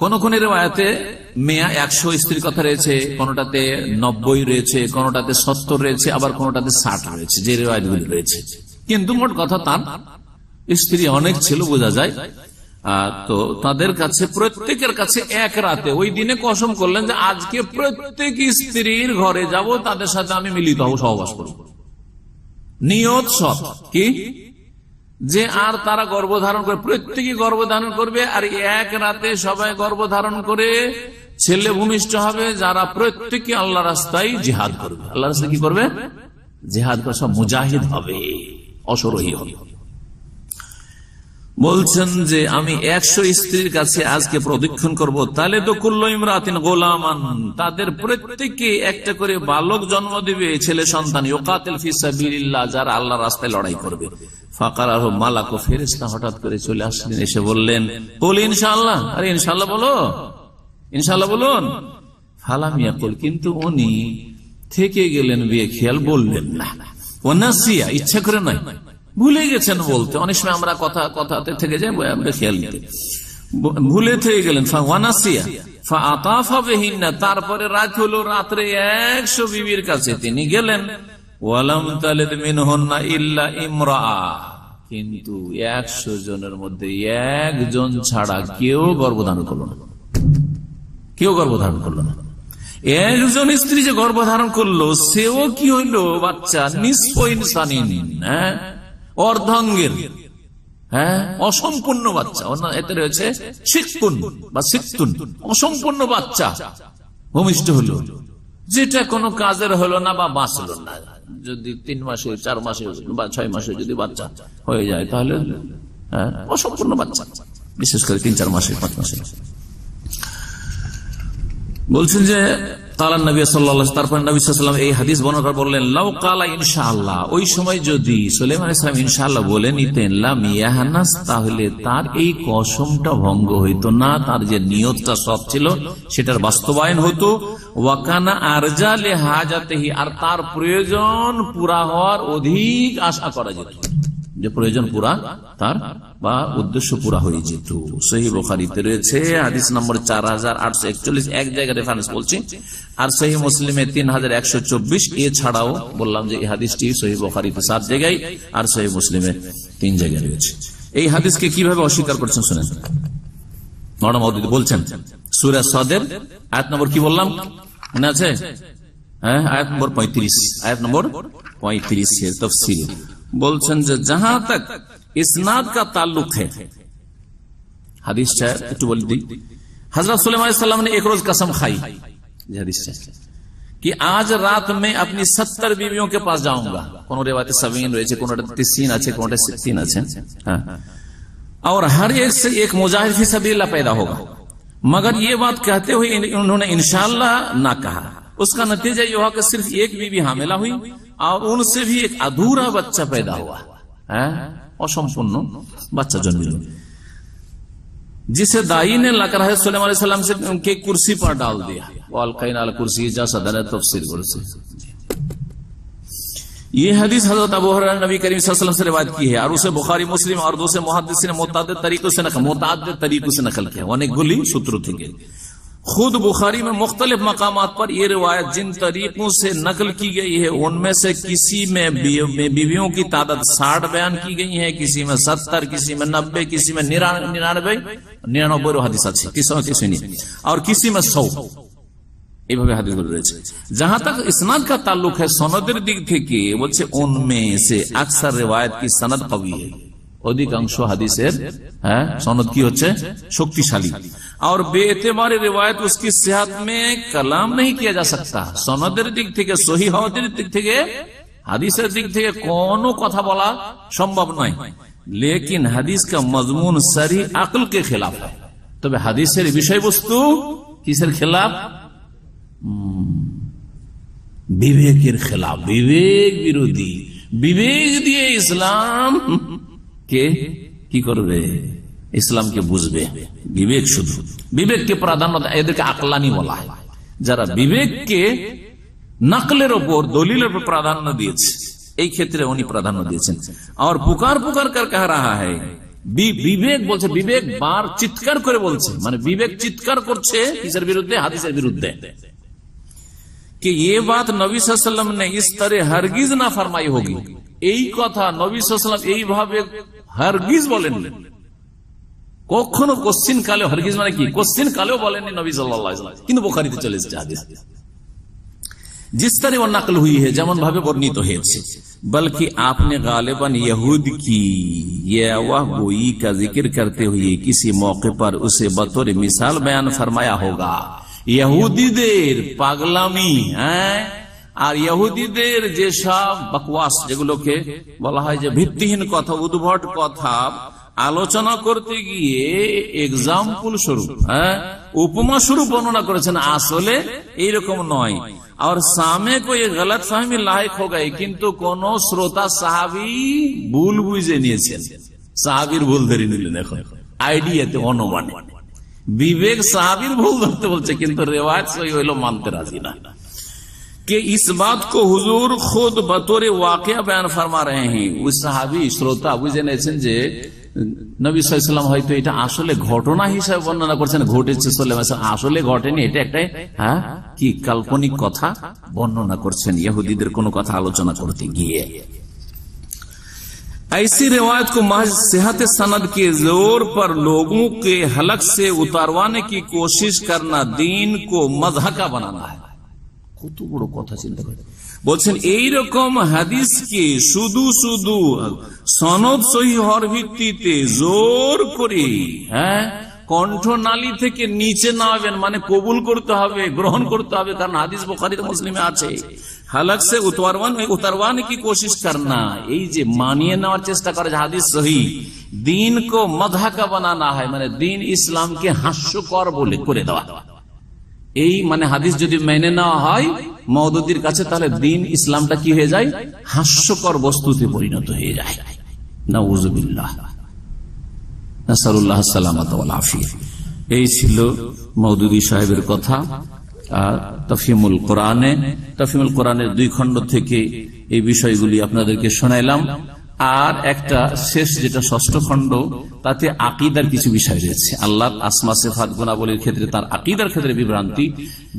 কোন কোন রিওয়ায়াতে মেয়া 100 স্ত্রীর কথা রয়েছে, কোনটাতে 90 রয়েছে, কোনটাতে 70 রয়েছে, আবার কোনটাতে 60 রয়েছে, যে রিওয়ায়াতগুলি রয়েছে। কিন্তু মোট কথা তার স্ত্রী অনেক ছিল, বোঝা যায়। তো তাদের কাছে, প্রত্যেকের কাছে এক রাতে ওই দিনে কসম করলেন যে আজকে প্রত্যেক স্ত্রীর ঘরে যাব, তাদের সাথে আমি মিলিত হব, সহবাস করব। নিয়ত সৎ কি যে আর তারা গর্ভধারণ করে, প্রত্যেকে গর্ভধারণ করবে, আর এক রাতে সবাই গর্ভধারণ করে ছেলে ভূমিষ্ঠ হবে, যারা প্রত্যেকে আল্লাহ রাস্তায় জিহাদ করবে। আল্লাহ রাস্তায় কি করবে? জিহাদ করে, সব মুজাহিদ হবে, অসরোহী হবে। বলছেন যে আমি 100 স্ত্রীর কাছে আজকে প্রদক্ষিণ করব, তাহলে তো কুল্লু ইমরাতিন গোলামান, তাদের প্রত্যেকে একটা করে বালক জন্ম দিবে, ছেলে সন্তান, ইউকাতিল ফি সাবিলিল্লাহ, যারা আল্লাহর রাস্তায় লড়াই করবে। ফাকারাহু মালাকু, ফেরেশতা হঠাৎ করে চলে আসলেন, এসে বললেন কুল ইনশাআল্লাহ, আরে ইনশাআল্লাহ বলো, ইনশাআল্লাহ বলুন। ফালাম ইয়াকুল, কিন্তু উনি থেকে গেলেন, বিয়ে খেয়াল বললেন না। ওয়ানাসিয়া, ইচ্ছা করে নয়, ভুলে গেছেন বলতে। অনেক সময় আমরা কথাতে থেকে যাই, খেয়াল নিতে ভুলে থেকে গেলেন। ওয়ানাসিয়া ফাআতাফা বিহিন্না, তারপরে রাত হলো, রাত্রে 100 বিবির কাছে তিনি গেলেন। ওয়ালাম তালিদ মিনহুন্না ইল্লা ইমরাআ, কিন্তু 100 জনের মধ্যে একজন ছাড়া কেউ গর্ভধারণ করলো না, কেউ গর্ভধারণ করলো না। একজন স্ত্রী যে গর্ভধারণ করলো, সেও কি হইলো? বাচ্চা নিসফ ইনসানিন, অর্ধাঙ্গের, অসম্পূর্ণ বাচ্চা। এতে রয়েছে শিকুন বা সিকতুন, অসম্পূর্ণ বাচ্চা ভূমিষ্ঠ হলো, যেটা কোনো কাজের হলো না বা বাঁচলো না। যদি 3 মাসে, 4 মাসে বা 6 মাসে যদি বাচ্চা হয়ে যায়, তাহলে অসম্পূর্ণ বাচ্চা, বিশেষ করে 3-4 মাসে, 5 মাসে। বলছেন যে কালান নবী সাল্লাল্লাহু আলাইহি ওয়াসাল্লাম, তারপর নবী সাল্লাল্লাহু আলাইহি ওয়াসাল্লাম এই হাদিস বর্ণনা করে বললেন লাউ কালা ইনশাআল্লাহ, ওই সময় যদি সুলাইমান আলাইহিস সালাম ইনশাআল্লাহ বলে নিতেন, লাম ইয়াহনাস, তাহলে তার এই কসমটা ভঙ্গ হইতো না, তার যে নিয়তটা সৎ ছিল সেটার বাস্তবায়ন হতো। ওয়াকানা আরজা লিহাজাতিহি, আর তার প্রয়োজন পুরা হওয়ার অধিক আশা করা যেত, যে প্রয়োজন পুরা তার বা উদ্দেশ্য পুরা হয়ে যেত। সহিহ বুখারীতে রয়েছে হাদিস নম্বর 4841, এক জায়গায় রেফারেন্স বলছি, আর সহিহ মুসলিমে 3124। এছাড়াও বললাম যে এই হাদিসটি সহিহ বুখারীতে 7 জায়গায় আর সহিহ মুসলিমে 3 জায়গায় রয়েছে। এই হাদিসকে কিভাবে অস্বীকার করছেন শুনেন। মওলানা মাওদুদী বলছেন সূরা সাদের আয়াত নম্বর কি বললাম মনে আছে? আয়াত নম্বর 35, আয়াত নম্বর 35 এর তাফসীর বলছেন যে जहां तक इस्नाद का ताल्लुक है, हदीस একটু বলে দিই। हजरत सुलेमान अलैहिस्सलाम ने एक रोज कसम खाई, हदीस कि आज रात में अपनी 70 बीवियों के पास जाऊंगा। কোন রিওয়ায়াতে 70 রয়েছে, কোনটা 30 আছে, কোনটা 60 আছে। और हर एक से एक मुजाहिद फी सबिलिल्लाह पैदा होगा, मगर ये बात कहते हुए उन्होंने इंशाअल्लाह ना कहा। उसका नतीजा यह हुआ कि सिर्फ एक बीवी हामिला हुई और उनसे भी एक अधूरा बच्चा पैदा हुआ, असंपूर्ण बच्चा जन्म, जिसे दाई ने लाकर है सुलेमान अलैहिस्सलाम से उनके कुर्सी पर डाल दिया। वालकैना अल कुर्सी जा सदर तफसीर कुर्सी। ये हदीस हजरत अबू हुरैरा नबी करीम सल्लल्लाहु अलैहि वसल्लम से रिवायत की है और उसे बुखारी मुस्लिम और दूसरे मुहद्दिसिन ने मुतअद्दिद तरीकों से नकल किया, अनेकগুলি সূত্র থেকে। खुद बुखारी में मुख्तलिफ मकामात पर यह रिवायत जिन तरीकों से नकल की गई है, उनमें से किसी में बीवियों की तादाद 60 बयान की गई है, किसी में 70, किसी में 90, किसी में 99 হাদিস আছে, और किसी में 100। এইভাবে হাদিসগুলো রয়েছে। जहां तक इस्नाद का ताल्लुक है, সনদের দিক থেকে বলছে उनमें से अक्सर रिवायत की सनद कवी है, অধিকাংশ হাদিসের সনদ কি হচ্ছে শক্তিশালী, और बेएतबार रिवायत उसकी सेहत में कलाम नहीं किया जा सकता। সনদের দিক থেকে, সহিহ হওয়ার দিক থেকে, হাদিসের দিক থেকে কোনো কথা বলা সম্ভব নয়, लेकिन हदीस का मजमून सरी अक्ल के खिलाफ है। তবে হাদিসের বিষয়বস্তু কিসের খেলাফ? বিবেকের খেলাফ, বিবেক বিরোধী। বিবেক দিয়ে ইসলাম কে কি করবে? ইসলামকে বুঝবে। বিবেক, শুধু বিবেককে প্রাধান্য, এদেরকে আকলানি বলা হয়। যারা বিবেককে নকলের ওপর, দলিলের ওপর প্রাধান্য দিয়েছে, এই ক্ষেত্রে উনি প্রাধান্য দিয়েছেন। আর পুকার কর কহ রাহা হ্যায়, বিবেক বলছে, বিবেক বার চিৎকার করে বলছে, মানে বিবেক চিৎকার করছে কিসের বিরুদ্ধে? হাদিসের বিরুদ্ধে। कि ये बात नबी सल्लल्लाहु अलैहि वसल्लम ने इस तरह हरगिज ना फरमाई होगी, এই কথা নবী সাল্লাল্লাহু আলাইহি ওয়াসাল্লাম এইভাবে হরগিজ বলেননি কখনো। কোশ্চিন কালে, হরগিজ মানে কি? কোশ্চিন কালেও বলেননি নবী সাল্লাল্লাহু আলাইহি ওয়াসাল্লাম, কিন্তু বুখারীতে চলে এসেছে হাদিস। जिस तरह वो नकल हुई है, যেমন ভাবে বর্ণিত হয়েছে। बल्कि आपने गालिबन यहूद की ये वाह गोई का जिक्र करते हुए किसी मौके पर उसे बतौर मिसाल बयान फरमाया होगा। ইহুদিদের পাগলামি, আর ইহুদিদের যেসব বকওয়াস, যেগুলোকে বলা হয় যে ভিত্তিহীন কথা, উদ্ভট কথা আলোচনা করতে গিয়ে এক্সাম্পল স্বরূপ, উপমা স্বরূপ বর্ণনা করেছেন, আসলে এইরকম নয়। আর সামে কো ये गलत फहमी लायक हो गए, কিন্তু কোন শ্রোতা সাহাবী ভুল বুঝে নিয়েছেন, সাহাবীর ভুল ধরে নিলেন। এখন আইডিয়াতে, অনুমানে विवेक साहबीर भूल धरते बोलते, किंतु रिवायत सही हलो मानते राजी ना। कि इस बात को हुजूर खुद बतौर वाकया बयान फरमा रहे हैं। उस सहाबी श्रोता बुझे নিয়েছেন যে নবী সাল্লাল্লাহু আলাইহি ওয়াসাল্লাম হয়তো এটা আসলে ঘটনা হিসেবে বর্ণনা করছেন, ঘটেছে, আসলে ঘটেনি, এটা একটা কি কাল্পনিক কথা বর্ণনা করছেন ইহুদিদের কোন কথা আলোচনা করতে গিয়ে। ऐसी रिवायत को महज सेहत सनद के जोर पर लोगों के हलक से उतारवाने की कोशिश करना दीन को मजहका बनाना है। কত বড় কথা চিন্তা করে বলছেন, এইরকম হাদিসকে শুধু শুধু সনদ সহি হওয়ার ভিত্তিতে জোর করে কণ্ঠনালী থেকে নিচে নামাবেন, মানে কবুল করতে হবে, গ্রহণ করতে হবে, কারণ হাদিস বুখারীতে মুসলিমে আছে। হালাক সে উতারওয়ানে কি কোশিশ করনা, এই যে মানিয়ে নেওয়ার চেষ্টা করে হাদিস সহি, দিন কো মদহাকা বানানা হয়, মানে দিন ইসলামকে হাস্যকর বলে করে দেওয়া। এই মানে হাদিস যদি মেনে নেওয়া হয় মওদুদির কাছে, তাহলে দিন ইসলামটা কি হয়ে যায়? হাস্যকর বস্তুতে পরিণত হয়ে যায়। নাউযুবিল্লাহ, নাসালুল্লাহ সালামাত ওয়াল আফিয়া। এই ছিল মওদুদি সাহেবের কথা। তফহিমুল কোরআনের 2 খণ্ড থেকে এই বিষয়গুলি আপনাদেরকে শোনাইলাম। আর একটা শেষ, যেটা 6ষ্ঠ খণ্ড, তাতে আকীদার কিছু বিষয় রয়েছে। আল্লাহর আসমা সিফাত গুণাবলীর ক্ষেত্রে তার আকীদার ক্ষেত্রে বিভ্রান্তি,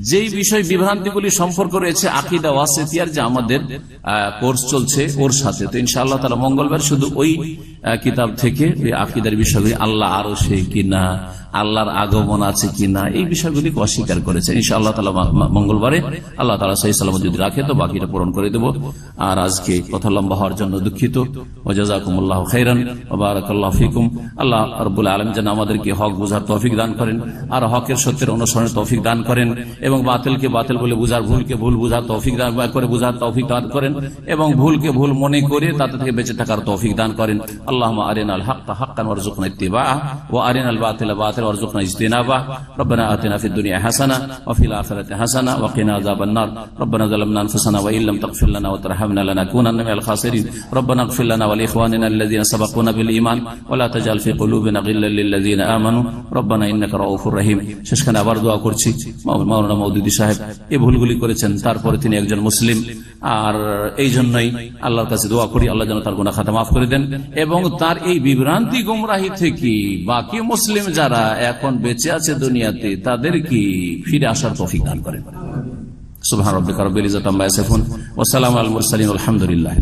যেই বিষয় বিভ্রান্তিগুলি সম্পর্ক রয়েছে আকীদা ওয়াসিতিয়ার, যে আমাদের কোর্স চলছে ওর সাথে। তো ইনশাআল্লাহ তাআলা মঙ্গলবার শুধু ওই কিতাব থেকে ওই আকীদার বিষয়গুলি, আল্লাহ আরশে কিনা, আল্লাহর আগমন আছে কিনা, এই বিষয়গুলি অস্বীকার করেছে। ইনশাআল্লাহ তাআলা মঙ্গলবারে আল্লাহ তাআলা সহি সালামত যদি রাখে তো বাকিটা পূরণ করে দেব। আর আজকে কথা লম্বা হওয়ার জন্য দুঃখিত। ওয়া জাযাকুমুল্লাহু খাইরান ওয়া বারাকাল্লাহু ফিকুম। আল্লাহ রাব্বুল আলামিন যেন আমাদেরকে হক বুঝার তৌফিক দান করেন, আর হকের সত্যের অনুসরণের তৌফিক দান করেন, এবং বাতিলকে বাতিল বলে বুঝার, ভুলকে ভুল বুঝার তৌফিক দান করে বুঝার তৌফিক দান করেন, এবং ভুলকে ভুল মনে করে তাতে থেকে বেঁচে থাকার তৌফিক দান করেন। আল্লাহুম্মা আরিনাল হাক্কা হাক্কান ওয়ারযুকনা ইত্তিবাআহ ওয়া আরিনাল বাতিলা বাতিলান ওয়ারযুকনা ইজতিনাবাহ। রব্বানা আতিনা ফিদ দুনিয়া হাসানা ওয়া ফিল আখিরাতি হাসানা ওয়া কিনা আযাবান নার। রব্বানা যালামনা আনফুসানা ওয়া ইল্লাম তাগফির লানা ওয়া তারহামনা লানাকুনান্না মিনাল খাসিরিন। রব্বানা ইগফির লানা ওয়া লিইখওয়ানিনা আল্লাযীনা সাবাকুনা বিল ঈমান ওয়া লা তাজআল ফি কুলুবিনা গিল্লাল লিল্লাযীনা আমানু রব্বানা ইন্নাকা রাউফুর রহিম। শেষখানে আবার দোয়া করছি, মাওলানা মওদুদী সাহেব এই ভুলগুলি করেছেন, তারপরে তিনি একজন মুসলিম, আর এই জন্যই আল্লাহর কাছে দোয়া করি আল্লাহ যেন তার গুনাহ খাতা মাফ করে দেন, এবং তার এই বিভ্রান্তি গুমরাহি থেকে বাকি মুসলিম যারা এখন বেঁচে আছে দুনিয়াতে তাদেরকে ফিরে আসার তৌফিক দান করেন। সুবহান রাব্বিকা রাব্বিল ইজ্জাতি আম্মা ইয়াসিফুন ওয়া সালামুন আলাল মুরসালিন ওয়ালহামদুলিল্লাহি।